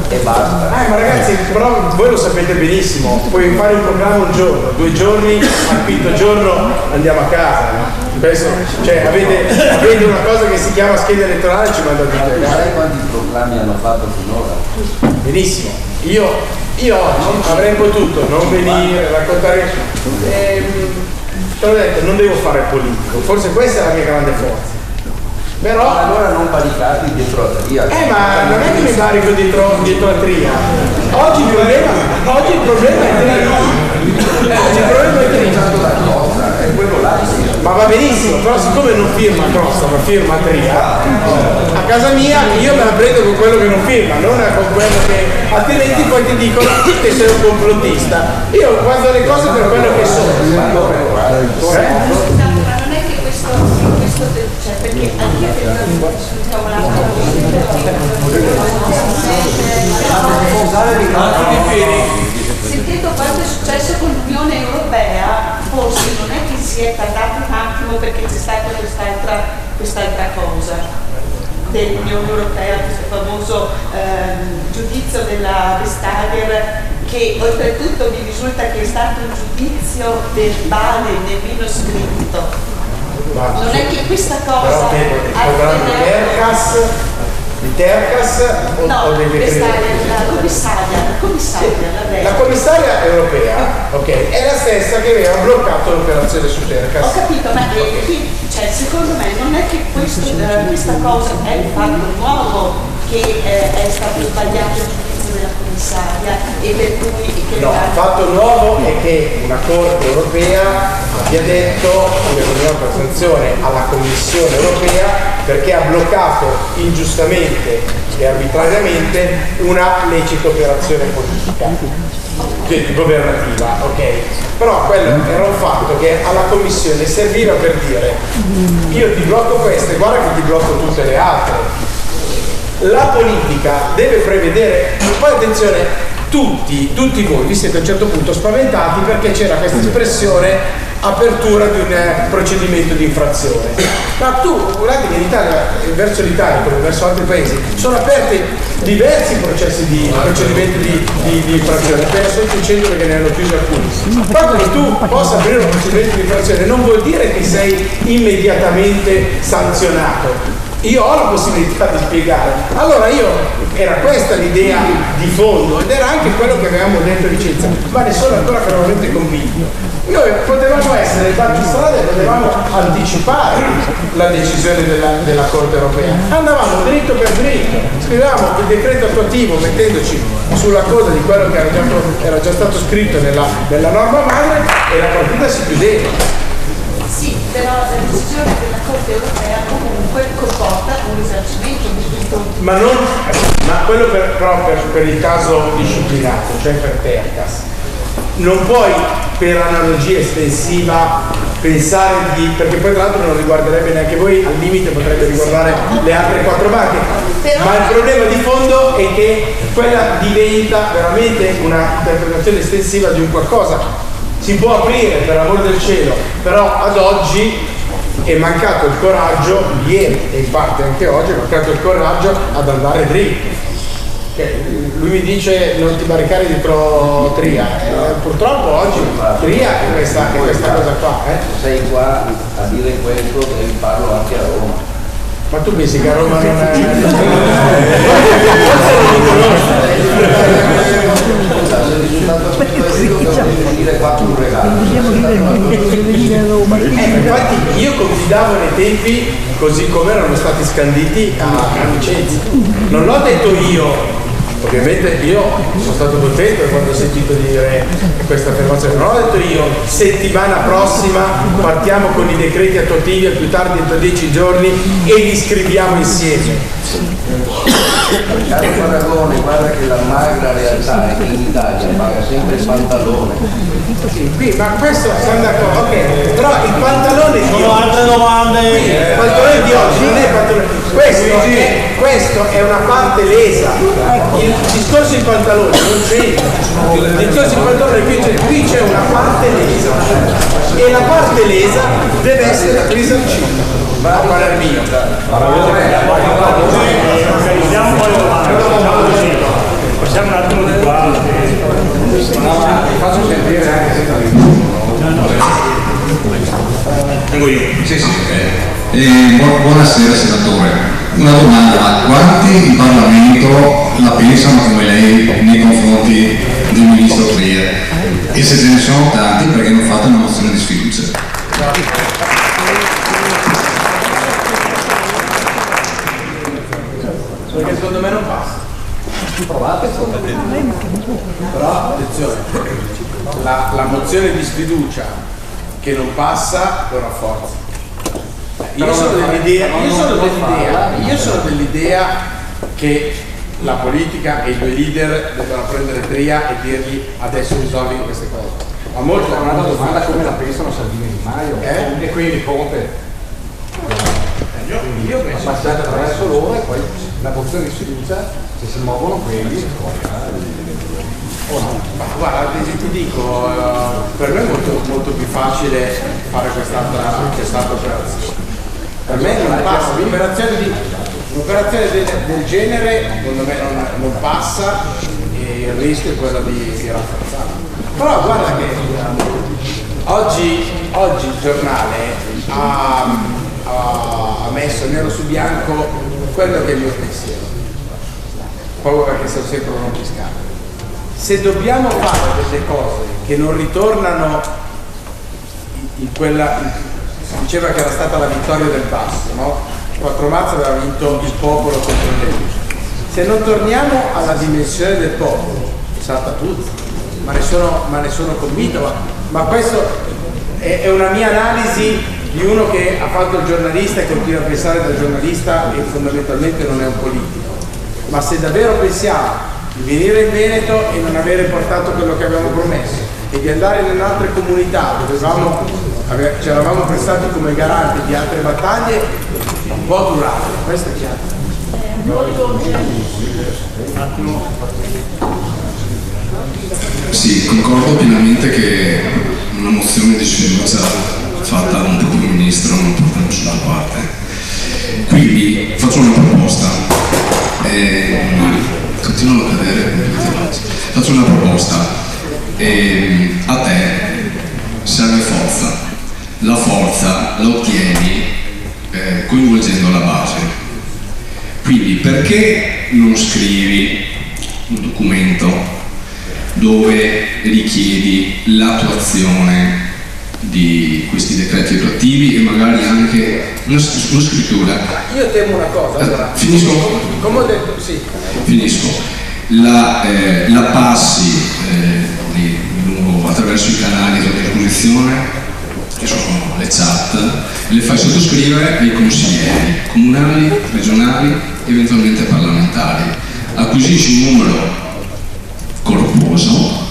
e basta. Ma ragazzi, però voi lo sapete benissimo, puoi fare un proclama un giorno, 2 giorni, al quinto giorno andiamo a casa. Questo, cioè avete una cosa che si chiama scheda elettorale, ci mandate a casa. Sai quanti proclami hanno fatto finora? Benissimo, io oggi avrei potuto non venire, raccontare, te l'ho detto, non devo fare politico, forse questa è la mia grande forza. Però allora non panicati dietro la tria. Ma non è che mi parico dietro la tria. Oggi il problema è Costa, è quello là. Ma va benissimo, però siccome non firma Costa, ma firma Tria, a casa mia io me la prendo con quello che non firma, non con quello che. Altrimenti poi ti dicono che sei un complottista. Io guardo le cose per quello che sono. Cioè, perché anche io sentendo quanto è successo con l'Unione Europea, forse non è che si è tardato un attimo perché c'è stata quest'altra cosa dell'Unione Europea, questo famoso giudizio della Vestager, che oltretutto mi risulta che è stato un giudizio verbale, nemmeno scritto. Non è che questa cosa di Tercas o dei decreti? La commissaria europea, ok, è la stessa che aveva bloccato l'operazione su Tercas. Ho capito, ma secondo me non è che questa cosa è un fatto nuovo che è stato sbagliato il giudizio della commissaria e per cui no, il fatto nuovo è che una Corte europea abbia detto una sanzione alla Commissione europea perché ha bloccato ingiustamente e arbitrariamente una lecita operazione politica governativa, ok? Però quello era un fatto che alla Commissione serviva per dire io ti blocco queste, guarda che ti blocco tutte le altre. La politica deve prevedere, poi attenzione, tutti voi vi siete a un certo punto spaventati perché c'era questa espressione apertura di un procedimento di infrazione. Ma guardate che in Italia, verso l'Italia come verso altri paesi, sono aperti diversi processi di procedimento di infrazione. Appena sto dicendo perché ne hanno chiuso alcuni. Proprio che tu possa aprire un procedimento di infrazione non vuol dire che sei immediatamente sanzionato. Io ho la possibilità di spiegare. Allora era questa l'idea di fondo ed era anche quello che avevamo detto a Vicenza, ma ne sono ancora fermamente convinto. Noi potevamo essere battistrada e potevamo anticipare la decisione della Corte europea. Andavamo dritto per dritto, scrivevamo il decreto attuativo mettendoci sulla coda di quello che era già stato scritto nella norma madre e la partita si chiudeva. Sì, però la decisione della Corte europea comunque comporta un risarcimento di questo. Ma quello per il caso disciplinato, cioè per Tercas. Non puoi per analogia estensiva pensare perché poi tra l'altro non riguarderebbe neanche voi, al limite potrebbe riguardare le altre 4 banche. Ma il problema di fondo è che quella diventa veramente una interpretazione estensiva di un qualcosa. Si può aprire per amor del cielo, però ad oggi è mancato il coraggio, ieri e in parte anche oggi è mancato il coraggio ad andare dritto. Lui mi dice non ti barricare dietro Tria, purtroppo oggi Tria è questa cosa qua. Sei qua a dire questo, devi farlo anche a Roma. Ma tu pensi che a Roma non è... Infatti io confidavo nei tempi, così come erano stati scanditi a Vicenza. Non l'ho detto io, ovviamente io sono stato contento quando ho sentito dire questa affermazione, non l'ho detto io, settimana prossima partiamo con i decreti attuativi al più tardi entro 10 giorni e li scriviamo insieme. Caro Paragone, guarda che la magra realtà è che in Italia paga sempre il pantalone. Sì, ma questo siamo d'accordo, ok, però il pantalone di oggi, altre domande. Il pantalone di oggi non è il pantalone, questo è una parte lesa. Il discorso in pantalone non c'entra. Il discorso in pantalone qui c'è una parte lesa. E la parte lesa deve essere risarcita. Va a parer mio. Organizziamo poi passiamo un attimo di qua. Faccio sentire anche senza Vengo io. Sì, ok. Buonasera senatore. Una domanda, quanti in Parlamento la pensano come lei nei confronti del ministro Tria? E se ce ne sono tanti, perché non fate una mozione di sfiducia? Perché secondo me non passa. Provate, però attenzione, la mozione di sfiducia che non passa lo rafforza. Io sono dell'idea che la politica e i due leader debbano prendere Tria e dirgli adesso risolvi queste cose. Ma molto una domanda come la pensano Salvini e Di Maio e quindi Conte. Io penso passate attraverso loro e poi la mozione di sfiducia, se si muovono quelli ma guarda, ti dico, per me è molto più facile fare quest'altra operazione. Per me non passa, un'operazione del genere secondo me non passa e il rischio è quello di rafforzarla. Però guarda che oggi il giornale ha messo nero su bianco quello che è il mio pensiero, proprio perché sono sempre un rompiscatole. Se dobbiamo fare delle cose che non ritornano in quella, diceva che era stata la vittoria del basso, no? 4 marzo aveva vinto il popolo contro le luci. Se non torniamo alla dimensione del popolo, salta tutto, ma ne sono convinto, ma questo è una mia analisi di uno che ha fatto il giornalista e continua a pensare da giornalista e fondamentalmente non è un politico. Ma se davvero pensiamo di venire in Veneto e non avere portato quello che avevamo promesso e di andare in altre comunità dove ci eravamo prestati come garanti di altre battaglie, un po' durate, questo è chiaro. Sì, concordo pienamente che una mozione di sfiducia fatta da un pubblico ministro non porta da nessuna parte. Quindi faccio una proposta. Continuano a cadere. Faccio una proposta. A te serve forza. La forza la ottieni coinvolgendo la base. Quindi perché non scrivi un documento dove richiedi l'attuazione di questi decreti attuativi e magari anche una scrittura? Io temo una cosa, allora, finisco? Come ho detto, sì. Finisco. La passi attraverso i canali di disposizione, che sono le chat, e le fai sottoscrivere ai consiglieri comunali, regionali, eventualmente parlamentari. Acquisisci un numero corposo,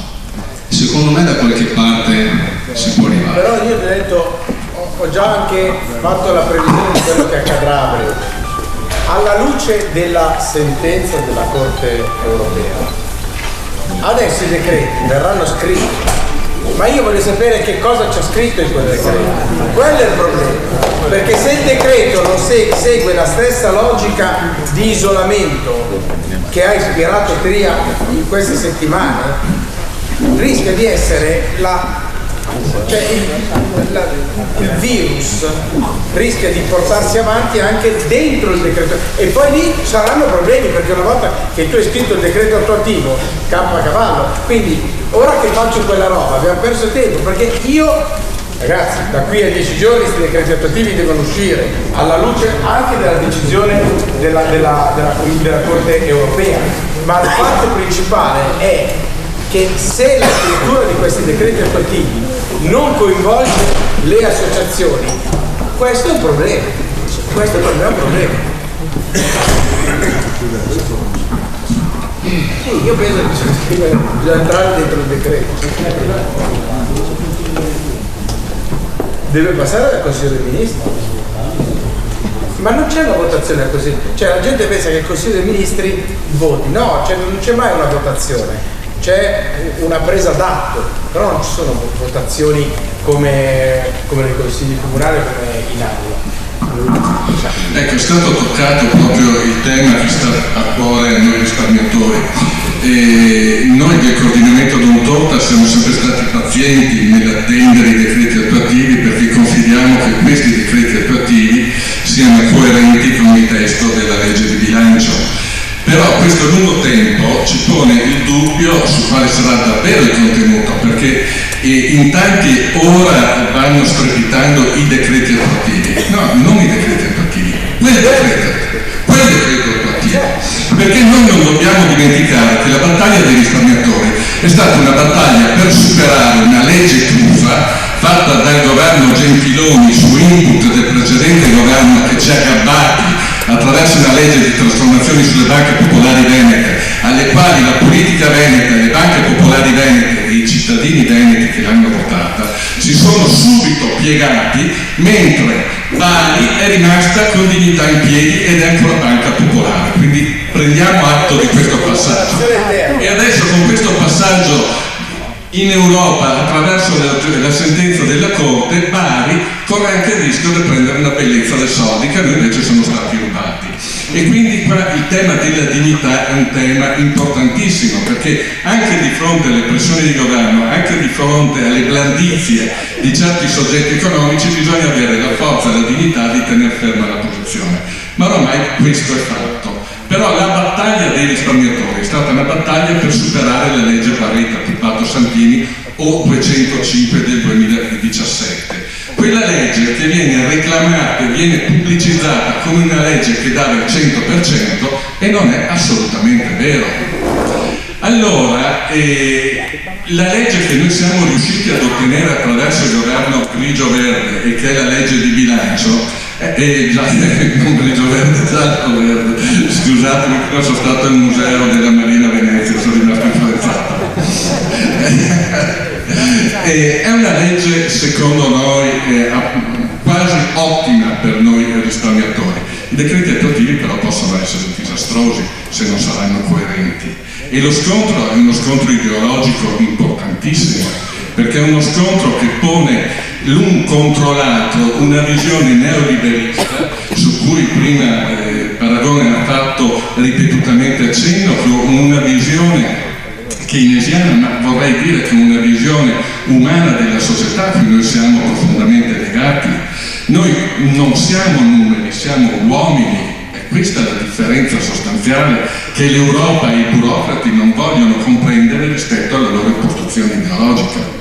secondo me da qualche parte si può arrivare. Però io ti ho detto, ho già anche fatto la previsione di quello che accadrà a breve. Alla luce della sentenza della Corte europea, adesso i decreti verranno scritti ma io voglio sapere che cosa c'è scritto in quel decreto. Quello è il problema, perché se il decreto non segue la stessa logica di isolamento che ha ispirato Tria in queste settimane, rischia di essere il virus rischia di portarsi avanti anche dentro il decreto, e poi lì saranno problemi, perché una volta che tu hai scritto il decreto attuativo campa a cavallo. Quindi ora che faccio quella roba abbiamo perso tempo, perché ragazzi, da qui a 10 giorni questi decreti attuativi devono uscire alla luce anche della decisione della Corte europea, ma la parte principale è che se la scrittura di questi decreti attuativi non coinvolge le associazioni, questo è un problema. Questo è un problema. Sì, io penso che bisogna entrare dentro il decreto. Deve passare dal Consiglio dei Ministri. Ma non c'è una votazione così. Cioè la gente pensa che il Consiglio dei Ministri voti. No, non c'è mai una votazione. C'è una presa d'atto, però non ci sono votazioni come nei consigli comunali o come in aula. Ecco, è stato toccato proprio il tema che sta a cuore a noi risparmiatori. Noi del coordinamento Don Torta siamo sempre stati pazienti nell'attendere i decreti attuativi, perché confidiamo che questi decreti attuativi siano coerenti con il testo della legge di bilancio. Però questo lungo tempo ci pone il dubbio su quale sarà davvero il contenuto, perché in tanti ora vanno strepitando i decreti attuativi. No, non i decreti attuativi, quel decreto attuativo. Perché noi non dobbiamo dimenticare che la battaglia dei risparmiatori è stata una battaglia per superare una legge truffa fatta dal governo Gentiloni su input del precedente governo, che ci ha gabbati attraverso una legge di trasformazione sulle banche popolari venete, alle quali la politica veneta, le banche popolari venete e i cittadini veneti che l'hanno votata si sono subito piegati, mentre Bari è rimasta con dignità in piedi ed è ancora banca popolare. Quindi prendiamo atto di questo passaggio. E adesso con questo passaggio in Europa, attraverso la sentenza della Corte, Bari corre anche il rischio di prendere una bellezza dei soldi che a noi invece sono stati rubati. E quindi qua il tema della dignità è un tema importantissimo, perché anche di fronte alle pressioni di governo, anche di fronte alle blandizie di certi soggetti economici, bisogna avere la forza e la dignità di tenere ferma la posizione. Ma ormai questo è fatto. Però la battaglia dei risparmiatori è stata una battaglia per superare la legge Barretta Puppato Santini o 205 del 2017. Quella legge che viene reclamata e viene pubblicizzata come una legge che dava il 100% e non è assolutamente vero. Allora, la legge che noi siamo riusciti ad ottenere attraverso il governo grigio-verde e che è la legge di bilancio, non grigio-verde, giallo-verde, scusatemi che non sono stato al museo della Marina Venezia, sono rimasto influenzato. È una legge secondo noi quasi ottima per noi risparmiatori. I decreti attuativi però possono essere disastrosi se non saranno coerenti, e lo scontro è uno scontro ideologico importantissimo, perché è uno scontro che pone l'un contro l'altro una visione neoliberista su cui prima Paragone ha fatto ripetutamente accenno, una visione keynesiana, ma vorrei dire che una visione umana della società a cui noi siamo profondamente legati. Noi non siamo numeri, siamo uomini, e questa è la differenza sostanziale che l'Europa e i burocrati non vogliono comprendere rispetto alla loro impostazione ideologica.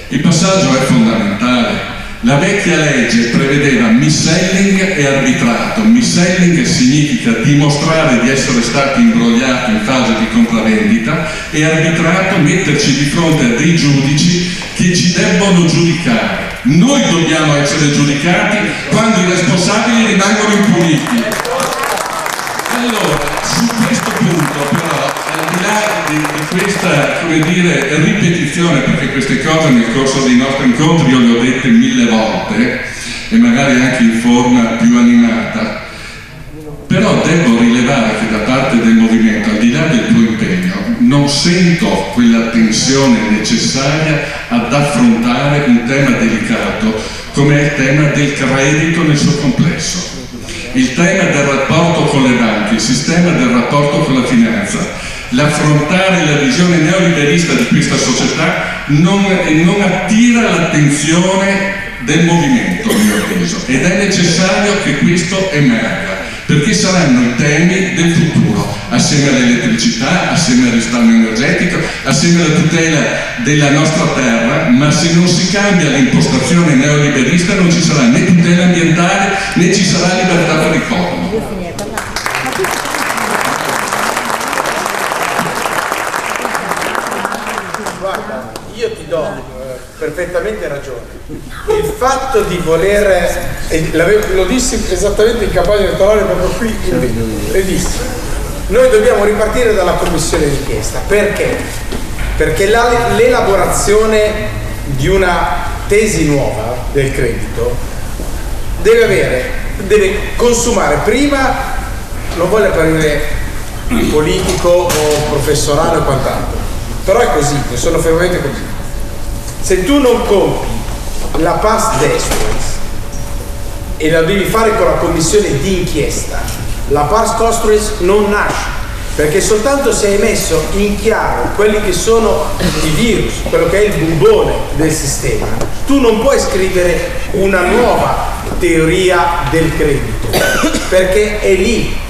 Il passaggio è fondamentale. La vecchia legge prevedeva mis-selling e arbitrato. Mis-selling significa dimostrare di essere stati imbrogliati in fase di compravendita, e arbitrato metterci di fronte a dei giudici che ci debbono giudicare. Noi dobbiamo essere giudicati quando i responsabili rimangono impuniti. Allora, su questo punto però, al di là di questa, come dire, ripetizione, perché queste cose nel corso dei nostri incontri io le ho dette 1000 volte e magari anche in forma più animata, però devo rilevare che da parte del movimento, al di là del tuo impegno, non non sento quella tensione necessaria ad affrontare un tema delicato come è il tema del credito nel suo complesso, il tema del rapporto con le banche, il sistema del rapporto con la finanza. L'affrontare la visione neoliberista di questa società non attira l'attenzione del movimento, a mio avviso, ed è necessario che questo emerga, perché saranno i temi del futuro, assieme all'elettricità, assieme al risparmio energetico, assieme alla tutela della nostra terra, ma se non si cambia l'impostazione neoliberista non ci sarà né tutela ambientale né ci sarà libertà per il popolo. Guarda, io ti do perfettamente ragione. Il fatto di voler, lo dissi esattamente in campagna elettorale proprio qui, e dissi, noi dobbiamo ripartire dalla commissione d'inchiesta. Perché? Perché l'elaborazione di una tesi nuova del credito deve consumare prima, non voglio apparire politico o professorale o quant'altro, però è così, sono fermamente così. Se tu non compi la past destruens e la devi fare con la commissione di inchiesta, la past construens non nasce, perché soltanto se hai messo in chiaro quelli che sono i virus, quello che è il bubbone del sistema, tu non puoi scrivere una nuova teoria del credito, perché è lì.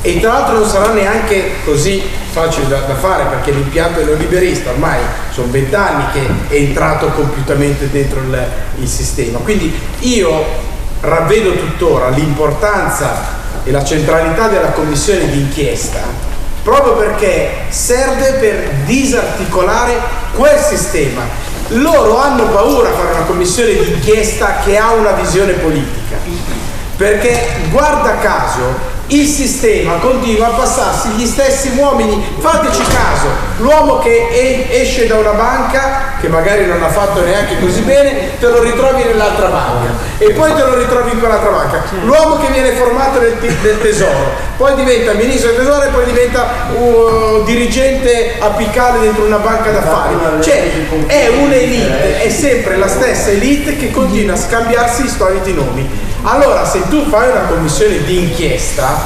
E tra l'altro non sarà neanche così facile da fare, perché l'impianto neoliberista ormai sono 20 anni che è entrato compiutamente dentro il sistema. Quindi io ravvedo tuttora l'importanza e la centralità della commissione d'inchiesta, proprio perché serve per disarticolare quel sistema. Loro hanno paura a fare una commissione d'inchiesta che ha una visione politica, perché guarda caso il sistema continua a passarsi gli stessi uomini. Fateci caso, l'uomo che esce da una banca che magari non ha fatto neanche così bene, te lo ritrovi nell'altra banca e poi te lo ritrovi in quell'altra banca. L'uomo che viene formato nel tesoro, poi diventa ministro del tesoro e poi diventa dirigente apicale dentro una banca d'affari. Cioè è un'elite, è sempre la stessa elite che continua a scambiarsi i soliti nomi. Allora, se tu fai una commissione di inchiesta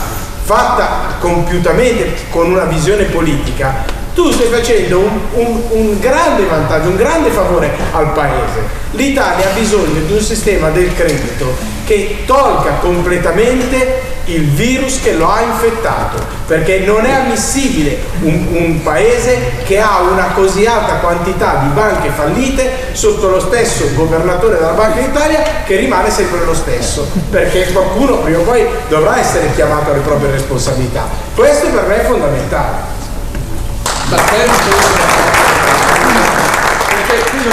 fatta compiutamente con una visione politica, tu stai facendo un grande vantaggio, un grande favore al Paese. L'Italia ha bisogno di un sistema del credito che tolga completamente il virus che lo ha infettato, perché non è ammissibile un paese che ha una così alta quantità di banche fallite sotto lo stesso governatore della Banca d'Italia, che rimane sempre lo stesso, perché qualcuno prima o poi dovrà essere chiamato alle proprie responsabilità. Questo per me è fondamentale. Perché qui non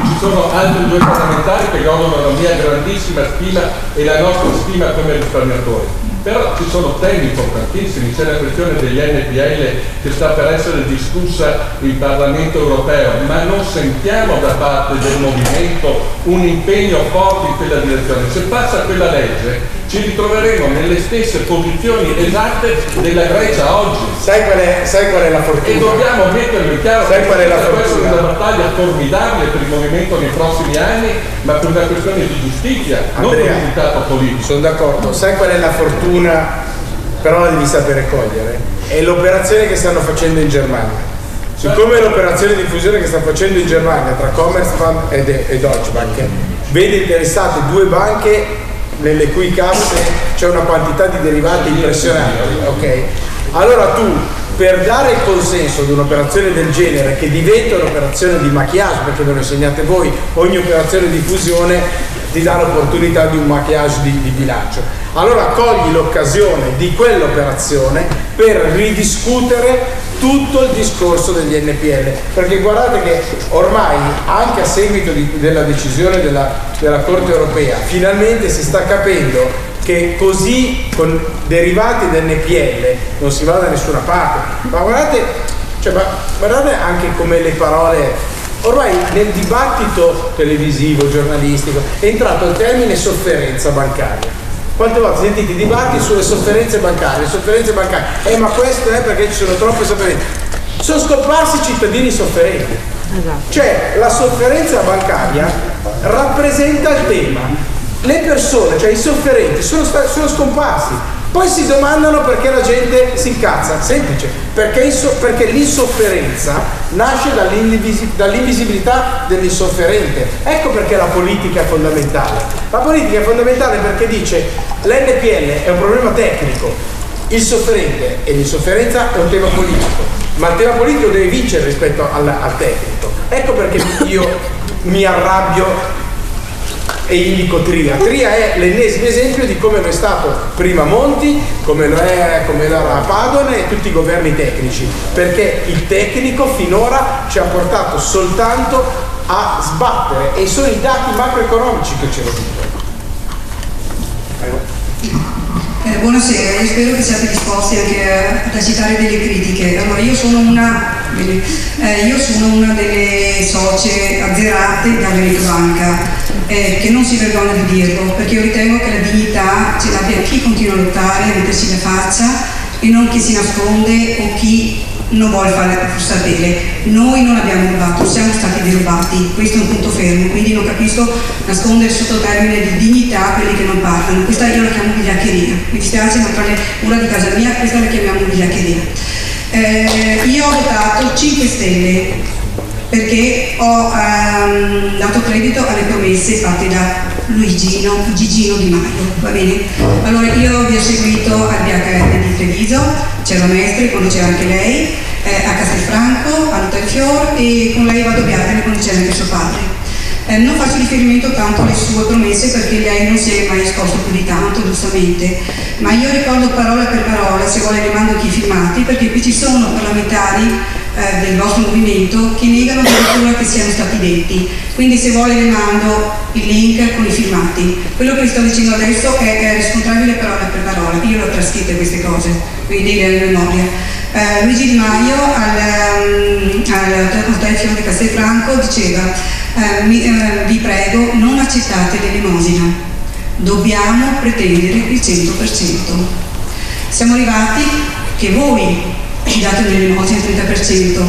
ci sono altri due parlamentari che godono la mia grandissima stima e la nostra stima come risparmiatori. Però ci sono temi importantissimi, c'è la questione degli NPL che sta per essere discussa in Parlamento europeo, ma non sentiamo da parte del movimento un impegno forte in quella direzione. Se passa quella legge ci ritroveremo nelle stesse posizioni esatte della Grecia oggi. Sai qual è la fortuna? E dobbiamo metterlo in chiaro, sai qual è la fortuna? Questa è una battaglia formidabile per il movimento nei prossimi anni, ma per una questione di giustizia, non per un risultato politico. Sono d'accordo. Sai qual è la fortuna? Però la devi sapere cogliere. È l'operazione che stanno facendo in Germania. Siccome l'operazione di fusione che stanno facendo in Germania tra Commerzbank e Deutsche Bank vede interessate due banche nelle cui casse c'è una quantità di derivati impressionante, ok? Allora tu, per dare il consenso ad un'operazione del genere che diventa un'operazione di maquillage, perché ve lo insegnate voi, ogni operazione di fusione ti dà l'opportunità di un maquillage di bilancio. Allora cogli l'occasione di quell'operazione per ridiscutere tutto il discorso degli NPL, perché guardate che ormai anche a seguito della decisione della Corte europea finalmente si sta capendo che così con derivati dell'NPL non si va da nessuna parte. Ma guardate, guardate anche come le parole, ormai nel dibattito televisivo, giornalistico, è entrato il termine sofferenza bancaria. Quante volte sentite i dibattiti sulle sofferenze bancarie, ma questo è perché ci sono troppe sofferenze. sono scomparsi cittadini sofferenti. Cioè la sofferenza bancaria rappresenta il tema. Le persone, cioè i sofferenti, sono scomparsi. Poi si domandano perché la gente si incazza. Semplice, perché l'insofferenza nasce dall'invisibilità dell'insofferente. Ecco perché la politica è fondamentale. La politica è fondamentale perché dice l'NPL è un problema tecnico, il sofferente e l'insofferenza è un tema politico, ma il tema politico deve vincere rispetto al tecnico. Ecco perché io mi arrabbio e indico Tria. Tria è l'ennesimo esempio di come lo è stato prima Monti, come era Padoan e tutti i governi tecnici, perché il tecnico finora ci ha portato soltanto a sbattere, e sono i dati macroeconomici che ce lo dicono. Buonasera, io spero che siate disposti anche ad accettare delle critiche. Allora, io sono una delle socie azzerate dall'Eric Banca, che non si vergogna di dirlo, perché io ritengo che la dignità ce l'abbia chi continua a lottare, a mettersi la faccia, e non chi si nasconde o chi non vuole fare sapere. Noi non abbiamo rubato, siamo stati derubati, questo è un punto fermo, quindi non capisco nascondere sotto termine di dignità quelli che non parlano. Questa io la chiamo vigliaccheria, mi dispiace, ma tra le mura di casa mia questa la chiamiamo vigliaccheria. Io ho votato 5 Stelle perché ho dato credito alle promesse fatte da Gigino Di Maio, va bene? Allora io vi ho seguito al BHR di Treviso, c'era Mestre quando c'era anche lei, a Castelfranco, a Luterfior, e con lei vado a Biartene quando c'era anche suo padre. Non faccio riferimento tanto alle sue promesse perché lei non si è mai esposto più di tanto, giustamente, ma io ricordo parola per parola, se vuole le mando anche i filmati, perché qui ci sono parlamentari del vostro movimento che negano addirittura che siano stati detti, quindi se vuole le mando il link con i filmati. Quello che vi sto dicendo adesso è riscontrabile parola per parola, io le ho trascritte queste cose, quindi le ho in memoria. Luigi Di Maio al Hotel Fiore di Castelfranco diceva vi prego non accettate l'elemosina, dobbiamo pretendere il 100%. Siamo arrivati che voi date un'elemosina al 30%,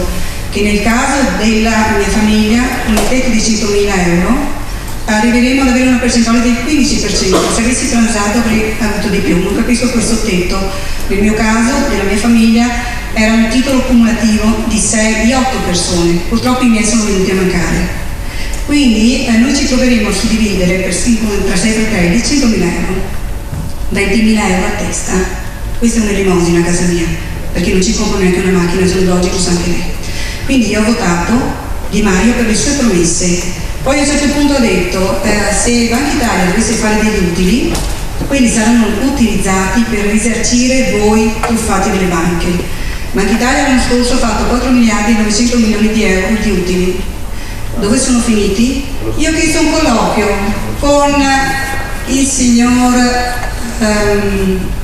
che nel caso della mia famiglia con il tetto di 100.000 euro arriveremo ad avere una percentuale del 15%, se avessi transato avrei avuto di più. Non capisco questo tetto. Nel mio caso, della mia famiglia, era un titolo cumulativo di 8 persone, purtroppo i miei sono venuti a mancare. Quindi noi ci troveremo a suddividere tra 6 fratelli 100.000 euro, 20.000 euro a testa. Questa è un'elemosina a casa mia, perché non ci compro neanche una macchina, al giorno d'oggi lo sa anche lei. Quindi io ho votato Di Maio per le sue promesse. Poi a un certo punto ho detto, se Banca Italia dovesse fare degli utili, quelli saranno utilizzati per risarcire voi truffati delle banche. Banca Italia l'anno scorso ha fatto 4 miliardi e 900 milioni di euro di utili. Dove sono finiti? Io ho chiesto un colloquio con il signor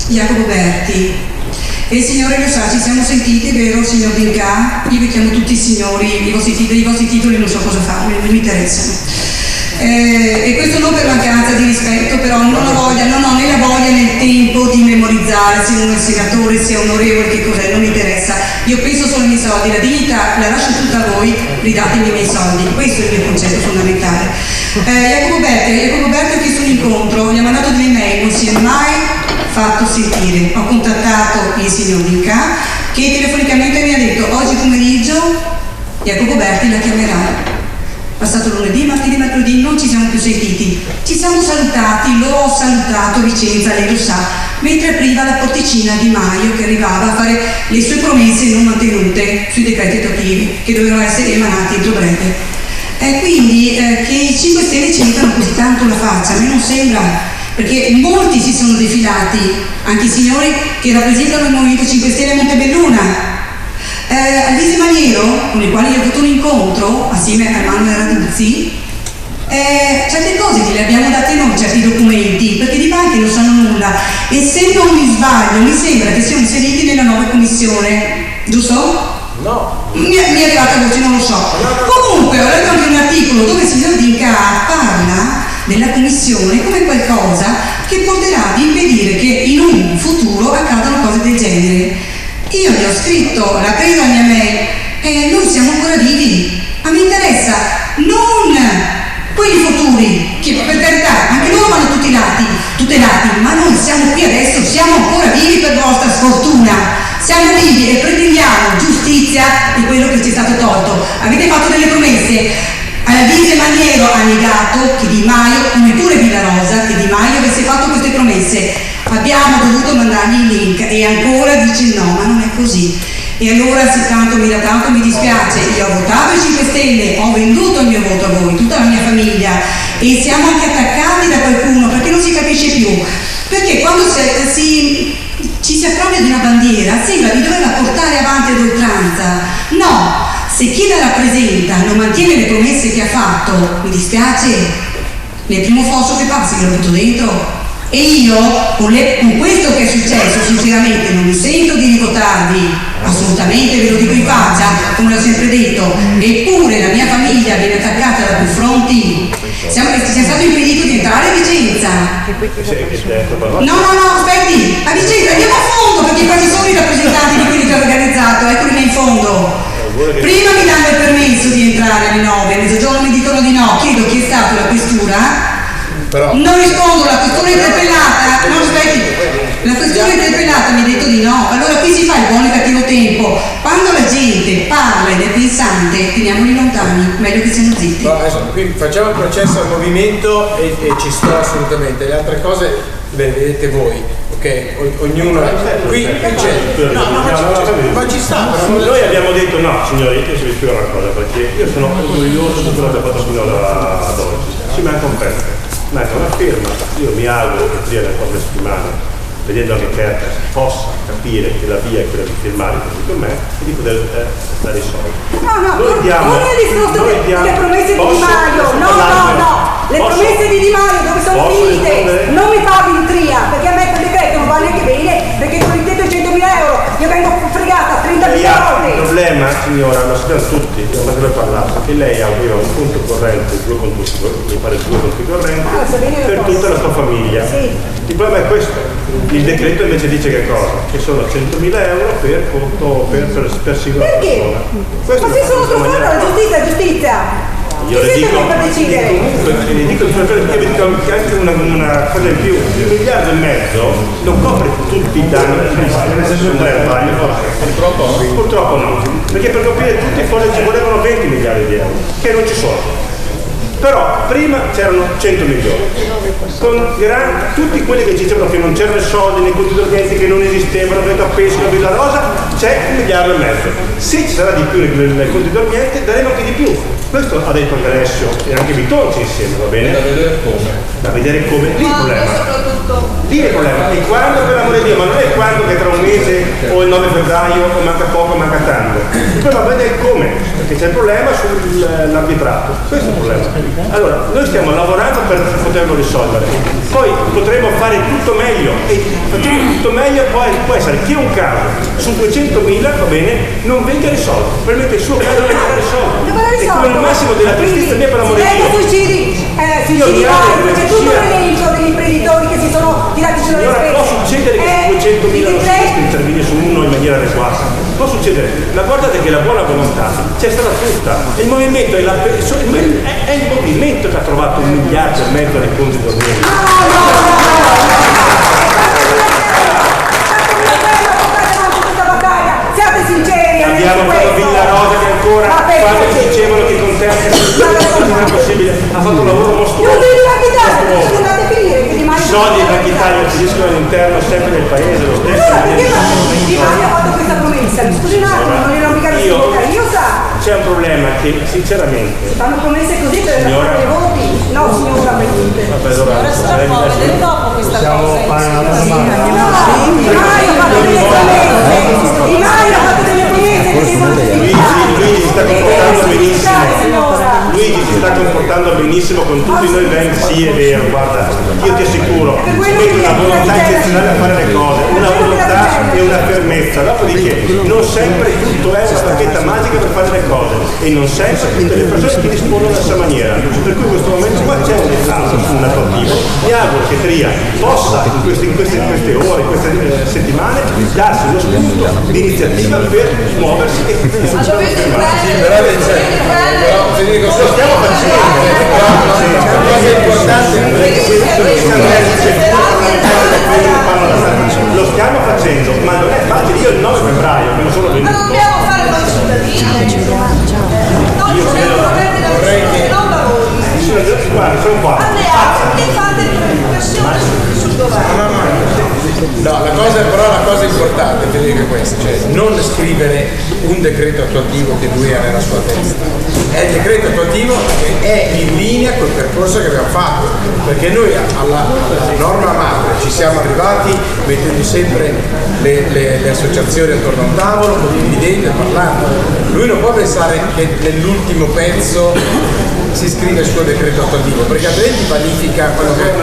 Jacopo Berti e il signore lo sa, ci siamo sentiti, vero signor Dinca? Io vi chiamo tutti i signori, i vostri titoli non so cosa farmi, non mi interessano. E questo non per mancanza di rispetto, però non ho né la voglia né il tempo di memorizzare se uno è senatore, se è onorevole, che cos'è, non mi interessa. Io penso solo ai miei soldi, la dignità la lascio tutta a voi, ridatemi i miei soldi, questo è il mio concetto fondamentale. Jacopo Berti ha chiesto un incontro, gli ha mandato delle mail, non si è mai fatto sentire. Ho contattato il signor Dinca che telefonicamente mi ha detto oggi pomeriggio Jacopo Berti la chiamerà. Passato lunedì, martedì, mercoledì non ci siamo più sentiti. Ci siamo salutati, l'ho salutato a Vicenza, lei lo sa, mentre apriva la porticina Di Maio che arrivava a fare le sue promesse non mantenute sui decreti attuativi che dovevano essere emanati entro breve. Quindi che i 5 Stelle ci mettano così tanto la faccia, a me non sembra, perché molti si sono defilati, anche i signori che rappresentano il Movimento 5 Stelle a Montebelluna. Alvise Maniero, con il quale io ho avuto un incontro assieme a Emanuele Raduzzi, certe cose gliele abbiamo date noi, certi documenti, perché di banche non sanno nulla, e se non mi sbaglio mi sembra che siano inseriti nella nuova commissione, giusto? No. Mi è arrivata voce, non lo so. Comunque ho letto anche un articolo dove il signor Dinca parla della commissione come qualcosa che porterà ad impedire che in un futuro accadano cose del genere. Io gli ho scritto, l'ha presa la mia mail, noi siamo ancora vivi. A me interessa non quelli futuri, che per carità anche loro vanno tutelati, ma noi siamo qui adesso, siamo ancora vivi per vostra sfortuna, siamo vivi e pretendiamo giustizia di quello che ci è stato tolto. Avete fatto delle promesse, Alvise Maniero ha negato che Di Maio, come pure Villarosa, che Di Maio avesse fatto queste promesse. Abbiamo dovuto mandargli il link e ancora dice no, ma non è così. E allora se tanto mi dispiace, io ho votato i 5 Stelle, ho venduto il mio voto a voi, tutta la mia famiglia, e siamo anche attaccati da qualcuno perché non si capisce più. Perché quando ci si appropria di una bandiera sembra di doverla portare avanti ad oltranza. No, se chi la rappresenta non mantiene le promesse che ha fatto, mi dispiace, nel primo fosso che passi glielo butto dentro. E io con questo che è successo sinceramente non mi sento di rivotarvi, assolutamente, ve lo dico in faccia, come l'ho sempre detto, eppure la mia famiglia viene attaccata da più fronti. Ci è stato impedito di entrare a Vicenza. No, aspetti, a Vicenza andiamo a fondo perché quasi sono i rappresentanti di quelli che hanno organizzato, eccoli là in fondo. Prima mi danno il permesso di entrare alle 9, a mezzogiorno mi dicono di no, chiedo chi è stato la questura. Non rispondo, la questura interpellata, no aspetti, la questura interpellata mi ha detto di no, allora qui si fa il buon e cattivo tempo, quando la gente parla ed è pensante teniamoli lontani, meglio che siano zitti. No, quindi facciamo il processo al movimento e ci sto assolutamente, le altre cose le vedete voi, ok? Ognuno qui c'è. Ma ci sta, noi abbiamo detto no, signori, io vi spiego una cosa, perché io sono orgoglioso di quello che ho fatto fino ad oggi, ci manca un pezzo. Manca una firma, io mi auguro che prima delle prossime settimane, vedendo anche Kerta, si possa capire che la via è quella di firmare così con me e di poter dare i soldi. Non è discorso delle promesse di Di Maio, no, le promesse di Di Maio dove sono finite, non mi parli di Tria, perché a me quel decreto non va neanche bene, perché con il tetto di 100.000 euro io vengo fregata 30.000 volte. Il problema, signora, lo sappiamo tutti, ne abbiamo sempre parlato, che lei aveva un conto corrente, due conti correnti per tutta la sua famiglia. Sì. Il problema è questo, il decreto invece dice che cosa? Che sono 100.000 euro per singola persona. Ma se sono trovata la giustizia! Io le dico anche una cosa in più, $1,5 miliardi non copre tutti i danni purtroppo no, perché per coprire tutti forse ci volevano 20 miliardi di euro che non ci sono. Però prima c'erano 100 milioni, con tutti quelli che ci dicevano che non c'erano soldi nei conti d'organizi, che non esistevano, che a pesca, Villarosa, c'è $1,5 miliardi. Se ci sarà di più nei conti d'organizi daremo anche di più. Questo ha detto anche Alessio e anche Bitonci insieme, va bene? Da vedere come. Lì il problema. Lì è il problema. E quando, per l'amore di Dio, ma non è quando che tra un mese o il 9 febbraio o manca poco, manca tanto. Il problema è vedere come, perché c'è il problema sull'arbitrato. Questo è il problema. Allora, noi stiamo lavorando per poterlo risolvere. Poi potremo fare tutto meglio e facendo tutto meglio può essere che un caso su 200.000, va bene, non venga risolto. Probabilmente il suo caso non verrà risolto. E come il massimo della tristezza mia per l'amore di Dio. Suicidi vari, c'è tutto l'elenco degli imprenditori che si sono tirati sulla spesa. Può succedere che su 200.000 non si interviene su uno in maniera adeguata. Può succedere, ma guardate che la buona volontà c'è stata tutta. Il movimento è il movimento che ha trovato $1,5 miliardi nei conti d'organizi. Siate sinceri. Abbiamo fatto Villarosa che ancora quando ci dicevano che con te non è possibile, ha fatto un lavoro mostruoso. I soldi di Banca Italia finiscono all'interno sempre del paese, lo stesso. Di Maio ha fatto questa promessa, mi scusi un attimo, non glielo mica io sa. C'è un problema che sinceramente. Si fanno promesse così per fare i voti? No signora, per niente. Ora si può vedere dopo questa cosa. Di Maio ha fatto delle promesse. Di Maio ha fatto delle promesse. Luigi si sta comportando benissimo. Luigi si sta comportando benissimo con tutti noi ben, sì è vero, guarda, io ti assicuro sicuro si mette una volontà eccezionale a fare le cose, una volontà e una fermezza. Dopodiché non sempre tutto è una bacchetta magica per fare le cose e non sempre tutte le persone ti rispondono alla stessa maniera. Per cui in questo momento qua c'è un disastro sul lato attivo. Mi auguro che Tria possa in queste ore, in queste settimane, darsi uno spunto di iniziativa per muoversi e lo stiamo facendo. La cosa importante lo stiamo facendo, ma non è facile. Io il 9 febbraio me lo sono venuto. Ma dobbiamo fare noi cittadini. Noi vorrei che non da voi. Guarda, sono qua. Alleati e fate pressione sul governo. No, la cosa importante Federico è questa, cioè non scrivere un decreto attuativo che lui ha nella sua testa. È il decreto attuativo che è in linea col percorso che abbiamo fatto, perché noi alla norma madre ci siamo arrivati mettendo sempre le associazioni attorno a un tavolo, condividendo e parlando. Lui non può pensare che nell'ultimo pezzo si scrive il suo decreto attuativo, perché altrimenti vanifica quello che è.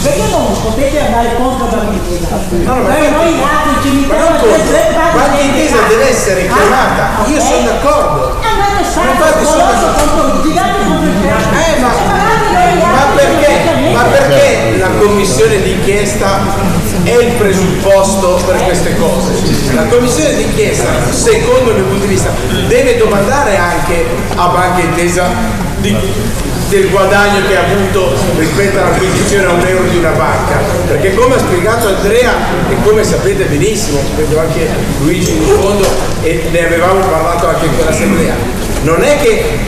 Perché non potete andare contro Banca Intesa? Banca Intesa deve essere chiamata, io sono d'accordo. Ma perché la commissione d'inchiesta è il presupposto per queste cose? La commissione d'inchiesta, secondo il mio punto di vista, deve domandare anche a Banca Intesa del guadagno che ha avuto rispetto all'acquisizione a €1 di una banca, perché come ha spiegato Andrea e come sapete benissimo, vedo anche Luigi in fondo e ne avevamo parlato anche in quell'assemblea, non è che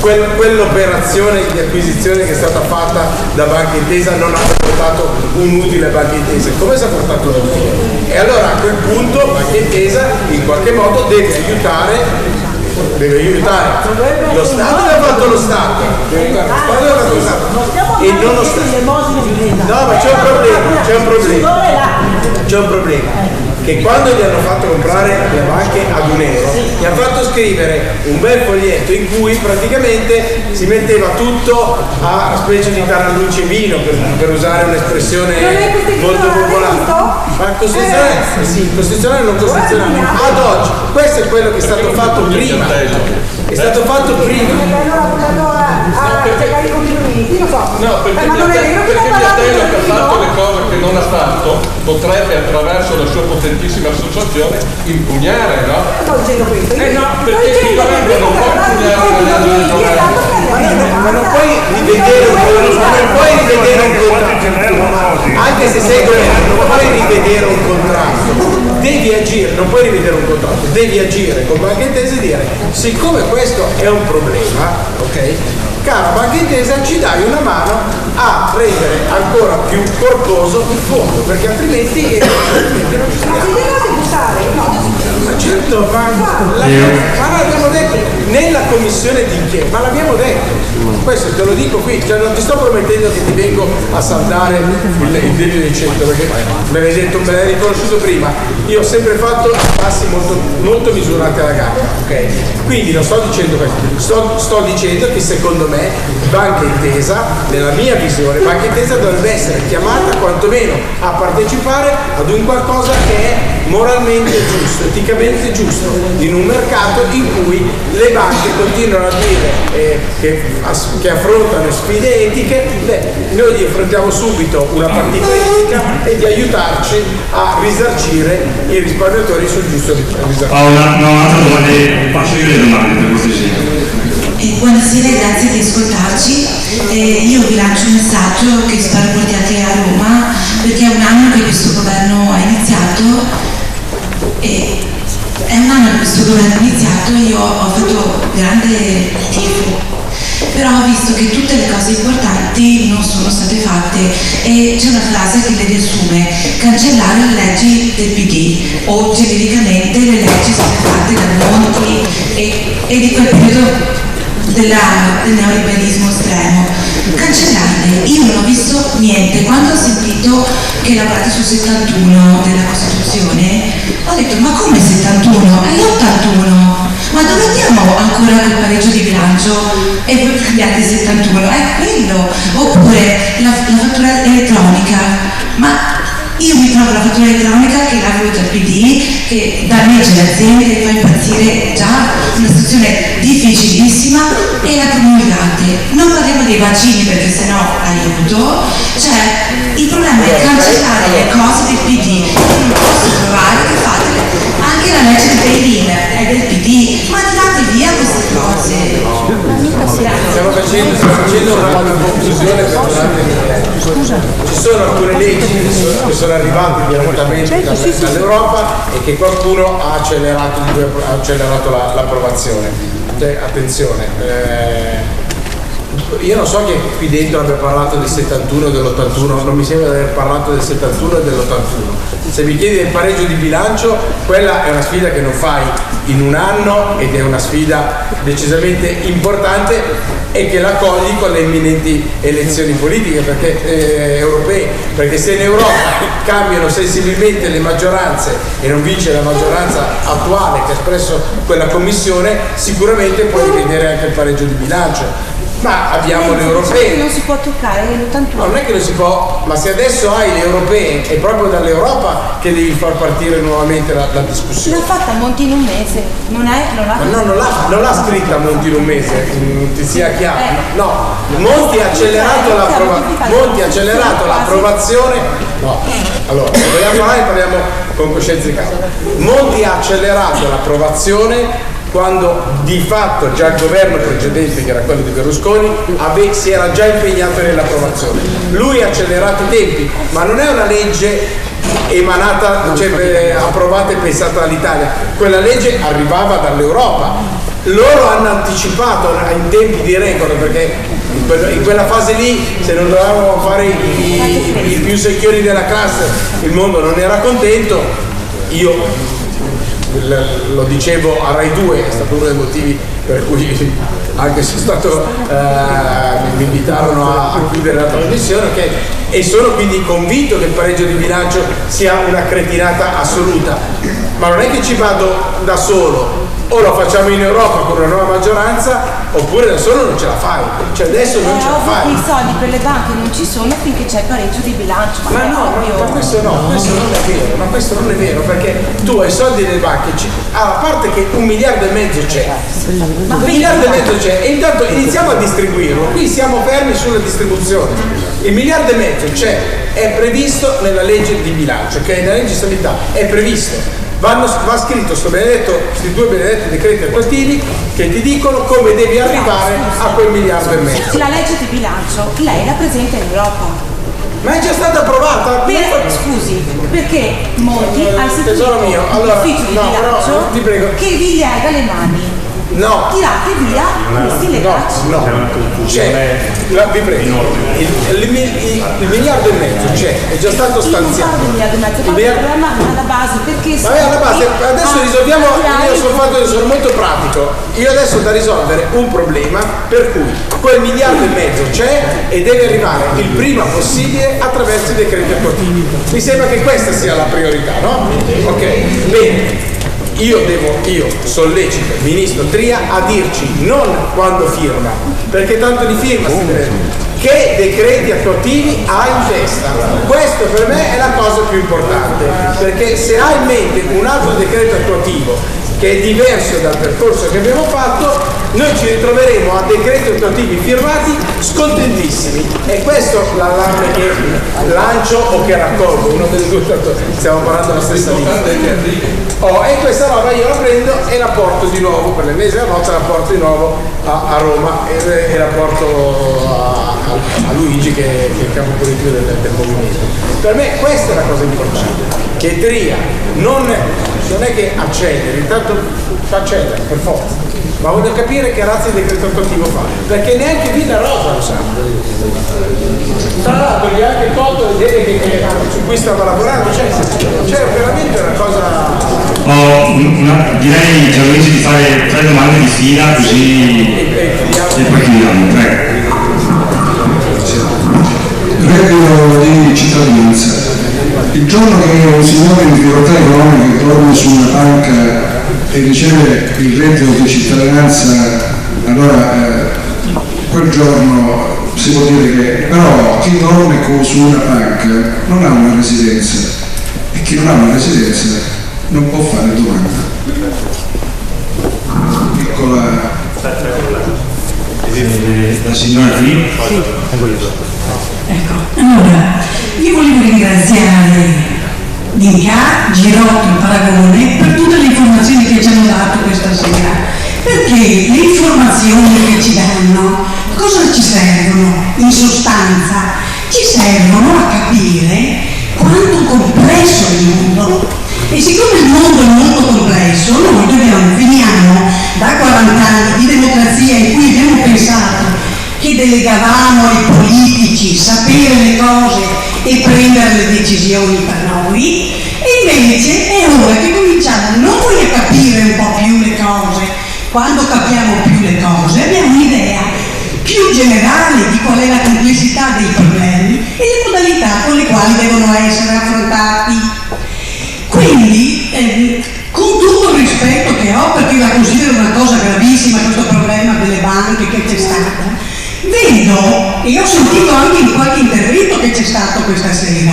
quell'operazione di acquisizione che è stata fatta da Banca Intesa non ha portato un utile a Banca Intesa, come si è portato un utile? E allora a quel punto Banca Intesa in qualche modo deve aiutare lo Stato, ha fatto lo Stato, e nonostante no, ma c'è un problema che quando gli hanno fatto comprare le banche ad €1 gli hanno fatto scrivere un bel foglietto in cui praticamente si metteva tutto a specie di taralluce vino, per usare un'espressione molto popolare. Ma costituzionale, sì, costituzionale o non costituzionale, ad oggi questo è quello che è stato fatto prima, è stato fatto prima. No, perché Piatello che ha fatto le cose che non ha fatto potrebbe attraverso la sua potentissima associazione impugnare, no? Sto dicendo questo. No, perché il governo non può impugnare la legge del governo. Ma non puoi rivedere un contratto, anche se sei governo, non puoi rivedere un contratto, devi agire, non puoi rivedere un contratto, devi agire con Banca Intesa e dire, siccome questo è un problema, ok? Cara Banca Intesa, ci dai una mano a rendere ancora più corposo il fondo, perché altrimenti non ci ma certo, ma l'abbiamo detto nella commissione d'inchiesta, ma l'abbiamo detto, questo te lo dico qui, cioè non ti sto promettendo che ti vengo a saldare il debito di 100, perché me l'hai detto, me l'hai riconosciuto prima, io ho sempre fatto passi molto misurati alla gamba, ok? Quindi non sto dicendo questo, sto dicendo che secondo me Banca Intesa, nella mia visione, Banca Intesa dovrebbe essere chiamata quantomeno a partecipare ad un qualcosa che è moralmente giusto, eticamente giusto, in un mercato in cui le banche continuano a dire che affrontano sfide etiche. Noi gli affrontiamo subito una partita etica e di aiutarci a risarcire i risparmiatori sul giusto risarcimento. Paola, no, un'altra domanda, faccio io le domande per cortesia. Buonasera e grazie di ascoltarci. Io vi lancio un messaggio che spero portiate a Roma, perché è un anno che questo governo ha iniziato io ho fatto grande tifo, però ho visto che tutte le cose importanti non sono state fatte e c'è una frase che le riassume: cancellare le leggi del PD o genericamente le leggi state fatte da Monti e di quel periodo del neoliberismo estremo, cancellarle. Io non ho visto niente. Quando ho sentito che lavorate sul 71 della Costituzione ho detto: ma come 71? È l'81. Ma dove andiamo ancora col pareggio di bilancio e voi cambiate 71? È quello. Oppure la fattura elettronica. Ma io mi trovo la fattura elettronica che l'ha voluta il PD, che danneggia le aziende, che fa impazzire già una situazione difficilissima, e la promulgate. Non parliamo dei vaccini perché sennò aiuto. Cioè, il problema è cancellare le cose del PD. Non posso trovare che fate. Anche la legge del bail-in è del PD, ma tirate via queste cose. Stiamo facendo una conclusione ci sono alcune leggi che sono arrivate direttamente dall'Europa e che qualcuno ha accelerato l'approvazione. Attenzione, io non so che qui dentro abbia parlato del 71 e dell'81, non mi sembra di aver parlato del 71 e dell'81. Se mi chiedi del pareggio di bilancio, quella è una sfida che non fai in un anno ed è una sfida decisamente importante e che la cogli con le imminenti elezioni politiche europee, perché se in Europa cambiano sensibilmente le maggioranze e non vince la maggioranza attuale che ha espresso quella commissione, sicuramente puoi rivedere anche il pareggio di bilancio. Ma abbiamo le europee. Non si può toccare l'81. No, non è che non si può, ma se adesso hai le europee, è proprio dall'Europa che devi far partire nuovamente la discussione. L'ha fatta Monti in un mese, non l'ha scritta Monti in un mese, ti sia chiaro. No, Monti ha accelerato l'approvazione. No, allora, parliamo con coscienza di causa. Monti ha accelerato l'approvazione quando di fatto già il governo precedente, che era quello di Berlusconi, si era già impegnato nell'approvazione. Lui ha accelerato i tempi, ma non è una legge emanata, approvata e pensata dall'Italia. Quella legge arrivava dall'Europa. Loro hanno anticipato in tempi di record, perché in quella fase lì, se non dovevamo fare i più secchioni della classe, il mondo non era contento. Io lo dicevo a Rai 2, è stato uno dei motivi per cui anche se mi invitarono a chiudere la trasmissione, e sono quindi convinto che il pareggio di bilancio sia una cretinata assoluta, ma non è che ci vado da solo. O lo facciamo in Europa con una nuova maggioranza, oppure da solo non ce la fai. Cioè adesso non ce la fai. I soldi per le banche non ci sono finché c'è il pareggio di bilancio. Ma questo non è vero, perché tu hai soldi nelle banche, a parte che 1,5 miliardi c'è. Ma 1,5 miliardi c'è, e intanto iniziamo a distribuirlo. Qui siamo fermi sulla distribuzione. Il 1,5 miliardi c'è, è previsto nella legge di bilancio, che è nella legge di stabilità, è previsto. Va scritto questi 2 benedetti decreti attuativi che ti dicono come devi arrivare a quel 1,5 miliardi. La legge di bilancio lei la presenta in Europa. Ma è già stata approvata? Scusi, perché Monti ha istituito l'ufficio di bilancio che vi lega le mani. No. Tirate via questi legacci. No. Vi prego. Il 1,5 miliardi c'è, è già stato stanziato. Il problema alla base, perché alla base, adesso risolviamo, io sono molto pratico. Io adesso ho da risolvere un problema per cui quel 1,5 miliardi c'è e deve arrivare il prima possibile attraverso i decreti attuativi. Mi sembra che questa sia la priorità, no? Ok, bene. Io sollecito il ministro Tria a dirci non quando firma, perché tanto di firma si deve, che decreti attuativi ha in testa. Questo per me è la cosa più importante, perché se ha in mente un altro decreto attuativo che è diverso dal percorso che abbiamo fatto, noi ci ritroveremo a decreti attuativi firmati scontentissimi, e questo è l'allarme che lancio o che raccolgo, uno delle due, stiamo parlando la stessa lingua. E questa roba io la prendo e la porto di nuovo, per l'ennesima volta la porto di nuovo a Roma e la porto a Luigi, che è il capo politico del movimento. Per me questa è la cosa importante, che Tria non è che accelera, intanto accelera per forza, ma voglio capire che razza di decreto attuativo fa, perché neanche Villa Rosa lo sa. Tra l'altro gli ha anche tolto le deleghe su cui stava lavorando, c'è veramente una cosa. Direi Gianluigi di fare 3 domande di fila, così e poi chiudiamo. Reddito di cittadinanza. Il giorno che un signore in difficoltà economica torna su una banca e riceve il reddito di cittadinanza, allora quel giorno si può dire che però chi dorme su una panca non ha una residenza e chi non ha una residenza non può fare domanda. Piccola. La signora qui? Ecco, allora, io volevo ringraziare Dinca, Girotto e Paragone per tutte le informazioni che ci hanno dato questa sera, perché le informazioni che ci danno cosa ci servono? In sostanza ci servono a capire quanto complesso è il mondo, e siccome il mondo è molto complesso noi veniamo da 40 anni di democrazia in cui abbiamo pensato che delegavamo ai politici sapere le cose e prendere le decisioni per noi, e invece è ora che cominciamo noi a capire un po' più le cose. Quando capiamo più le cose abbiamo un'idea più generale di qual è la complessità dei problemi e le modalità con le quali devono essere affrontati. Quindi, con tutto il rispetto che ho, perché la considero una cosa gravissima questo problema delle banche che c'è stato, vedo, e ho sentito anche in qualche intervento che c'è stato questa sera,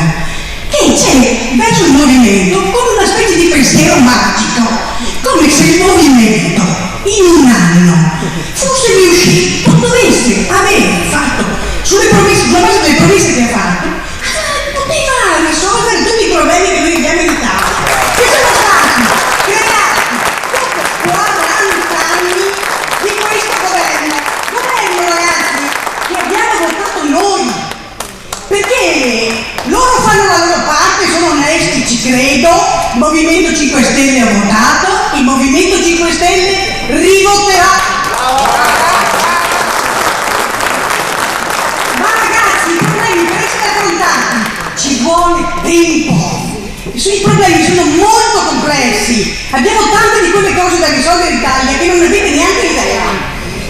che c'è verso il movimento come una specie di pensiero magico, come se il movimento in un anno fosse riuscito, dovesse aver fatto, sulla base delle promesse che ha fatto, poteva risolvere tutti i problemi che noi abbiamo in Italia, che sono stati creati dopo 40 anni di questo governo, ragazzi, che abbiamo votato noi, perché loro fanno la loro parte, sono onesti, ci credo, il Movimento 5 Stelle ha votato, il Movimento 5 Stelle rivoterà. Ma ragazzi, i problemi per essere affrontati ci vuole tempo. I problemi sono molto complessi, abbiamo tante di quelle cose da risolvere in Italia che non avete neanche idea.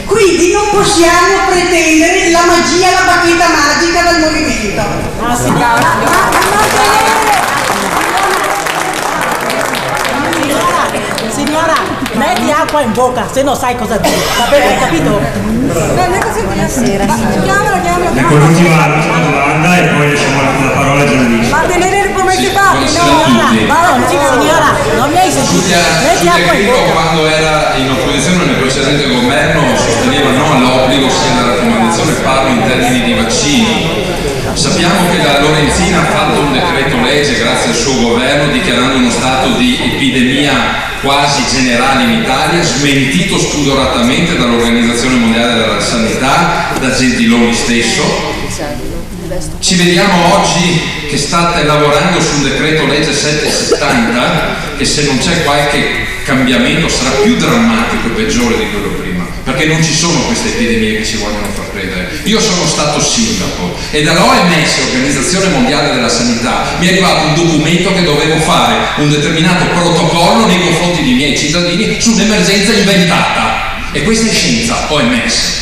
Quindi non possiamo pretendere la magia, la bacchetta magica del movimento. Signora, metti acqua in bocca, se non sai cosa dire. Hai capito? Buonasera. Ecco, l'ultima domanda e poi lasciamo la parola a Gianluigi. Ma tenere le promesse fatte, Signora, non mi hai sentito. Metti acqua in bocca. Quando era in opposizione nel precedente governo sosteneva no all'obbligo sia alla raccomandazione, parlo in termini di vaccini. Sappiamo che la Lorenzina ha fatto un decreto legge grazie al suo governo dichiarando uno stato di epidemia quasi generale in Italia, smentito spudoratamente dall'Organizzazione Mondiale della Sanità, da Gentiloni stesso. Ci vediamo oggi che state lavorando su un decreto legge 770 che se non c'è qualche cambiamento sarà più drammatico e peggiore di quello prima, perché non ci sono queste epidemie che ci vogliono far credere. Io sono stato sindaco e dall'OMS, Organizzazione Mondiale della Sanità, mi è arrivato un documento che dovevo fare un determinato protocollo nei confronti dei miei cittadini su un'emergenza inventata, e questa è scienza, OMS.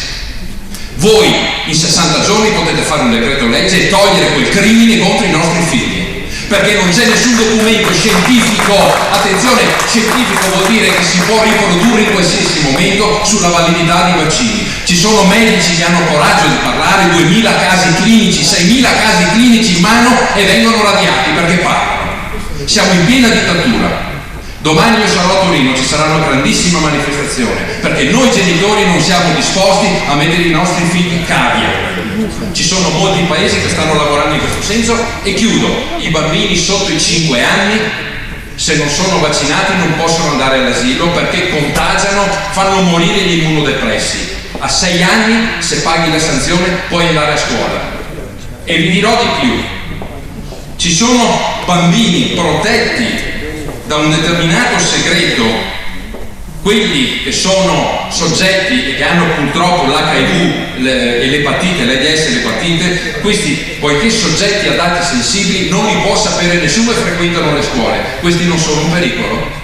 Voi in 60 giorni potete fare un decreto legge e togliere quel crimine contro i nostri figli, perché non c'è nessun documento scientifico, attenzione, scientifico vuol dire che si può riprodurre in qualsiasi momento sulla validità dei vaccini. Ci sono medici che hanno coraggio di parlare, 2000 casi clinici, 6000 casi clinici in mano e vengono radiati perché parlano. Siamo in piena dittatura. Domani io sarò a Torino, ci sarà una grandissima manifestazione, perché noi genitori non siamo disposti a mettere i nostri figli cavia. Ci sono molti paesi che stanno lavorando in questo senso. E chiudo, i bambini sotto i 5 anni, se non sono vaccinati non possono andare all'asilo perché contagiano, fanno morire gli immunodepressi. A 6 anni, se paghi la sanzione, puoi andare a scuola. E vi dirò di più, ci sono bambini protetti da un determinato segreto, quelli che sono soggetti e che hanno purtroppo l'HIV e l'epatite, l'AIDS e l'epatite, questi, poiché soggetti a dati sensibili, non li può sapere nessuno e frequentano le scuole. Questi non sono un pericolo?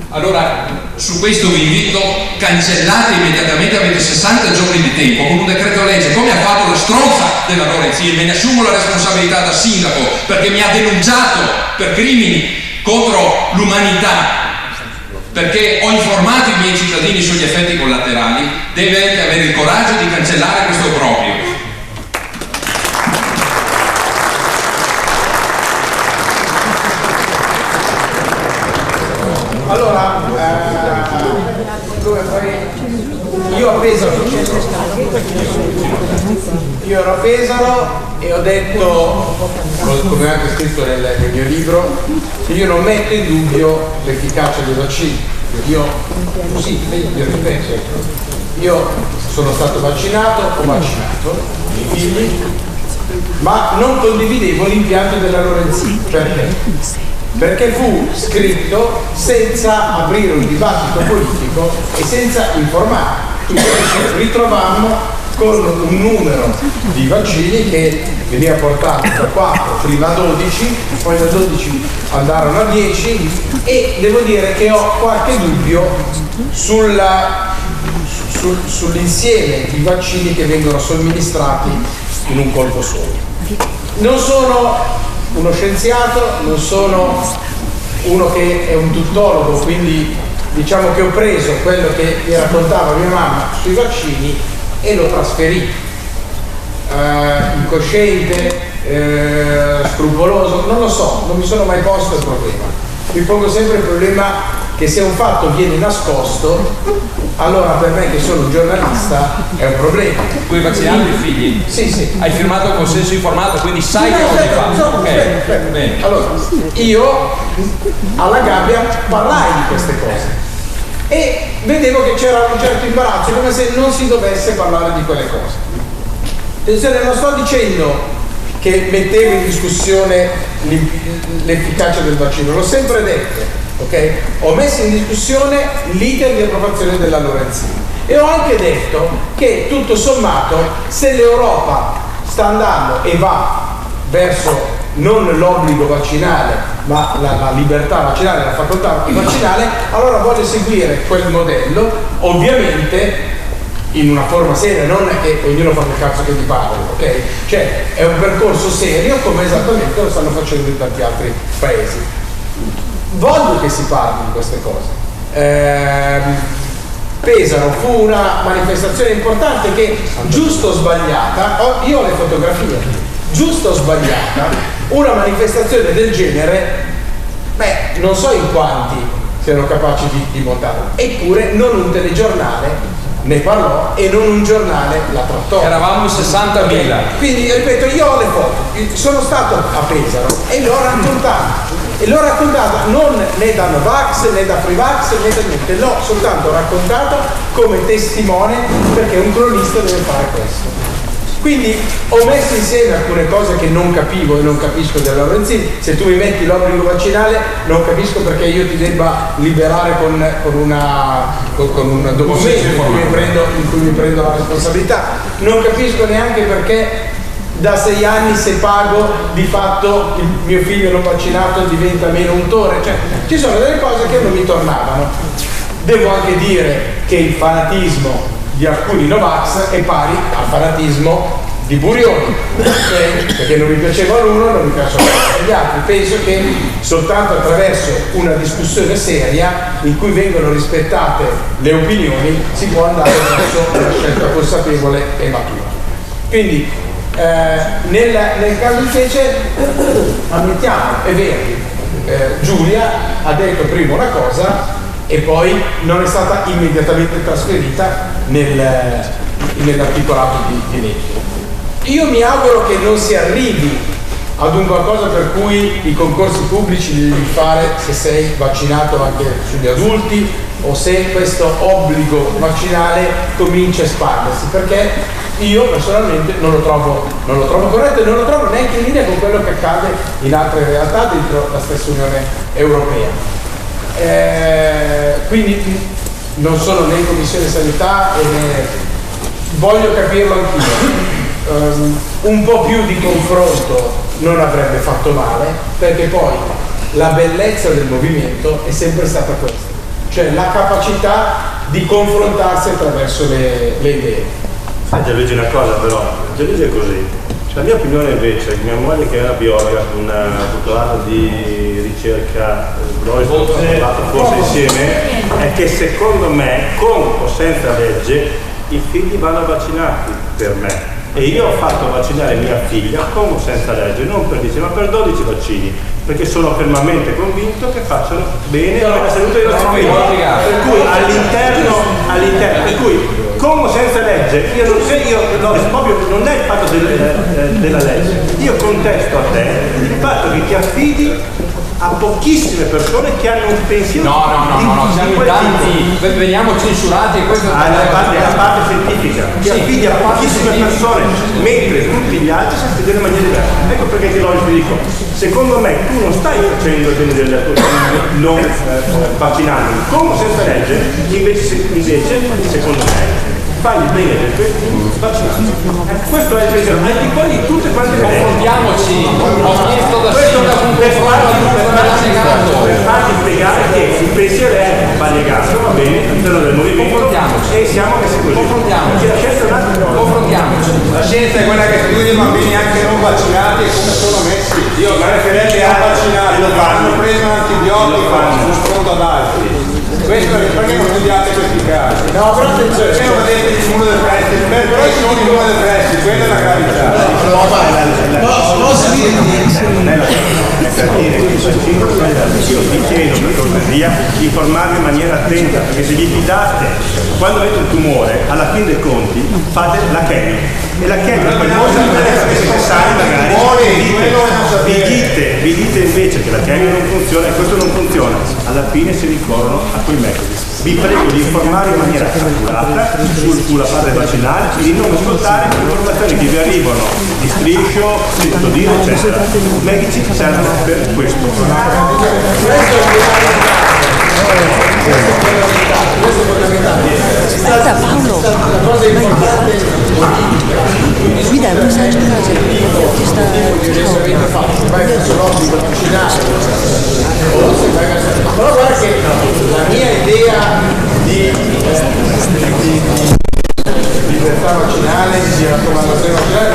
Allora, su questo vi invito, cancellate immediatamente, avete 60 giorni di tempo, con un decreto legge, come ha fatto la stronza della Lorenzini, me ne assumo la responsabilità da sindaco, perché mi ha denunciato per crimini contro l'umanità, perché ho informato i miei cittadini sugli effetti collaterali, deve anche avere il coraggio di cancellare questo obbrobrio. Allora, io ero a Pesaro e ho detto, come anche scritto nel mio libro, che io non metto in dubbio l'efficacia dei vaccini. Io sono stato vaccinato, ho vaccinato i miei figli, ma non condividevo l'impianto della Lorenzin. Perché? Perché fu scritto senza aprire un dibattito politico e senza informare. Quindi ci ritrovammo con un numero di vaccini che veniva portato da 4, prima a 12, poi da 12 andarono a 10 e devo dire che ho qualche dubbio sull'insieme di vaccini che vengono somministrati in un colpo solo. Non sono uno scienziato, non sono uno che è un tuttologo, quindi diciamo che ho preso quello che mi raccontava mia mamma sui vaccini e lo trasferì. Incosciente, scrupoloso, non lo so, non mi sono mai posto il problema. Mi pongo sempre il problema che se un fatto viene nascosto, allora per me che sono un giornalista è un problema. Tu hai vaccinato i figli? Sì, sì. Hai firmato il consenso informato, quindi sai che cosa fa. Bene. Allora, io alla gabbia parlai di queste cose e vedevo che c'era un certo imbarazzo, come se non si dovesse parlare di quelle cose. Attenzione, non sto dicendo che mettevo in discussione l'efficacia del vaccino, l'ho sempre detto. Okay? Ho messo in discussione l'iter di approvazione della Lorenzin e ho anche detto che tutto sommato se l'Europa sta andando e va verso non l'obbligo vaccinale ma la libertà vaccinale, la facoltà vaccinale, allora voglio seguire quel modello, ovviamente in una forma seria, non è che ognuno fa quel cazzo che gli pare, ok? Cioè è un percorso serio come esattamente lo stanno facendo in tanti altri paesi. Voglio che si parli di queste cose. Pesaro fu una manifestazione importante che, giusto o sbagliata, io ho le fotografie, giusto o sbagliata, una manifestazione del genere, non so in quanti siano capaci di montarla, eppure non un telegiornale ne parlò e non un giornale la trattò. Eravamo in 60.000. Quindi ripeto, io ho le foto, sono stato a Pesaro e l'ho raccontata. E l'ho raccontata non né da Novax né da Freevax né da niente, l'ho soltanto raccontata come testimone perché un cronista deve fare questo. Quindi ho messo insieme alcune cose che non capivo e non capisco della Lorenzin. Se tu mi metti l'obbligo vaccinale non capisco perché io ti debba liberare con un documento in cui mi prendo la responsabilità. Non capisco neanche perché da 6 anni se pago di fatto il mio figlio non vaccinato diventa meno untore. Cioè, ci sono delle cose che non mi tornavano. Devo anche dire che il fanatismo di alcuni Novax è pari al fanatismo di Burioni, perché non mi piaceva l'uno, non mi piacciono gli altri. Penso che soltanto attraverso una discussione seria in cui vengono rispettate le opinioni si può andare verso una scelta consapevole e matura. Quindi nel caso invece ammettiamo, è vero, Giulia ha detto prima una cosa e poi non è stata immediatamente trasferita nell'articolato di legge. Io mi auguro che non si arrivi ad un qualcosa per cui i concorsi pubblici li devi fare se sei vaccinato anche sugli adulti o se questo obbligo vaccinale comincia a espandersi, perché io personalmente non lo trovo corretto e non lo trovo neanche in linea con quello che accade in altre realtà dentro la stessa Unione Europea. Quindi non sono né in Commissione Sanità e voglio capirlo anch'io. Un po' più di confronto non avrebbe fatto male, perché poi la bellezza del movimento è sempre stata questa, cioè la capacità di confrontarsi attraverso le idee. Gianluigi, una cosa però, Gianluigi è così, La mia opinione invece, mia moglie che è una biologa con un dottorato di ricerca, noi abbiamo fatto forse insieme, è che secondo me, con o senza legge, i figli vanno vaccinati per me. E io ho fatto vaccinare mia figlia con o senza legge, non per 10 ma per 12 vaccini, perché sono fermamente convinto che facciano bene per la salute dei nostri figli. Per cui all'interno, per cui con o senza legge, proprio non è il fatto della legge, io contesto a te il fatto che ti affidi a pochissime persone che hanno un pensiero no, siamo in tanti, veniamo censurati e questo è la parte scientifica, ti affidi a pochissime persone, mentre tutti gli altri si affidano in maniera diversa. Ecco perché ti dico, secondo me tu non stai facendo il bene della tua famiglia non vaccinando, come senza legge, invece secondo me fai il bene del tuo vaccinando. Questo è il pensiero, al di fuori di tutte quante le confrontiamoci, ho chiesto da per farti spiegare che il pensiero è variegato, va bene, all'interno del movimento e siamo messi così. Confrontiamoci. La scienza è un'altra cosa. Confrontiamoci. La scienza è quella che studia i bambini anche non vaccinati e come sono messi. Io preferirei a vaccinati, lo fanno, preso antibiotico, sono pronto ad altri. Questo perché non studiate questi casi? No, però attenzione, se non vedete l'immunodepressi, però ci sono immunodepressi, quella è la gravità. Posso io vi chiedo per cortesia di informarvi in maniera attenta, perché se vi fidate, quando avete un tumore, alla fine dei conti fate la chemio. E la chemio per molti siete sani magari vi dite invece che la chemio non funziona e questo non funziona, alla fine si ricorrono a quei metodi. Vi prego di informare in maniera accurata sulla fase vaccinale e di non ascoltare informazioni che vi arrivano di striscio, di Todino, eccetera. I medici servono per questo. Aspetta Paolo, mi dai un messaggio che sta però guarda che la mia idea di libertà vaccinale, di raccomandazione vaccinale,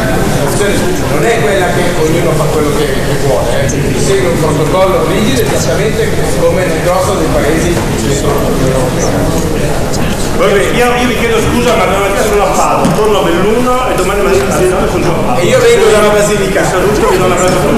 non è quella che ognuno fa quello che vuole, segue un protocollo rigido esattamente come nel grosso dei paesi Io vi chiedo scusa ma devo mettere una pausa, torno a Belluno e domani mattina alle 9 sono già a Padova. E io vengo dalla Basilicata. Saluto e vi do un abbraccio.